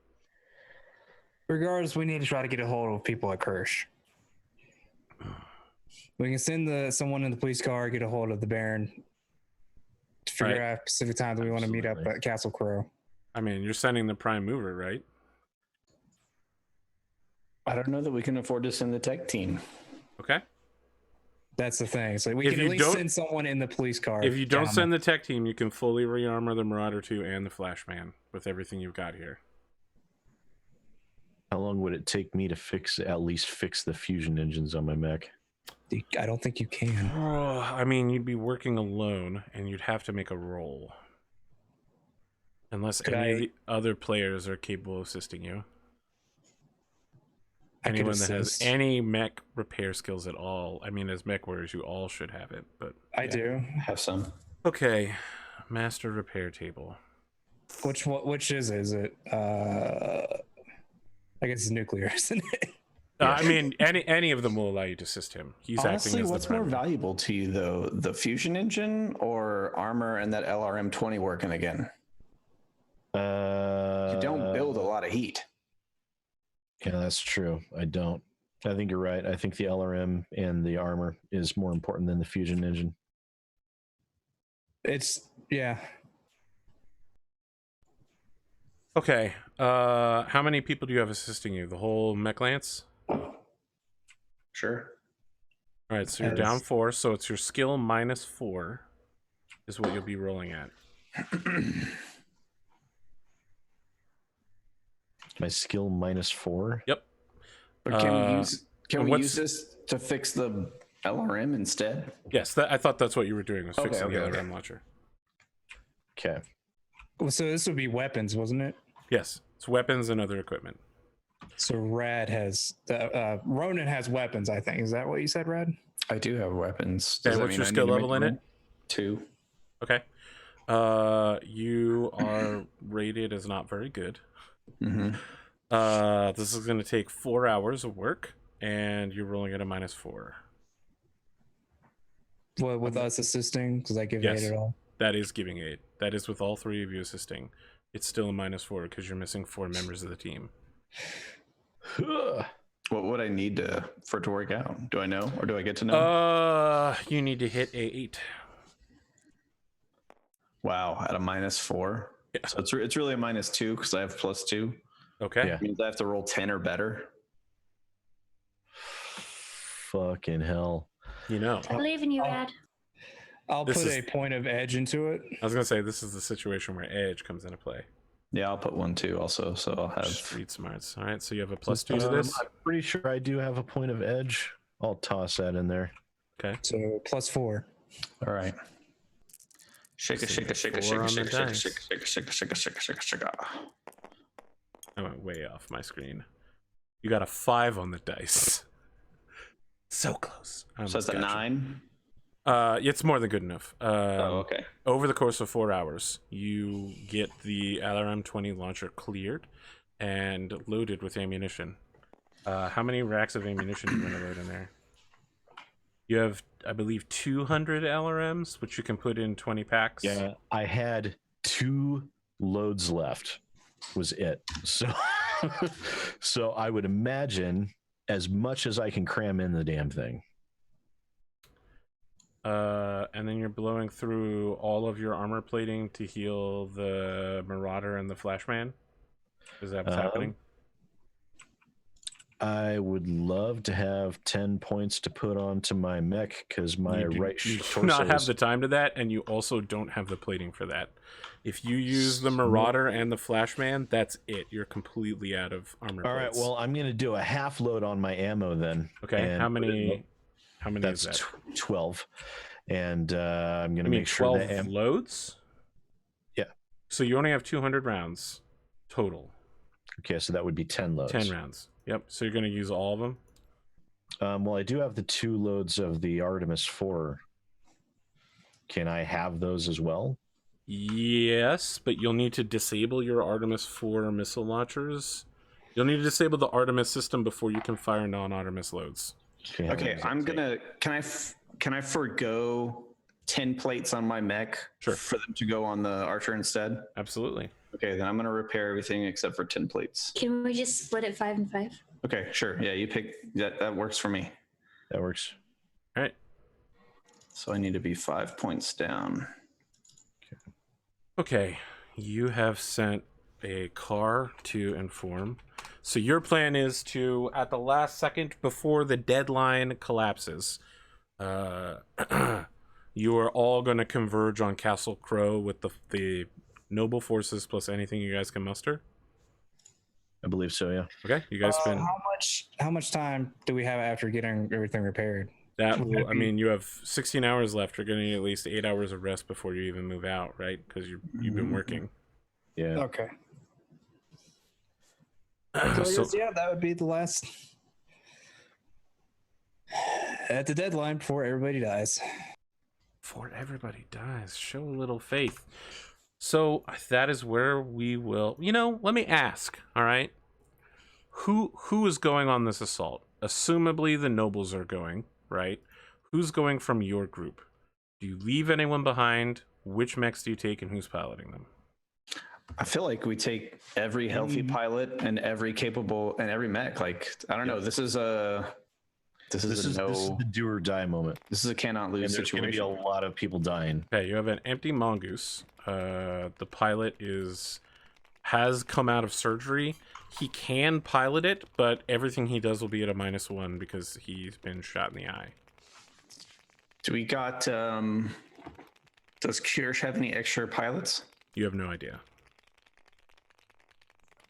[SPEAKER 5] Regardless, we need to try to get a hold of people at Kirsch. We can send someone in the police car, get a hold of the Baron, to figure out specific time that we want to meet up at Castle Crow.
[SPEAKER 1] I mean, you're sending the prime mover, right?
[SPEAKER 3] I don't know that we can afford to send the tech team.
[SPEAKER 1] Okay.
[SPEAKER 5] That's the thing. So we
[SPEAKER 1] If
[SPEAKER 5] can
[SPEAKER 1] you
[SPEAKER 5] at least
[SPEAKER 1] don't-
[SPEAKER 5] send someone in the police car.
[SPEAKER 1] If you don't
[SPEAKER 5] down
[SPEAKER 1] send the tech team, you can fully rearmor the Marauder 2 and the Flashman with everything you've got here.
[SPEAKER 2] How long would it take me to at least fix the fusion engines on my mech?
[SPEAKER 5] I don't think you can.
[SPEAKER 1] I mean, you'd be working alone, and you'd have to make a roll. Unless any of the other players are capable of assisting you. Anyone that has any mech repair skills at all. I mean, as Mechwarriors, you all should have it, but...
[SPEAKER 5] I do.
[SPEAKER 3] Have some.
[SPEAKER 1] Okay. Master repair table.
[SPEAKER 5] Which is it? Is it I guess it's nuclear, isn't it?
[SPEAKER 1] I mean, any of them will allow you to assist him. He's
[SPEAKER 3] Honestly,
[SPEAKER 1] acting as
[SPEAKER 3] what's
[SPEAKER 1] the
[SPEAKER 3] more
[SPEAKER 1] primary.
[SPEAKER 3] valuable to you, though? The fusion engine or armor and that LRM-20 working again? You don't build a lot of heat.
[SPEAKER 2] Yeah, that's true. I don't. I think you're right. I think the LRM and the armor is more important than the fusion engine.
[SPEAKER 5] Yeah.
[SPEAKER 1] Okay. How many people do you have assisting you? The whole mech lance?
[SPEAKER 3] Sure.
[SPEAKER 1] All right, so you're down 4, so it's your skill minus 4 is what you'll be rolling at.
[SPEAKER 2] My skill minus 4.
[SPEAKER 1] Yep.
[SPEAKER 3] But can we
[SPEAKER 1] what's-
[SPEAKER 3] use this to fix the LRM instead?
[SPEAKER 1] Yes, I thought that's what you were doing, was
[SPEAKER 3] Okay,
[SPEAKER 1] fixing the
[SPEAKER 3] okay,
[SPEAKER 1] LRM launcher.
[SPEAKER 2] Okay.
[SPEAKER 5] Well, so this would be weapons, wasn't it?
[SPEAKER 1] Yes, it's weapons and other equipment.
[SPEAKER 5] So Rad has Ronan has weapons, I think. Is that what you said, Rad?
[SPEAKER 3] I do have weapons.
[SPEAKER 1] Okay,
[SPEAKER 3] Does that
[SPEAKER 1] what's
[SPEAKER 3] mean
[SPEAKER 1] your
[SPEAKER 3] I
[SPEAKER 1] skill
[SPEAKER 3] need to
[SPEAKER 1] level
[SPEAKER 3] make
[SPEAKER 1] in
[SPEAKER 3] a
[SPEAKER 1] it?
[SPEAKER 3] roll? 2.
[SPEAKER 1] Okay. You are rated as not very good.
[SPEAKER 3] Mm-hmm.
[SPEAKER 1] This is going to take 4 hours of work, and you're rolling at a minus 4.
[SPEAKER 5] Well, with us assisting, because I give
[SPEAKER 1] Yes.
[SPEAKER 5] 8 at all.
[SPEAKER 1] That is giving 8. That is with all 3 of you assisting. It's still a minus 4 because you're missing 4 members of the team.
[SPEAKER 3] What would I need for it to work out? Do I know, or do I get to know?
[SPEAKER 1] You need to hit a 8.
[SPEAKER 3] Wow, at a minus 4.
[SPEAKER 1] Yeah.
[SPEAKER 3] So it's really a minus 2 because I have plus 2.
[SPEAKER 1] Okay.
[SPEAKER 2] Yeah.
[SPEAKER 3] It means I have to roll 10 or better.
[SPEAKER 2] Fucking hell.
[SPEAKER 1] You know,
[SPEAKER 4] I believe in you, Rad.
[SPEAKER 5] I'll
[SPEAKER 1] This
[SPEAKER 5] put
[SPEAKER 1] is-
[SPEAKER 5] a point of edge into it.
[SPEAKER 1] I was going to say this is the situation where edge comes into play.
[SPEAKER 3] Yeah, I'll put 1 too also. So I'll have.
[SPEAKER 1] Street smarts. All right, so you have a plus 2 to this.
[SPEAKER 2] I'm pretty sure I do have a point of edge. I'll toss that in there.
[SPEAKER 1] Okay.
[SPEAKER 5] So plus 4.
[SPEAKER 3] All right. Shake a shake a shake a shake a shake a shake a shake a shake a shake a shake a shake a shake a shake a.
[SPEAKER 1] I went way off my screen. You got a 5 on the dice. So close. I
[SPEAKER 3] So
[SPEAKER 1] almost
[SPEAKER 3] that's a
[SPEAKER 1] got you.
[SPEAKER 3] 9.
[SPEAKER 1] It's more than good enough.
[SPEAKER 3] Oh, okay.
[SPEAKER 1] Over the course of 4 hours, you get the LRM-20 launcher cleared and loaded with ammunition. How many racks of ammunition do you want to load in there? You have, I believe, 200 LRMs, which you can put in 20 packs.
[SPEAKER 2] Yeah, I had 2 loads left. Was it? So, so I would imagine as much as I can cram in the damn thing.
[SPEAKER 1] And then you're blowing through all of your armor plating to heal the Marauder and the Flashman. Is that what's happening?
[SPEAKER 2] I would love to have 10 points to put onto my mech because my
[SPEAKER 1] You
[SPEAKER 2] right
[SPEAKER 1] do
[SPEAKER 2] torso
[SPEAKER 1] not have
[SPEAKER 2] is-
[SPEAKER 1] the time to that, and you also don't have the plating for that. If you use the Marauder and the Flashman, that's it. You're completely out of armor
[SPEAKER 2] All right,
[SPEAKER 1] plates.
[SPEAKER 2] well, I'm going to do a half load on my ammo then.
[SPEAKER 1] Okay,
[SPEAKER 2] and
[SPEAKER 1] how many
[SPEAKER 2] that's
[SPEAKER 1] is that?
[SPEAKER 2] 12. And I'm going to
[SPEAKER 1] I mean,
[SPEAKER 2] make sure
[SPEAKER 1] 12
[SPEAKER 2] that
[SPEAKER 1] loads?
[SPEAKER 2] Yeah.
[SPEAKER 1] So you only have 200 rounds total.
[SPEAKER 2] Okay, so that would be 10 loads.
[SPEAKER 1] 10 rounds. Yep. So you're going to use all of them?
[SPEAKER 2] Well, I do have the 2 loads of the Artemis 4. Can I have those as well?
[SPEAKER 1] Yes, but you'll need to disable your Artemis 4 missile launchers. You'll need to disable the Artemis system before you can fire non-Artemis loads.
[SPEAKER 3] Okay, I'm gonna. Can I forgo 10 plates on my mech
[SPEAKER 1] Sure.
[SPEAKER 3] for them to go on the archer instead?
[SPEAKER 1] Absolutely.
[SPEAKER 3] Okay, then I'm gonna repair everything except for 10 plates.
[SPEAKER 4] Can we just split it 5 and 5?
[SPEAKER 3] Okay, sure. Yeah, you pick that. That works for me.
[SPEAKER 2] That works.
[SPEAKER 1] All right.
[SPEAKER 3] So I need to be 5 points down.
[SPEAKER 1] Okay. You have sent a car to inform. So your plan is to, at the last second before the deadline collapses, you are all going to converge on Castle Crow with the noble forces plus anything you guys can muster.
[SPEAKER 2] I believe so, yeah.
[SPEAKER 1] Okay, you guys spend
[SPEAKER 5] How much time do we have after getting everything repaired?
[SPEAKER 1] that. Will, I mean, you have 16 hours left. You're going to need at least 8 hours of rest before you even move out, right? Because you've been working.
[SPEAKER 2] Yeah.
[SPEAKER 5] Okay. So,
[SPEAKER 1] So-
[SPEAKER 5] yes, yeah, that would be the last at the deadline before everybody dies.
[SPEAKER 1] Before everybody dies, show a little faith. So that is where we will. Let me ask. All right, who is going on this assault? Assumably, the nobles are going. Right? Who's going from your group? Do you leave anyone behind? Which mechs do you take, and who's piloting them?
[SPEAKER 3] I feel like we take every healthy pilot and every capable and every mech. Like, I don't know. This is a
[SPEAKER 2] This is the do or die moment.
[SPEAKER 3] This is a cannot
[SPEAKER 2] And
[SPEAKER 3] lose
[SPEAKER 2] there's going to be a
[SPEAKER 3] situation.
[SPEAKER 2] lot of people dying.
[SPEAKER 1] Okay, you have an empty mongoose. The pilot has come out of surgery. He can pilot it, but everything he does will be at a -1 because he's been shot in the eye.
[SPEAKER 3] Do we got? Does Kirsch have any extra pilots?
[SPEAKER 1] You have no idea.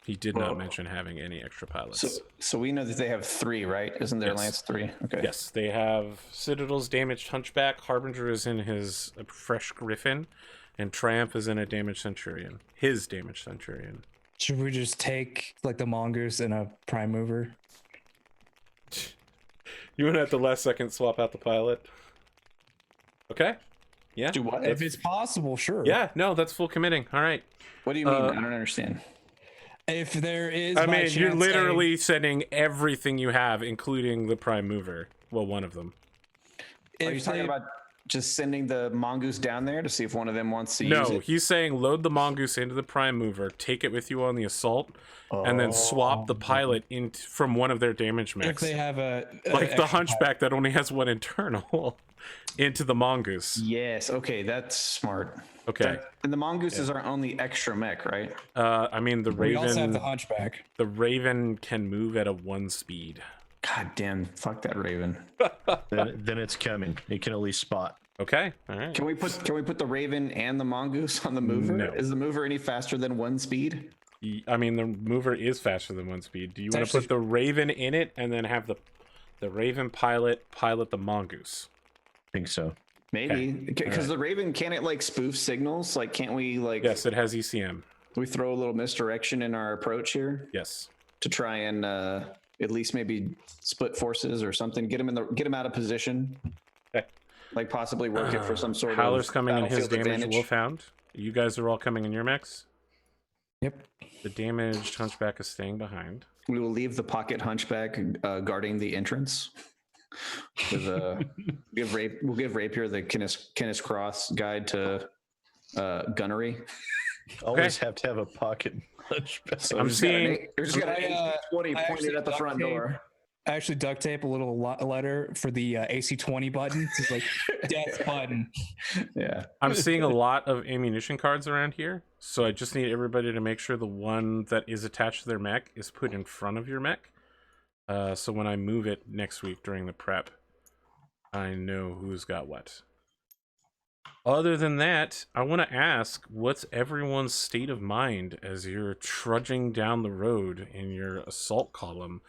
[SPEAKER 1] He did not
[SPEAKER 3] Well,
[SPEAKER 1] mention having any extra pilots.
[SPEAKER 3] So we know that they have 3, right? Isn't there
[SPEAKER 1] Yes.
[SPEAKER 3] Lance 3? Okay.
[SPEAKER 1] Yes, they have Citadel's damaged Hunchback, Harbinger is in his fresh Griffin, and Triumph is in a damaged Centurion. His damaged Centurion.
[SPEAKER 5] Should we just take like the mongoose and a prime mover?
[SPEAKER 1] You want to at the last second swap out the pilot? Okay. Yeah.
[SPEAKER 3] Do what?
[SPEAKER 5] If it's possible, sure.
[SPEAKER 1] Yeah, no, that's full committing. All right.
[SPEAKER 3] What do you mean? I don't understand.
[SPEAKER 5] If there is,
[SPEAKER 1] I
[SPEAKER 5] by
[SPEAKER 1] mean, you're
[SPEAKER 5] chance
[SPEAKER 1] literally sending everything you have, including the prime mover. Well, one of them.
[SPEAKER 5] a,
[SPEAKER 3] Are you
[SPEAKER 5] if
[SPEAKER 3] talking
[SPEAKER 5] they-
[SPEAKER 3] about just sending the mongoose down there to see if one of them wants to use
[SPEAKER 1] No,
[SPEAKER 3] it?
[SPEAKER 1] he's saying load the mongoose into the prime mover, take it with you on the assault, and then swap the pilot from one of their damage
[SPEAKER 5] if
[SPEAKER 1] mechs.
[SPEAKER 5] they have a
[SPEAKER 1] Like the
[SPEAKER 5] extra
[SPEAKER 1] Hunchback that only has one internal into the mongoose.
[SPEAKER 3] Yes. Okay, that's smart.
[SPEAKER 1] Okay.
[SPEAKER 3] And the mongoose is our only extra mech, right?
[SPEAKER 1] I mean, the
[SPEAKER 5] We also have
[SPEAKER 1] Raven.
[SPEAKER 5] the hunchback.
[SPEAKER 1] The Raven can move at a 1 speed.
[SPEAKER 3] God damn! Fuck that Raven.
[SPEAKER 2] Then it's coming. It can at least spot.
[SPEAKER 1] Okay. All right.
[SPEAKER 3] Can we put the Raven and the mongoose on the mover?
[SPEAKER 1] No.
[SPEAKER 3] Is the mover any faster than 1 speed?
[SPEAKER 1] I mean, the mover is faster than 1 speed. Do you want to
[SPEAKER 5] actually-
[SPEAKER 1] put the Raven in it and then have the Raven pilot the mongoose?
[SPEAKER 2] I think so.
[SPEAKER 3] Maybe because the Raven can't it like spoof signals? Like, can't we like?
[SPEAKER 1] Yes, it has ECM.
[SPEAKER 3] We throw a little misdirection in our approach here
[SPEAKER 1] Yes.
[SPEAKER 3] to try and at least maybe split forces or something. Get them out of position.
[SPEAKER 1] Okay.
[SPEAKER 3] Like possibly work it for some sort
[SPEAKER 1] Howler's
[SPEAKER 3] of
[SPEAKER 1] coming in his
[SPEAKER 3] battlefield
[SPEAKER 1] damage
[SPEAKER 3] advantage.
[SPEAKER 1] wolfhound. You guys are all coming in your mechs.
[SPEAKER 5] Yep.
[SPEAKER 1] The damaged Hunchback is staying behind.
[SPEAKER 3] We will leave the pocket hunchback guarding the entrance. With we'll give Rapier the Kenneth Cross guide to gunnery.
[SPEAKER 2] Always have to have a pocket punch bag.
[SPEAKER 3] So
[SPEAKER 1] I'm
[SPEAKER 3] we just got
[SPEAKER 1] seeing-
[SPEAKER 3] we just got an AC-20
[SPEAKER 5] I
[SPEAKER 3] pointed
[SPEAKER 5] actually
[SPEAKER 3] at the front
[SPEAKER 5] duct
[SPEAKER 3] door.
[SPEAKER 5] I actually duct tape a little letter for the AC-20 button. It's like death button.
[SPEAKER 3] Yeah.
[SPEAKER 1] I'm seeing a lot of ammunition cards around here, so I just need everybody to make sure the one that is attached to their mech is put in front of your mech. So when I move it next week during the prep, I know who's got what. Other than that, I want to ask, what's everyone's state of mind as you're trudging down the road in your assault column,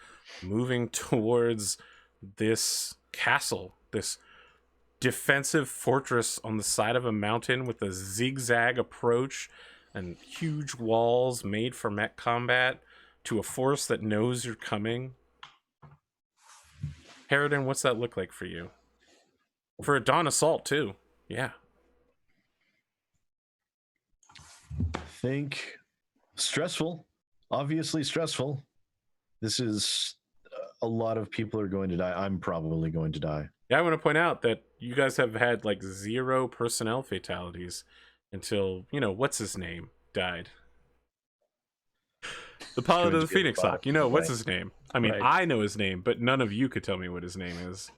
[SPEAKER 1] moving towards this castle, this defensive fortress on the side of a mountain with a zigzag approach and huge walls made for mech combat, to a force that knows you're coming? Harridan, what's that look like for you? For a dawn assault, too. Yeah.
[SPEAKER 2] Think stressful, obviously stressful. This is a lot of people are going to die. I'm probably going to die.
[SPEAKER 1] Yeah, I want to point out that you guys have had like 0 personnel fatalities until, what's his name died. The pilot of the Phoenix Hawk. What's his name? I mean,
[SPEAKER 2] Right.
[SPEAKER 1] I know his name, but none of you could tell me what his name is.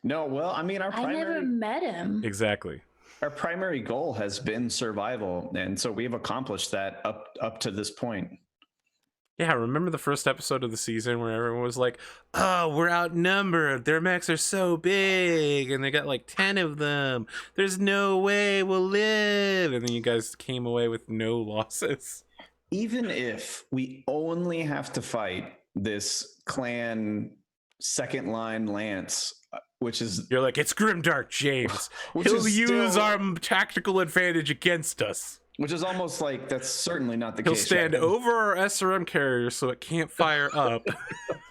[SPEAKER 3] No, well, I mean,
[SPEAKER 4] I never met him.
[SPEAKER 1] Exactly.
[SPEAKER 3] our primary goal has been survival, and so we've accomplished that up to this point.
[SPEAKER 1] Yeah, remember the first episode of the season where everyone was like, oh, we're outnumbered. Their mechs are so big, and they got like 10 of them. There's no way we'll live. And then you guys came away with no losses.
[SPEAKER 3] Even if we only have to fight this clan second line lance, which is
[SPEAKER 1] You're like, it's Grimdark, James.
[SPEAKER 3] Which
[SPEAKER 1] He'll
[SPEAKER 3] is
[SPEAKER 1] use
[SPEAKER 3] still-
[SPEAKER 1] our tactical advantage against us.
[SPEAKER 3] which is almost like that's certainly not the
[SPEAKER 1] He'll
[SPEAKER 3] case.
[SPEAKER 1] stand
[SPEAKER 3] right?
[SPEAKER 1] over our SRM carrier so it can't fire up.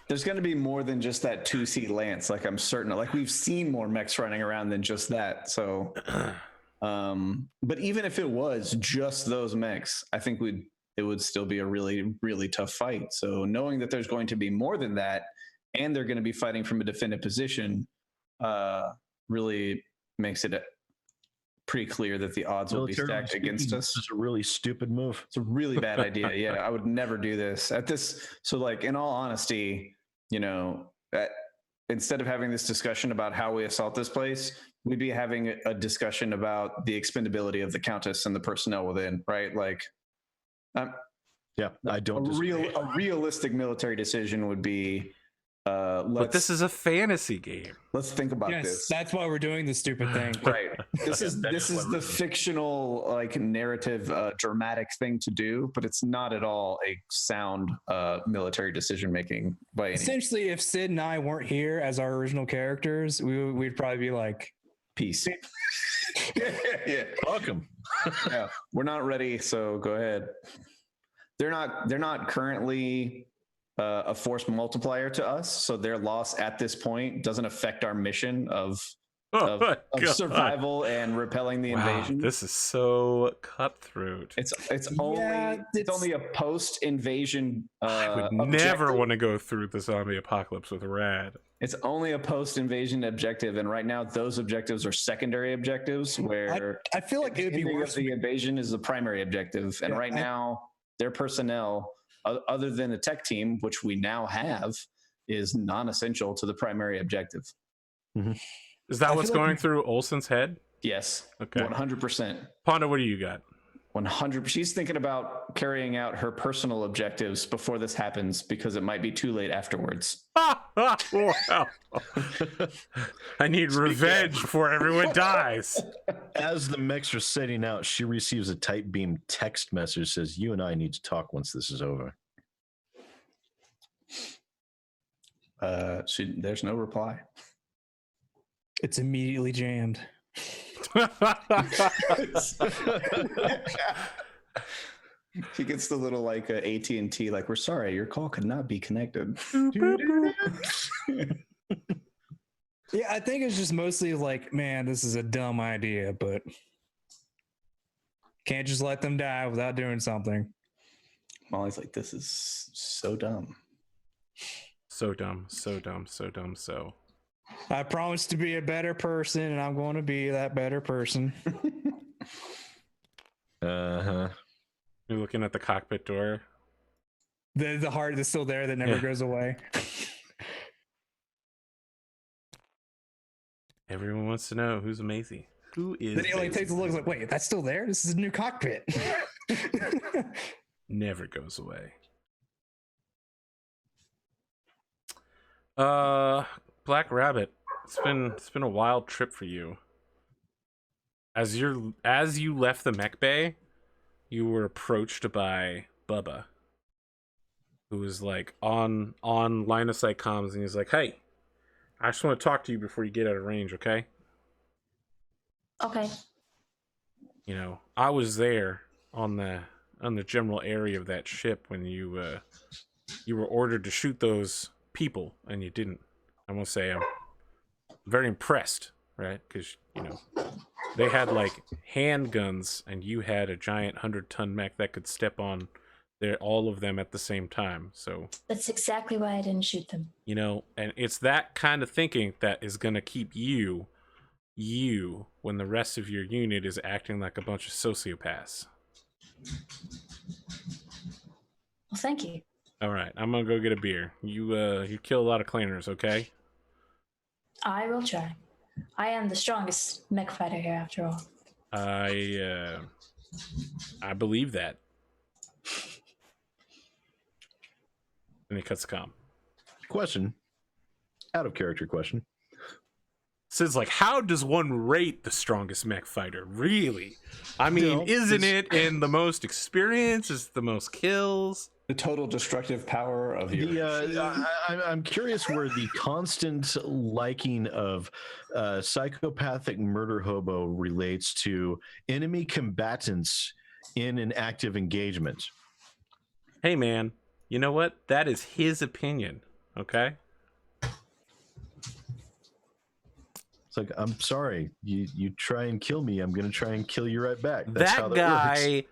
[SPEAKER 3] There's going to be more than just that 2C lance. Like I'm certain, like we've seen more mechs running around than just that. So, but even if it was just those mechs, I think it would still be a really, really tough fight. So knowing that there's going to be more than that, and they're going to be fighting from a defended position, really makes it pretty clear that the odds will be stacked against us.
[SPEAKER 2] This is a really stupid move.
[SPEAKER 3] It's a really bad idea. Yeah, I would never do this at this. So, like, in all honesty, instead of having this discussion about how we assault this place, we'd be having a discussion about the expendability of the Countess and the personnel within, right? Like,
[SPEAKER 2] Yeah, I don't disagree.
[SPEAKER 3] a realistic military decision would be,
[SPEAKER 1] But this is a fantasy game.
[SPEAKER 3] let's think about
[SPEAKER 5] Yes,
[SPEAKER 3] this.
[SPEAKER 5] that's why we're doing this stupid thing.
[SPEAKER 3] Right. This is
[SPEAKER 2] That is
[SPEAKER 3] this
[SPEAKER 2] what
[SPEAKER 3] is
[SPEAKER 2] we're
[SPEAKER 3] the
[SPEAKER 2] doing.
[SPEAKER 3] fictional, like, narrative, dramatic thing to do, but it's not at all a sound military decision making by any.
[SPEAKER 5] Essentially, if Sid and I weren't here as our original characters, we'd probably be like,
[SPEAKER 3] Peace. Yeah.
[SPEAKER 2] Welcome.
[SPEAKER 3] Yeah, we're not ready, so go ahead. They're not currently a force multiplier to us, so their loss at this point doesn't affect our mission of
[SPEAKER 1] Oh my God.
[SPEAKER 3] survival and repelling the
[SPEAKER 1] Wow,
[SPEAKER 3] invasion.
[SPEAKER 1] this is so cutthroat.
[SPEAKER 3] It's
[SPEAKER 5] Yeah,
[SPEAKER 3] it's only a post invasion.
[SPEAKER 1] I would never want to go through the zombie apocalypse with Rad.
[SPEAKER 3] It's only a post invasion objective, and right now those objectives are secondary objectives. Where
[SPEAKER 5] I feel like it would be
[SPEAKER 3] ending of
[SPEAKER 5] worse.
[SPEAKER 3] the invasion is the primary objective, and
[SPEAKER 5] Yeah,
[SPEAKER 3] right now their personnel, other than the tech team, which we now have, is non-essential to the primary objective.
[SPEAKER 1] Is that
[SPEAKER 5] I
[SPEAKER 1] what's
[SPEAKER 5] feel like
[SPEAKER 1] going through Olsen's head?
[SPEAKER 3] Yes,
[SPEAKER 1] Okay.
[SPEAKER 3] 100%.
[SPEAKER 1] Ponda, what do you got?
[SPEAKER 3] 100. She's thinking about carrying out her personal objectives before this happens because it might be too late afterwards.
[SPEAKER 1] Wow. I need revenge before everyone dies.
[SPEAKER 2] As the mechs are setting out, she receives a tight beam text message says, "You and I need to talk once this is over."
[SPEAKER 3] There's no reply.
[SPEAKER 5] It's immediately jammed.
[SPEAKER 3] She gets the little like AT&T, like, we're sorry, your call could not be connected.
[SPEAKER 5] Yeah, I think it's just mostly like, man, this is a dumb idea, but can't just let them die without doing something.
[SPEAKER 3] Molly's like, this is so dumb.
[SPEAKER 1] So dumb, so dumb, so dumb, so.
[SPEAKER 5] I promise to be a better person, and I'm going to be that better person.
[SPEAKER 2] Uh-huh.
[SPEAKER 1] You're looking at the cockpit door.
[SPEAKER 5] The heart that's still there that never
[SPEAKER 1] Yeah.
[SPEAKER 5] goes away.
[SPEAKER 1] Everyone wants to know who's Maisie. Who is
[SPEAKER 5] Then he like
[SPEAKER 1] Maisie?
[SPEAKER 5] takes a look, he's like, wait, that's still there? This is a new cockpit.
[SPEAKER 1] Never goes away. Black Rabbit. It's been a wild trip for you. As you left the mech bay, you were approached by Bubba, who was like on line of sight comms, and he's like, "Hey, I just want to talk to you before you get out of range, okay?"
[SPEAKER 4] Okay.
[SPEAKER 1] You know, I was there on the general area of that ship when you were ordered to shoot those people, and you didn't. I must say, I'm very impressed, right? Because you know they had like handguns, and you had a giant 100-ton mech that could step on all of them at the same time. So
[SPEAKER 4] That's exactly why I didn't shoot them.
[SPEAKER 1] you know, and it's that kind of thinking that is going to keep you when the rest of your unit is acting like a bunch of sociopaths.
[SPEAKER 4] Well, thank you.
[SPEAKER 1] All right, I'm gonna go get a beer. You kill a lot of claners, okay?
[SPEAKER 4] I will try. I am the strongest mech fighter here, after all.
[SPEAKER 1] I believe that. And he cuts the comm.
[SPEAKER 2] Question. Out of character question.
[SPEAKER 1] Sid's like, how does one rate the strongest mech fighter? Really? I mean,
[SPEAKER 2] No,
[SPEAKER 1] isn't it in the most experience? Is it the most kills?
[SPEAKER 3] The total destructive power of your.
[SPEAKER 2] I'm curious where the constant liking of psychopathic murder hobo relates to enemy combatants in an active engagement.
[SPEAKER 1] Hey, man, you know what? That is his opinion, okay?
[SPEAKER 2] It's like, I'm sorry, you try and kill me, I'm going to try and kill you right back. That's how
[SPEAKER 1] That
[SPEAKER 2] that
[SPEAKER 1] guy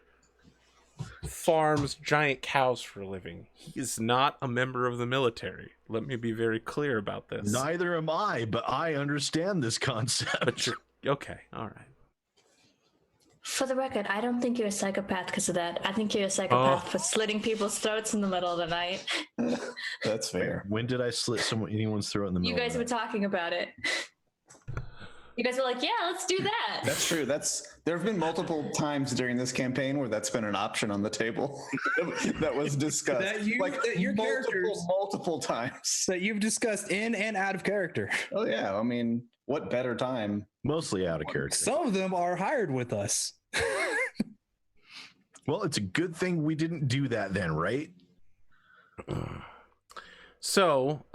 [SPEAKER 2] works.
[SPEAKER 1] farms giant cows for a living. He is not a member of the military. Let me be very clear about this.
[SPEAKER 2] Neither am I, but I understand this concept.
[SPEAKER 1] But you're okay. All right.
[SPEAKER 4] For the record, I don't think you're a psychopath because of that. I think you're a psychopath
[SPEAKER 1] Oh.
[SPEAKER 4] for slitting people's throats in the middle of the night.
[SPEAKER 3] That's fair.
[SPEAKER 2] When did I slit anyone's throat in the middle?
[SPEAKER 4] You guys
[SPEAKER 2] of
[SPEAKER 4] were
[SPEAKER 2] the night?
[SPEAKER 4] talking about it. You guys were like, yeah, let's do that.
[SPEAKER 3] That's true. There have been multiple times during this campaign where that's been an option on the table that was discussed.
[SPEAKER 5] That your characters
[SPEAKER 3] multiple times.
[SPEAKER 5] that you've discussed in and out of character.
[SPEAKER 3] Oh yeah, I mean, what better time?
[SPEAKER 2] Mostly out of character.
[SPEAKER 5] Some of them are hired with us.
[SPEAKER 2] Well, it's a good thing we didn't do that then, right?
[SPEAKER 1] So,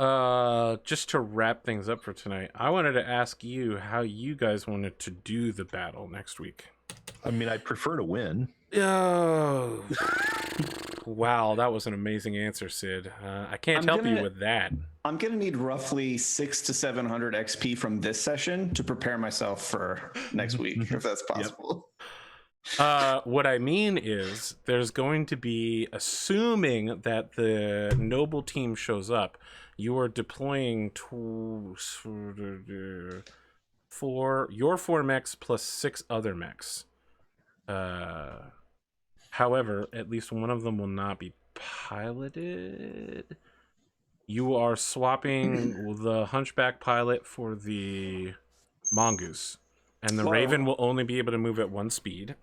[SPEAKER 1] just to wrap things up for tonight, I wanted to ask you how you guys wanted to do the battle next week.
[SPEAKER 2] I mean, I'd prefer to win.
[SPEAKER 1] Oh, wow, that was an amazing answer, Sid. I can't help you with that.
[SPEAKER 3] I'm gonna need roughly 600 to 700 XP from this session to prepare myself for next week, if that's possible.
[SPEAKER 1] What I mean is there's going to be, assuming that the noble team shows up, you are deploying your 4 mechs plus 6 other mechs. However, at least one of them will not be piloted. You are swapping the Hunchback pilot for the Mongoose. And the Raven will only be able to move at 1 speed.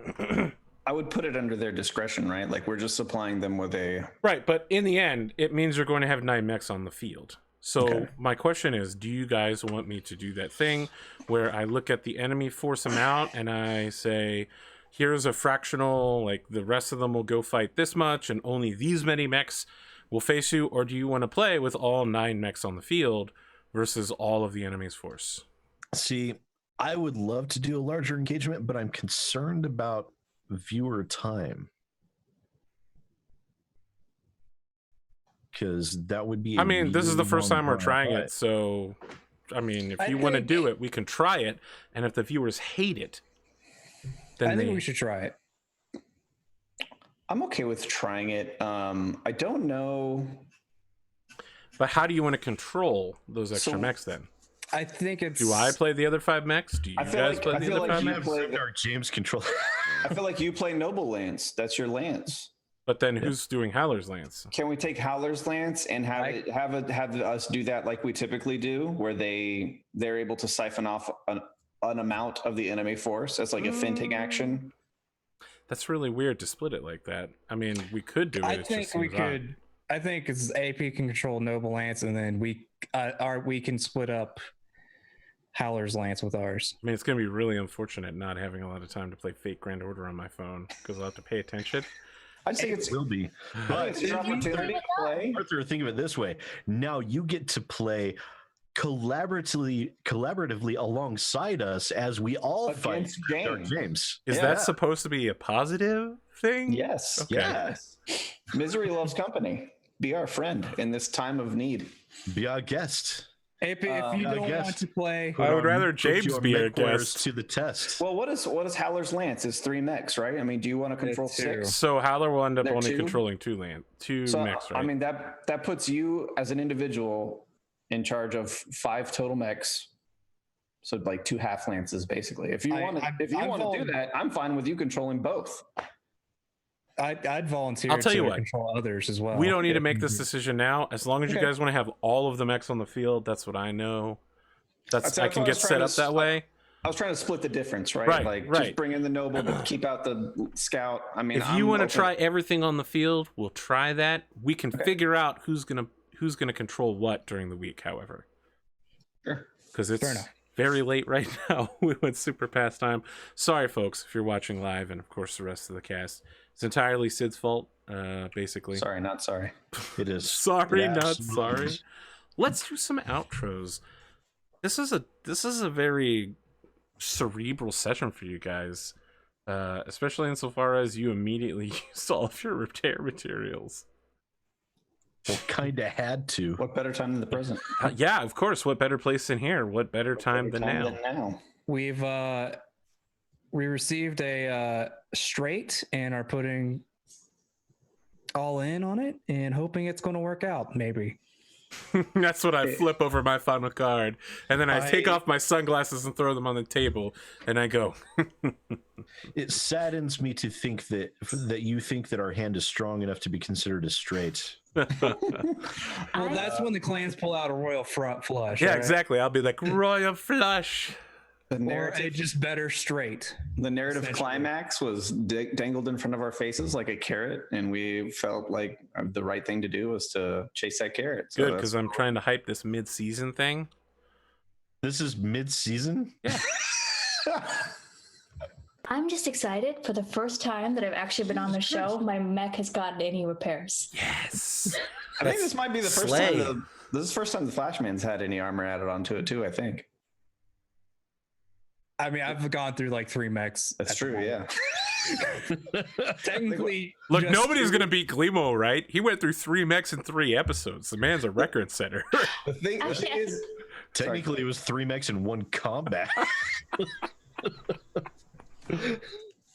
[SPEAKER 3] I would put it under their discretion, right? Like we're just supplying them with a...
[SPEAKER 1] Right, but in the end, it means you're going to have 9 mechs on the field. So my question is, do you guys want me to do that thing where I look at the enemy force amount and I say, here's a fractional, like the rest of them will go fight this much and only these many mechs will face you? Or do you want to play with all 9 mechs on the field versus all of the enemy's force?
[SPEAKER 2] See, I would love to do a larger engagement, but I'm concerned about viewer time. Because that would be...
[SPEAKER 1] I mean, this is the first time we're trying it, so... I mean, if you want to do it, we can try it, and if the viewers hate it, then
[SPEAKER 5] I think we should try it.
[SPEAKER 3] I'm okay with trying it. I don't know...
[SPEAKER 1] But how do you want to control those extra mechs then?
[SPEAKER 5] I think it's.
[SPEAKER 1] Do I play the other 5 mechs? Do you
[SPEAKER 3] I feel
[SPEAKER 1] guys
[SPEAKER 3] like-
[SPEAKER 1] play
[SPEAKER 3] I
[SPEAKER 1] the
[SPEAKER 3] feel
[SPEAKER 1] other
[SPEAKER 3] like
[SPEAKER 1] 5
[SPEAKER 3] you
[SPEAKER 1] mechs?
[SPEAKER 3] play-
[SPEAKER 2] Dark James control.
[SPEAKER 3] I feel like you play Noble Lance. That's your lance.
[SPEAKER 1] But then who's doing Howler's Lance?
[SPEAKER 3] Can we take Howler's Lance and have us do that like we typically do, where they're able to siphon off an amount of the enemy force as like a finting action?
[SPEAKER 1] That's really weird to split it like that. I mean, we could do it.
[SPEAKER 5] I
[SPEAKER 1] it
[SPEAKER 5] think
[SPEAKER 1] just
[SPEAKER 5] we
[SPEAKER 1] seems odd.
[SPEAKER 5] could. I think it's AP can control Noble Lance, and then we can split up Howler's Lance with ours.
[SPEAKER 1] I mean, it's going to be really unfortunate not having a lot of time to play Fate Grand Order on my phone because I'll have to pay attention.
[SPEAKER 3] I just think it's
[SPEAKER 2] will be.
[SPEAKER 3] but it's your opportunity to play.
[SPEAKER 2] Arthur, think of it this way. Now you get to play collaboratively alongside us as we all fight
[SPEAKER 3] Against
[SPEAKER 2] Dark
[SPEAKER 3] James.
[SPEAKER 2] James.
[SPEAKER 1] Is
[SPEAKER 3] Yeah.
[SPEAKER 1] that supposed to be a positive thing?
[SPEAKER 3] Yes.
[SPEAKER 1] Okay.
[SPEAKER 3] Yes. Misery loves company. Be our friend in this time of need.
[SPEAKER 2] Be our guest.
[SPEAKER 5] AP, if you
[SPEAKER 2] I
[SPEAKER 5] don't
[SPEAKER 2] guess-
[SPEAKER 5] want to play,
[SPEAKER 1] I would rather
[SPEAKER 2] Put
[SPEAKER 1] James
[SPEAKER 2] your
[SPEAKER 1] be a
[SPEAKER 2] Mechwarriors
[SPEAKER 1] guest.
[SPEAKER 2] to the test.
[SPEAKER 3] Well, what is Howler's Lance? It's 3 mechs, right? I mean, do you want to control
[SPEAKER 5] two.
[SPEAKER 3] 6?
[SPEAKER 1] So Howler will end up
[SPEAKER 3] There
[SPEAKER 1] only
[SPEAKER 3] two?
[SPEAKER 1] controlling 2 mechs, right?
[SPEAKER 3] I mean, that puts you as an individual in charge of 5 total mechs. So like 2 half lances, basically. If you want to do that, I'm fine with you controlling both.
[SPEAKER 5] I'd volunteer.
[SPEAKER 1] I'll tell you
[SPEAKER 5] to
[SPEAKER 1] what.
[SPEAKER 5] control others as well.
[SPEAKER 1] We don't need to make this decision now. As long as you
[SPEAKER 3] Okay.
[SPEAKER 1] guys want to have all of the mechs on the field, that's what I know.
[SPEAKER 3] That's
[SPEAKER 1] I can
[SPEAKER 3] what I
[SPEAKER 1] get
[SPEAKER 3] was
[SPEAKER 1] set
[SPEAKER 3] trying
[SPEAKER 1] up
[SPEAKER 3] to
[SPEAKER 1] that way.
[SPEAKER 3] I was trying to split the difference, right?
[SPEAKER 1] Right,
[SPEAKER 3] Like
[SPEAKER 1] right.
[SPEAKER 3] just bring in the noble, but keep out the scout. I mean,
[SPEAKER 1] If you
[SPEAKER 3] want
[SPEAKER 1] want to try everything on the field, we'll try that. We can figure out who's gonna control what during the week. However,
[SPEAKER 3] Sure.
[SPEAKER 1] because
[SPEAKER 5] Fair
[SPEAKER 1] it's
[SPEAKER 5] enough.
[SPEAKER 1] very late right now. We went super past time. Sorry, folks, if you're watching live, and of course the rest of the cast. It's entirely Sid's fault, basically.
[SPEAKER 3] Sorry, not sorry.
[SPEAKER 2] It is.
[SPEAKER 1] Sorry,
[SPEAKER 2] It
[SPEAKER 1] not
[SPEAKER 2] absolutely
[SPEAKER 1] sorry.
[SPEAKER 2] is.
[SPEAKER 1] Let's do some outros. This is a very cerebral session for you guys, especially insofar as you immediately used all of your repair materials.
[SPEAKER 2] Well, kind of had to.
[SPEAKER 3] What better time than the present?
[SPEAKER 1] Yeah, of course. What better place than here? What better time than now?
[SPEAKER 5] We've we received a straight and are putting all in on it and hoping it's going to work out. Maybe.
[SPEAKER 1] That's what I flip over my final card, and then I take off my sunglasses and throw them on the table, and I go.
[SPEAKER 2] It saddens me to think that you think that our hand is strong enough to be considered a straight.
[SPEAKER 5] Well, that's when the clans pull out a royal front flush.
[SPEAKER 1] Yeah,
[SPEAKER 5] right?
[SPEAKER 1] exactly. I'll be like royal flush.
[SPEAKER 3] The
[SPEAKER 5] Or
[SPEAKER 3] narrative,
[SPEAKER 5] a just better straight.
[SPEAKER 3] the narrative
[SPEAKER 5] essentially.
[SPEAKER 3] climax was dangled in front of our faces like a carrot, and we felt like the right thing to do was to chase that carrot. So
[SPEAKER 1] Good,
[SPEAKER 3] that's-
[SPEAKER 1] because I'm trying to hype this mid-season thing.
[SPEAKER 2] This is mid-season.
[SPEAKER 1] Yeah.
[SPEAKER 4] I'm just excited for the first time that I've actually been on the show. My mech has gotten any repairs.
[SPEAKER 1] Yes.
[SPEAKER 3] I think this might be the first
[SPEAKER 1] Slay.
[SPEAKER 3] time. This is the first time the Flashman's had any armor added onto it too. I think
[SPEAKER 5] I mean, I've gone through like 3 mechs.
[SPEAKER 3] that's true. Yeah.
[SPEAKER 5] Technically,
[SPEAKER 1] Look,
[SPEAKER 5] just
[SPEAKER 1] nobody's
[SPEAKER 5] 2.
[SPEAKER 1] gonna beat Glimo, right? He went through 3 mechs in 3 episodes. The man's a record setter.
[SPEAKER 3] The thing
[SPEAKER 4] Actually,
[SPEAKER 3] is,
[SPEAKER 2] Technically, it was 3 mechs in 1 combat.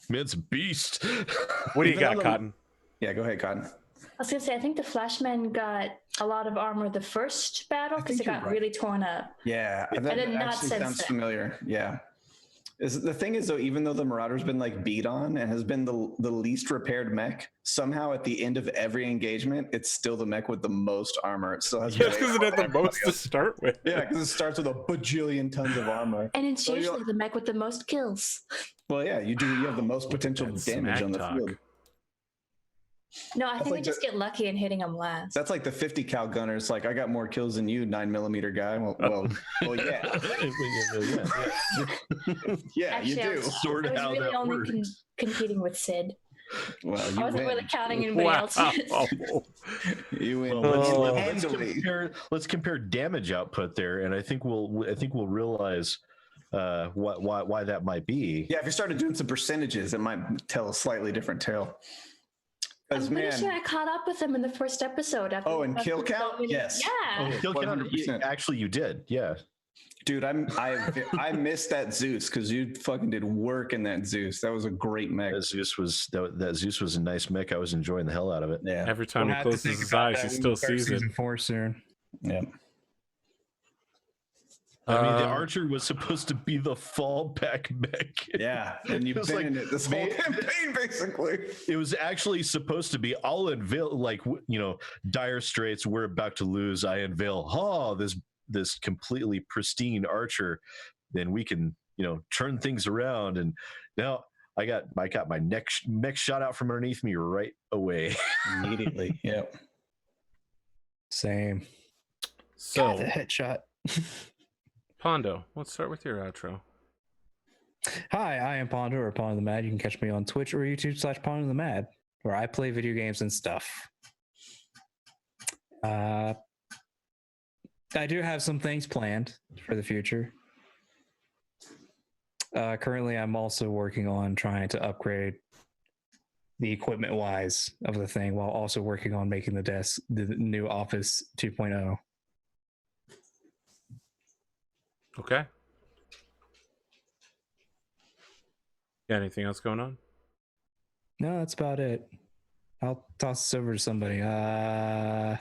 [SPEAKER 2] Man's a beast.
[SPEAKER 1] What do you
[SPEAKER 3] Even
[SPEAKER 1] got,
[SPEAKER 3] though-
[SPEAKER 1] Cotton?
[SPEAKER 3] yeah. Go ahead, Cotton.
[SPEAKER 4] I was gonna say, I think the Flashman got a lot of armor the first battle because it
[SPEAKER 3] think
[SPEAKER 4] got
[SPEAKER 3] you're right.
[SPEAKER 4] really torn up.
[SPEAKER 3] Yeah, that
[SPEAKER 4] then not
[SPEAKER 3] actually
[SPEAKER 4] since
[SPEAKER 3] sounds
[SPEAKER 4] then.
[SPEAKER 3] familiar. Yeah. The thing is, though, even though the Marauder's been like beat on and has been the least repaired mech, somehow at the end of every engagement, it's still the mech with the most armor. It still has
[SPEAKER 1] Yes,
[SPEAKER 3] way
[SPEAKER 1] because it
[SPEAKER 3] more
[SPEAKER 1] had the
[SPEAKER 3] than everybody
[SPEAKER 1] most to
[SPEAKER 3] else.
[SPEAKER 1] start with.
[SPEAKER 3] Yeah, because it starts with a bajillion tons of armor.
[SPEAKER 4] And it's
[SPEAKER 3] So
[SPEAKER 4] usually the mech with the most kills.
[SPEAKER 3] Well, yeah, you have the most potential
[SPEAKER 1] That's
[SPEAKER 3] damage
[SPEAKER 1] smack
[SPEAKER 3] on the
[SPEAKER 1] talk.
[SPEAKER 3] field.
[SPEAKER 4] No, I
[SPEAKER 3] That's
[SPEAKER 4] think
[SPEAKER 3] like
[SPEAKER 4] I just get lucky in hitting them last.
[SPEAKER 3] That's like the 50 cal gunners. Like, I got more kills than you, 9mm guy. Well, yeah. Yeah,
[SPEAKER 4] Actually,
[SPEAKER 3] you
[SPEAKER 4] I
[SPEAKER 3] do.
[SPEAKER 4] was,
[SPEAKER 2] Sort
[SPEAKER 4] I
[SPEAKER 2] of
[SPEAKER 4] was
[SPEAKER 2] how
[SPEAKER 4] really
[SPEAKER 2] that
[SPEAKER 4] only
[SPEAKER 2] works.
[SPEAKER 4] competing with Sid.
[SPEAKER 3] Well,
[SPEAKER 4] I
[SPEAKER 3] you
[SPEAKER 4] wasn't
[SPEAKER 3] win.
[SPEAKER 4] really counting anybody
[SPEAKER 1] Wow.
[SPEAKER 4] else's.
[SPEAKER 3] You win.
[SPEAKER 2] Well,
[SPEAKER 3] handily.
[SPEAKER 2] let's compare damage output there, and I think we'll realize why that might be.
[SPEAKER 3] Yeah, if you started doing some percentages, it might tell a slightly different tale.
[SPEAKER 4] I'm
[SPEAKER 3] Because
[SPEAKER 4] pretty
[SPEAKER 3] man,
[SPEAKER 4] sure I caught up with him in the first episode. After
[SPEAKER 3] Oh, and
[SPEAKER 4] after
[SPEAKER 3] kill
[SPEAKER 4] so
[SPEAKER 3] count?
[SPEAKER 4] many-
[SPEAKER 3] Yes.
[SPEAKER 4] Yeah.
[SPEAKER 2] Kill count,
[SPEAKER 3] 100%.
[SPEAKER 2] actually, you did. Yeah.
[SPEAKER 3] dude, I missed that Zeus because you fucking did work in that Zeus. That was a great mech.
[SPEAKER 2] That Zeus was a nice mech. I was enjoying the hell out of it.
[SPEAKER 3] Yeah,
[SPEAKER 1] Every time
[SPEAKER 5] We'll
[SPEAKER 1] he
[SPEAKER 5] have to
[SPEAKER 1] closes
[SPEAKER 5] think
[SPEAKER 1] his
[SPEAKER 5] about
[SPEAKER 1] eyes,
[SPEAKER 5] that
[SPEAKER 1] he
[SPEAKER 5] when
[SPEAKER 1] still
[SPEAKER 5] we start
[SPEAKER 1] sees it.
[SPEAKER 5] season 4 soon.
[SPEAKER 3] yeah.
[SPEAKER 2] I mean, the archer was supposed to be the fallback mech.
[SPEAKER 3] Yeah, and you've
[SPEAKER 2] It was
[SPEAKER 3] been
[SPEAKER 2] like,
[SPEAKER 3] in it this whole
[SPEAKER 2] man,
[SPEAKER 3] campaign, basically.
[SPEAKER 2] It was actually supposed to be, I'll unveil, like, dire straits, we're about to lose. I unveil, this completely pristine archer. Then we can, turn things around. And now I got my next mech shot out from underneath me right away.
[SPEAKER 3] Immediately. Yep.
[SPEAKER 5] Same.
[SPEAKER 1] So,
[SPEAKER 5] God, the headshot.
[SPEAKER 1] Pondo, let's start with your outro.
[SPEAKER 5] Hi, I am Pondo or Pondothemad. You can catch me on Twitch or YouTube/Pondothemad, where I play video games and stuff. I do have some things planned for the future. Currently, I'm also working on trying to upgrade the equipment-wise of the thing, while also working on making the new Office 2.0.
[SPEAKER 1] Okay. Got anything else going on?
[SPEAKER 5] No, that's about it. I'll toss this over to somebody. I'll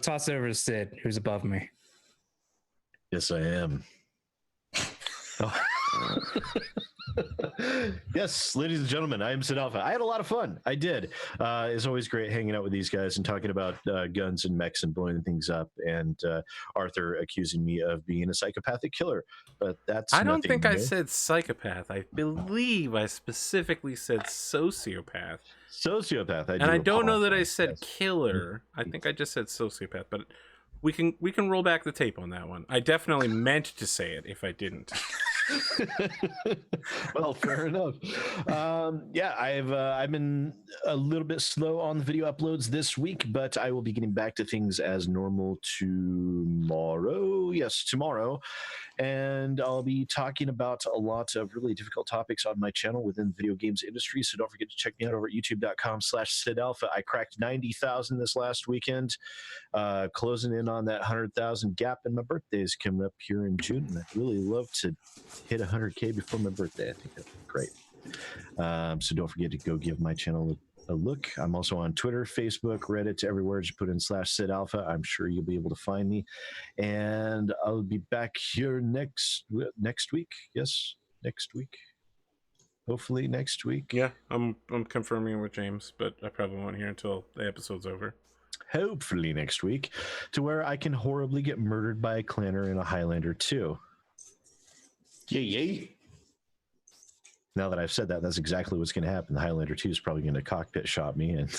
[SPEAKER 5] toss it over to Sid, who's above me.
[SPEAKER 2] Yes, I am. Oh. Yes, ladies and gentlemen, I am SidAlpha. I had a lot of fun. I did. It's always great hanging out with these guys and talking about guns and mechs and blowing things up. And Arthur accusing me of being a psychopathic killer, but that's.
[SPEAKER 1] I don't think
[SPEAKER 2] new.
[SPEAKER 1] I said psychopath. I believe I specifically said sociopath.
[SPEAKER 2] Sociopath.
[SPEAKER 1] I don't know that I said
[SPEAKER 2] Yes.
[SPEAKER 1] killer. I think I just said sociopath, but we can roll back the tape on that one. I definitely meant to say it if I didn't.
[SPEAKER 2] Well, fair enough. Yeah, I've been a little bit slow on the video uploads this week, but I will be getting back to things as normal tomorrow. Yes, tomorrow. And I'll be talking about a lot of really difficult topics on my channel within the video games industry. So don't forget to check me out over at youtube.com/SidAlpha. I cracked 90,000 this last weekend, closing in on that 100,000 gap. And my birthday is coming up here in June. And I'd really love to hit 100K before my birthday. I think that'd be great. So don't forget to go give my channel a look. I'm also on Twitter, Facebook, Reddit, everywhere. Just put in /SidAlpha. I'm sure you'll be able to find me. And I'll be back here next week. Yes, next week. Hopefully next week.
[SPEAKER 1] Yeah, I'm confirming with James, but I probably won't hear until the episode's over.
[SPEAKER 2] Hopefully next week, to where I can horribly get murdered by a clanner and a Highlander too.
[SPEAKER 3] Yay.
[SPEAKER 2] Now that I've said that, that's exactly what's going to happen. The Highlander 2 is probably going to cockpit shot me. And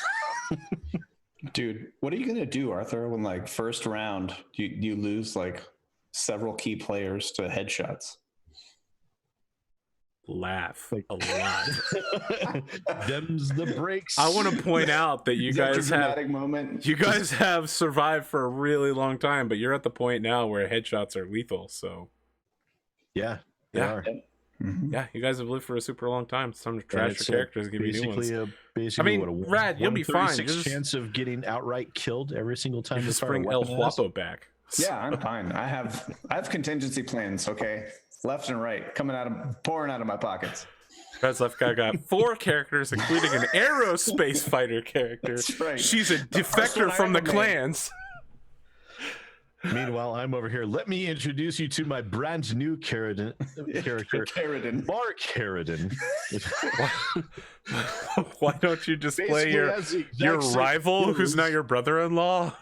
[SPEAKER 3] Dude, what are you going to do, Arthur, when like first round you lose like several key players to headshots?
[SPEAKER 1] Laugh a lot.
[SPEAKER 2] Them's the breaks.
[SPEAKER 1] I want to point out that you guys have survived for a really long time, but you're at the point now where headshots are lethal. So
[SPEAKER 2] Yeah, they are.
[SPEAKER 3] Mm-hmm.
[SPEAKER 1] Yeah, you guys have lived for a super long time. It's time to trash your characters and give you new ones.
[SPEAKER 2] Basically,
[SPEAKER 1] I mean, Rad, you'll be fine. Just
[SPEAKER 2] chance of getting outright killed every single time.
[SPEAKER 1] you just bring El Huapo back.
[SPEAKER 3] Yeah, I'm fine. I have contingency plans. Okay, left and right, pouring out of my pockets.
[SPEAKER 1] Rad's left guy got 4 characters, including an aerospace fighter character.
[SPEAKER 3] That's right.
[SPEAKER 1] She's a defector from the clans.
[SPEAKER 2] Meanwhile, I'm over here. Let me introduce you to my brand new character,
[SPEAKER 3] Carradine.
[SPEAKER 2] Mark Carradine.
[SPEAKER 1] Why don't you just play
[SPEAKER 2] Basically
[SPEAKER 1] your rival,
[SPEAKER 2] skills.
[SPEAKER 1] who's now your brother-in-law?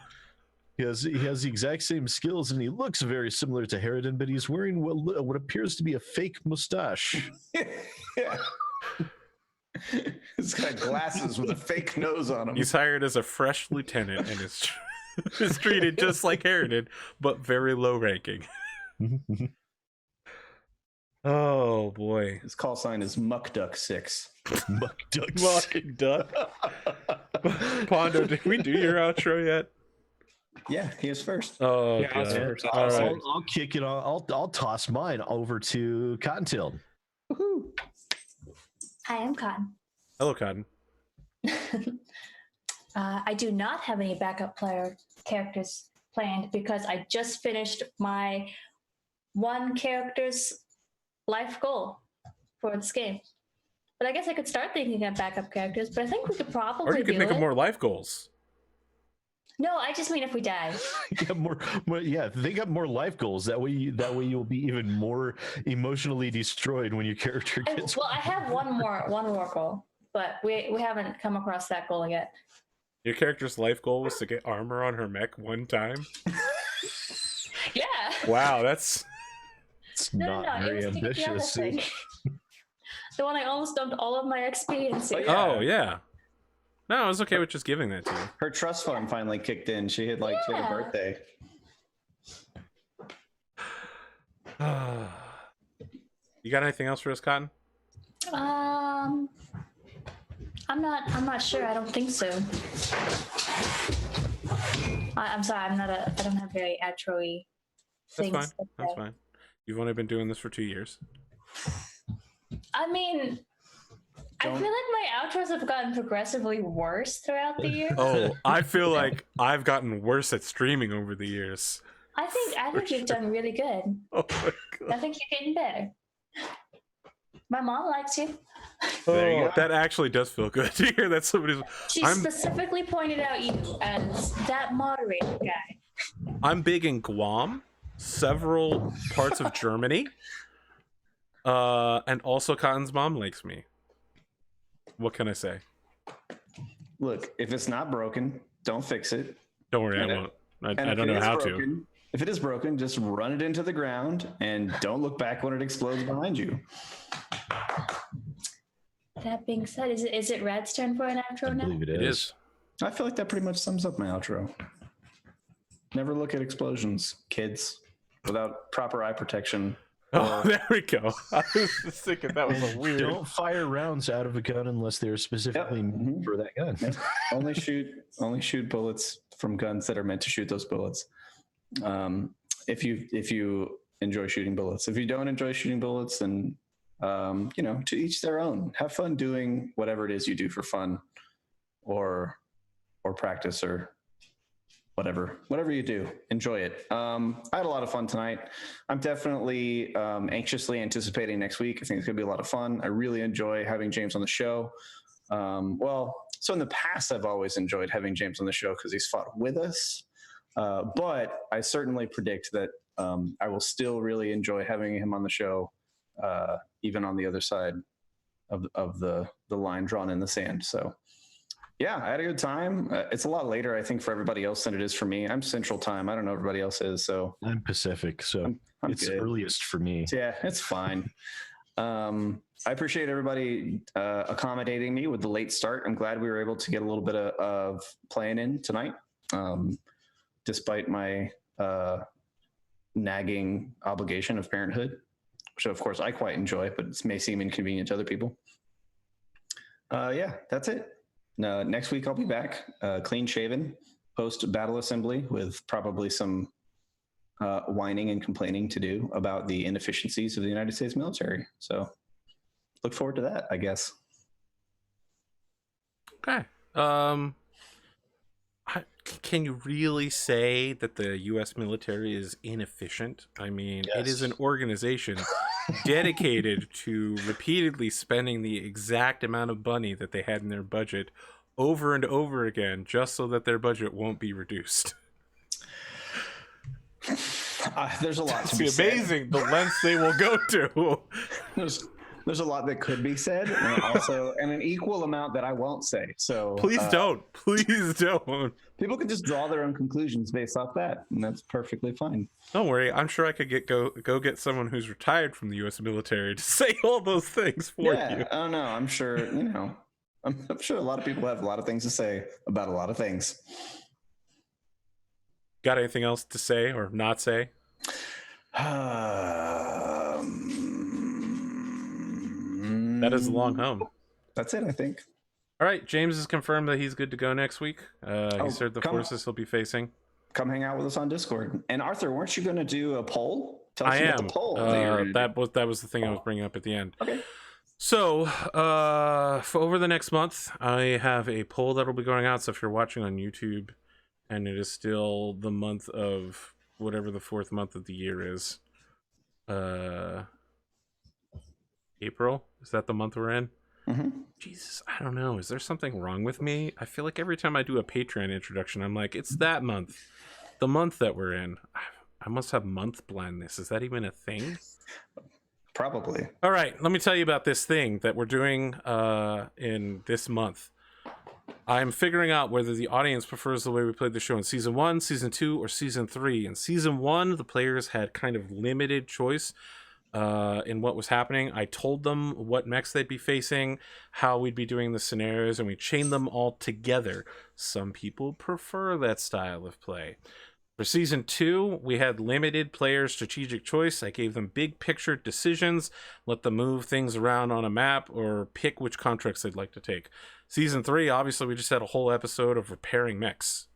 [SPEAKER 2] He has the exact same skills, and he looks very similar to Harridan, but he's wearing what appears to be a fake mustache.
[SPEAKER 3] Yeah. He's got glasses with a fake nose on him.
[SPEAKER 1] He's hired as a fresh lieutenant and is treated just like Harridan, but very low ranking. Oh boy.
[SPEAKER 3] His call sign is Muckduck6.
[SPEAKER 2] Muck
[SPEAKER 1] Duck. Pondo, did we do your outro yet?
[SPEAKER 3] Yeah, he is first.
[SPEAKER 1] Oh,
[SPEAKER 5] Yeah, I was
[SPEAKER 1] God.
[SPEAKER 5] first.
[SPEAKER 1] All right.
[SPEAKER 2] I'll kick it on. I'll toss mine over to Cottontailed.
[SPEAKER 3] Woohoo.
[SPEAKER 4] Hi, I'm Cotton.
[SPEAKER 1] Hello, Cotton.
[SPEAKER 4] I do not have any backup player characters planned because I just finished my one character's life goal for this game. But I guess I could start thinking of backup characters, but I think we could probably
[SPEAKER 1] Or you could
[SPEAKER 4] do
[SPEAKER 1] think
[SPEAKER 4] it.
[SPEAKER 1] of more life goals.
[SPEAKER 4] No, I just mean if we die.
[SPEAKER 2] You have more, yeah, think up more life goals. That way you'll be even more emotionally destroyed when your character gets.
[SPEAKER 4] Well, I have one more goal, but we haven't come across that goal yet.
[SPEAKER 1] Your character's life goal was to get armor on her mech one time?
[SPEAKER 4] Yeah.
[SPEAKER 1] Wow, that's...
[SPEAKER 2] It's
[SPEAKER 4] No,
[SPEAKER 2] not very
[SPEAKER 4] it was to get the other
[SPEAKER 2] ambitious.
[SPEAKER 4] thing. The one I almost dumped all of my XP into.
[SPEAKER 3] Yeah.
[SPEAKER 1] Oh, yeah. No, I was okay with just giving that to you.
[SPEAKER 3] Her trust fund finally kicked in. She had she had a
[SPEAKER 4] Yeah.
[SPEAKER 3] birthday.
[SPEAKER 1] You got anything else for us, Cotton?
[SPEAKER 4] I'm not sure. I don't think so. I'm sorry. I don't have very outro-y
[SPEAKER 1] That's
[SPEAKER 4] things.
[SPEAKER 1] fine.
[SPEAKER 4] to
[SPEAKER 1] That's
[SPEAKER 4] say.
[SPEAKER 1] fine. You've only been doing this for 2 years.
[SPEAKER 4] I mean, I feel like my outros have gotten progressively worse throughout the year.
[SPEAKER 1] Oh, I feel like I've gotten worse at streaming over the years.
[SPEAKER 4] I think you've done really good.
[SPEAKER 1] Oh my
[SPEAKER 4] I
[SPEAKER 1] god.
[SPEAKER 4] think you're getting better. My mom likes you.
[SPEAKER 3] There you
[SPEAKER 1] Oh,
[SPEAKER 3] go.
[SPEAKER 1] that actually does feel good to hear that somebody's...
[SPEAKER 4] She
[SPEAKER 1] I'm-
[SPEAKER 4] specifically pointed out you as that moderator guy.
[SPEAKER 1] I'm big in Guam, several parts of Germany, and also Cotton's mom likes me. What can I say?
[SPEAKER 3] Look, if it's not broken, don't fix it.
[SPEAKER 1] Don't worry, I
[SPEAKER 3] And
[SPEAKER 1] won't.
[SPEAKER 3] And
[SPEAKER 1] I
[SPEAKER 3] if
[SPEAKER 1] don't
[SPEAKER 3] it
[SPEAKER 1] know
[SPEAKER 3] is
[SPEAKER 1] how to.
[SPEAKER 3] broken, If it is broken, just run it into the ground and don't look back when it explodes behind you.
[SPEAKER 4] That being said, is it Rad's turn for an outro
[SPEAKER 2] I
[SPEAKER 4] now?
[SPEAKER 2] believe
[SPEAKER 1] It is.
[SPEAKER 3] I feel like that pretty much sums up my outro. Never look at explosions, kids, without proper eye protection.
[SPEAKER 1] Oh, there we go. I was just thinking that was a weird...
[SPEAKER 2] Don't fire rounds out of a gun unless they're specifically made for that gun.
[SPEAKER 3] only shoot bullets from guns that are meant to shoot those bullets. If you enjoy shooting bullets, if you don't enjoy shooting bullets, then to each their own. Have fun doing whatever it is you do for fun, or practice, or whatever you do. Enjoy it. I had a lot of fun tonight. I'm definitely anxiously anticipating next week. I think it's gonna be a lot of fun. I really enjoy having James on the show. So in the past, I've always enjoyed having James on the show because he's fought with us. But I certainly predict that I will still really enjoy having him on the show, even on the other side of the line drawn in the sand. So yeah, I had a good time. It's a lot later, I think, for everybody else than it is for me. I'm Central Time. I don't know if everybody else is. So
[SPEAKER 2] I'm Pacific, so
[SPEAKER 3] I'm
[SPEAKER 2] it's
[SPEAKER 3] good.
[SPEAKER 2] earliest for me.
[SPEAKER 3] Yeah, it's fine. I appreciate everybody accommodating me with the late start. I'm glad we were able to get a little bit of playing in tonight, despite my nagging obligation of parenthood, which of course I quite enjoy, but it may seem inconvenient to other people. Yeah, that's it. Next week I'll be back, clean shaven, post battle assembly, with probably some whining and complaining to do about the inefficiencies of the United States military. So look forward to that, I guess.
[SPEAKER 1] Okay. Can you really say that the U.S. military is inefficient? I mean, it is an organization dedicated to repeatedly spending the exact amount of money that they had in their budget over and over again, just so that their budget won't be reduced.
[SPEAKER 3] There's a lot to
[SPEAKER 1] It's
[SPEAKER 3] be
[SPEAKER 1] amazing the lengths they will go to.
[SPEAKER 3] said. There's a lot that could be said, and also an equal amount that I won't say. So
[SPEAKER 1] Please don't. Please don't.
[SPEAKER 3] people can just draw their own conclusions based off that, and that's perfectly fine.
[SPEAKER 1] Don't worry. I'm sure I could go get someone who's retired from the U.S. military to say all those things for you.
[SPEAKER 3] I don't know. I'm sure, I'm sure a lot of people have a lot of things to say about a lot of things.
[SPEAKER 1] Got anything else to say or not say? That is a long hum.
[SPEAKER 3] That's it, I think.
[SPEAKER 1] All right, James has confirmed that he's good to go next week. He said the
[SPEAKER 3] come-
[SPEAKER 1] forces he'll be facing.
[SPEAKER 3] Come hang out with us on Discord. And Arthur, weren't you going to do a poll? Tell us
[SPEAKER 1] I
[SPEAKER 3] about
[SPEAKER 1] am.
[SPEAKER 3] the poll that you were gonna do.
[SPEAKER 1] That was the thing I was bringing up at the end.
[SPEAKER 3] Okay.
[SPEAKER 1] So, for over the next month, I have a poll that will be going out. So if you're watching on YouTube, and it is still the month of whatever the 4th month of the year is, April, is that the month we're in? Jesus, I don't know. Is there something wrong with me? I feel like every time I do a Patreon introduction, I'm like, it's that month, the month that we're in. I must have month blindness. Is that even a thing?
[SPEAKER 3] Probably.
[SPEAKER 1] All right, let me tell you about this thing that we're doing in this month. I'm figuring out whether the audience prefers the way we played the show in season 1, season 2, or season 3. In season 1, the players had kind of limited choice in what was happening. I told them what mechs they'd be facing, how we'd be doing the scenarios, and we chained them all together. Some people prefer that style of play. For season 2, we had limited player strategic choice. I gave them big picture decisions, let them move things around on a map, or pick which contracts they'd like to take. Season 3, obviously, we just had a whole episode of repairing mechs.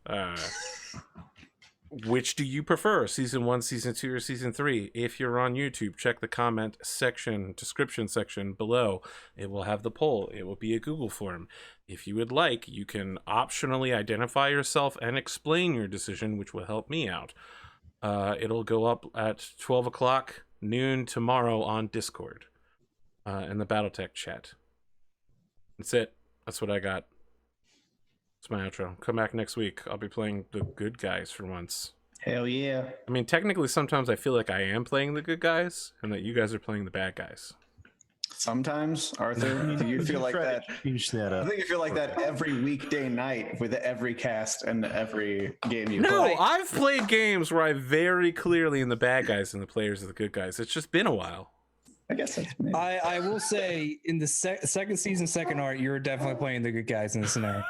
[SPEAKER 1] Which do you prefer, season 1, season 2, or season 3? If you're on YouTube, check the comment section, description section below. It will have the poll. It will be a Google form. If you would like, you can optionally identify yourself and explain your decision, which will help me out. It'll go up at 12 o'clock noon tomorrow on Discord in the Battletech chat. That's it. That's what I got. It's my outro. Come back next week. I'll be playing the good guys for once.
[SPEAKER 3] Hell yeah.
[SPEAKER 1] I mean, technically, sometimes I feel like I am playing the good guys and that you guys are playing the bad guys.
[SPEAKER 3] Sometimes, Arthur, do you feel like that?
[SPEAKER 2] Change that
[SPEAKER 3] I
[SPEAKER 2] up.
[SPEAKER 3] think you feel like that every weekday night with every cast and every game you
[SPEAKER 1] No,
[SPEAKER 3] play.
[SPEAKER 1] I've played games where I very clearly am the bad guys and the players are the good guys. It's just been a while.
[SPEAKER 3] I guess that's maybe.
[SPEAKER 5] I will say in the second season, second art, you were definitely playing the good guys in the scenario.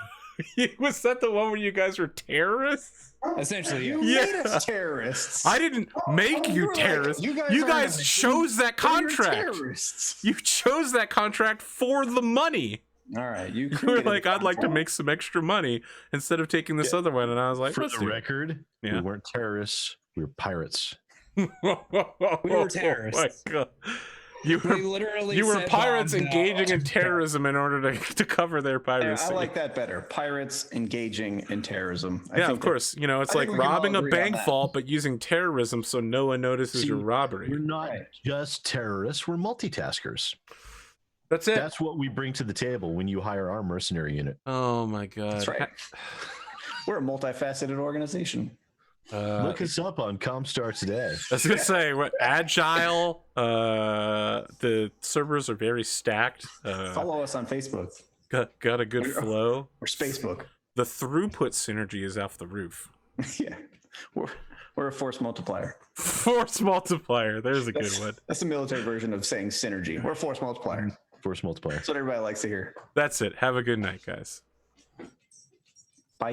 [SPEAKER 1] Was that the one where you guys were terrorists?
[SPEAKER 5] Essentially, yeah.
[SPEAKER 3] You
[SPEAKER 1] Yeah.
[SPEAKER 3] made us terrorists.
[SPEAKER 1] I didn't make
[SPEAKER 3] You
[SPEAKER 1] you
[SPEAKER 3] were like,
[SPEAKER 1] terrorists.
[SPEAKER 3] you
[SPEAKER 1] You
[SPEAKER 3] guys
[SPEAKER 1] guys
[SPEAKER 3] are-
[SPEAKER 1] chose that
[SPEAKER 3] But you're
[SPEAKER 1] contract.
[SPEAKER 3] terrorists.
[SPEAKER 1] You chose that contract for the money.
[SPEAKER 3] All right, you
[SPEAKER 1] You were
[SPEAKER 3] created
[SPEAKER 1] like,
[SPEAKER 3] the
[SPEAKER 1] I'd like to
[SPEAKER 3] contract.
[SPEAKER 1] make some extra money instead of taking this other one. And I was like,
[SPEAKER 2] For
[SPEAKER 1] let's
[SPEAKER 2] the
[SPEAKER 1] do it.
[SPEAKER 2] record,
[SPEAKER 1] Yeah.
[SPEAKER 2] we weren't terrorists. We were pirates.
[SPEAKER 1] We
[SPEAKER 5] were terrorists.
[SPEAKER 1] Oh my God. You
[SPEAKER 5] We
[SPEAKER 1] were,
[SPEAKER 5] literally
[SPEAKER 1] you were
[SPEAKER 5] set
[SPEAKER 1] pirates
[SPEAKER 5] bombs out.
[SPEAKER 1] engaging in terrorism in order to cover their
[SPEAKER 3] Yeah,
[SPEAKER 1] piracy.
[SPEAKER 3] I like that better. Pirates engaging in terrorism. I
[SPEAKER 1] Yeah,
[SPEAKER 3] think
[SPEAKER 1] of course. You know, it's
[SPEAKER 3] I
[SPEAKER 1] like
[SPEAKER 3] think we can all
[SPEAKER 1] robbing a
[SPEAKER 3] agree on
[SPEAKER 1] bank
[SPEAKER 3] that.
[SPEAKER 1] vault, but using terrorism so no one notices
[SPEAKER 2] See,
[SPEAKER 1] your robbery.
[SPEAKER 2] We're not
[SPEAKER 3] Right.
[SPEAKER 2] just terrorists. We're multitaskers.
[SPEAKER 1] That's it.
[SPEAKER 2] That's what we bring to the table when you hire our mercenary unit.
[SPEAKER 1] Oh my God.
[SPEAKER 3] That's right. We're a multifaceted organization.
[SPEAKER 2] Look us up on Comstar today.
[SPEAKER 1] I was gonna say, what, agile. The servers are very stacked.
[SPEAKER 3] Follow us on Facebook
[SPEAKER 1] Got a good flow.
[SPEAKER 3] or Spacebook.
[SPEAKER 1] The throughput synergy is off the roof.
[SPEAKER 3] Yeah, we're a force multiplier.
[SPEAKER 1] Force multiplier. There's a good one.
[SPEAKER 3] That's the military version of saying synergy. We're a force multiplier.
[SPEAKER 2] Force multiplier.
[SPEAKER 3] That's what everybody likes to hear.
[SPEAKER 1] That's it. Have a good night, guys.
[SPEAKER 3] Bye.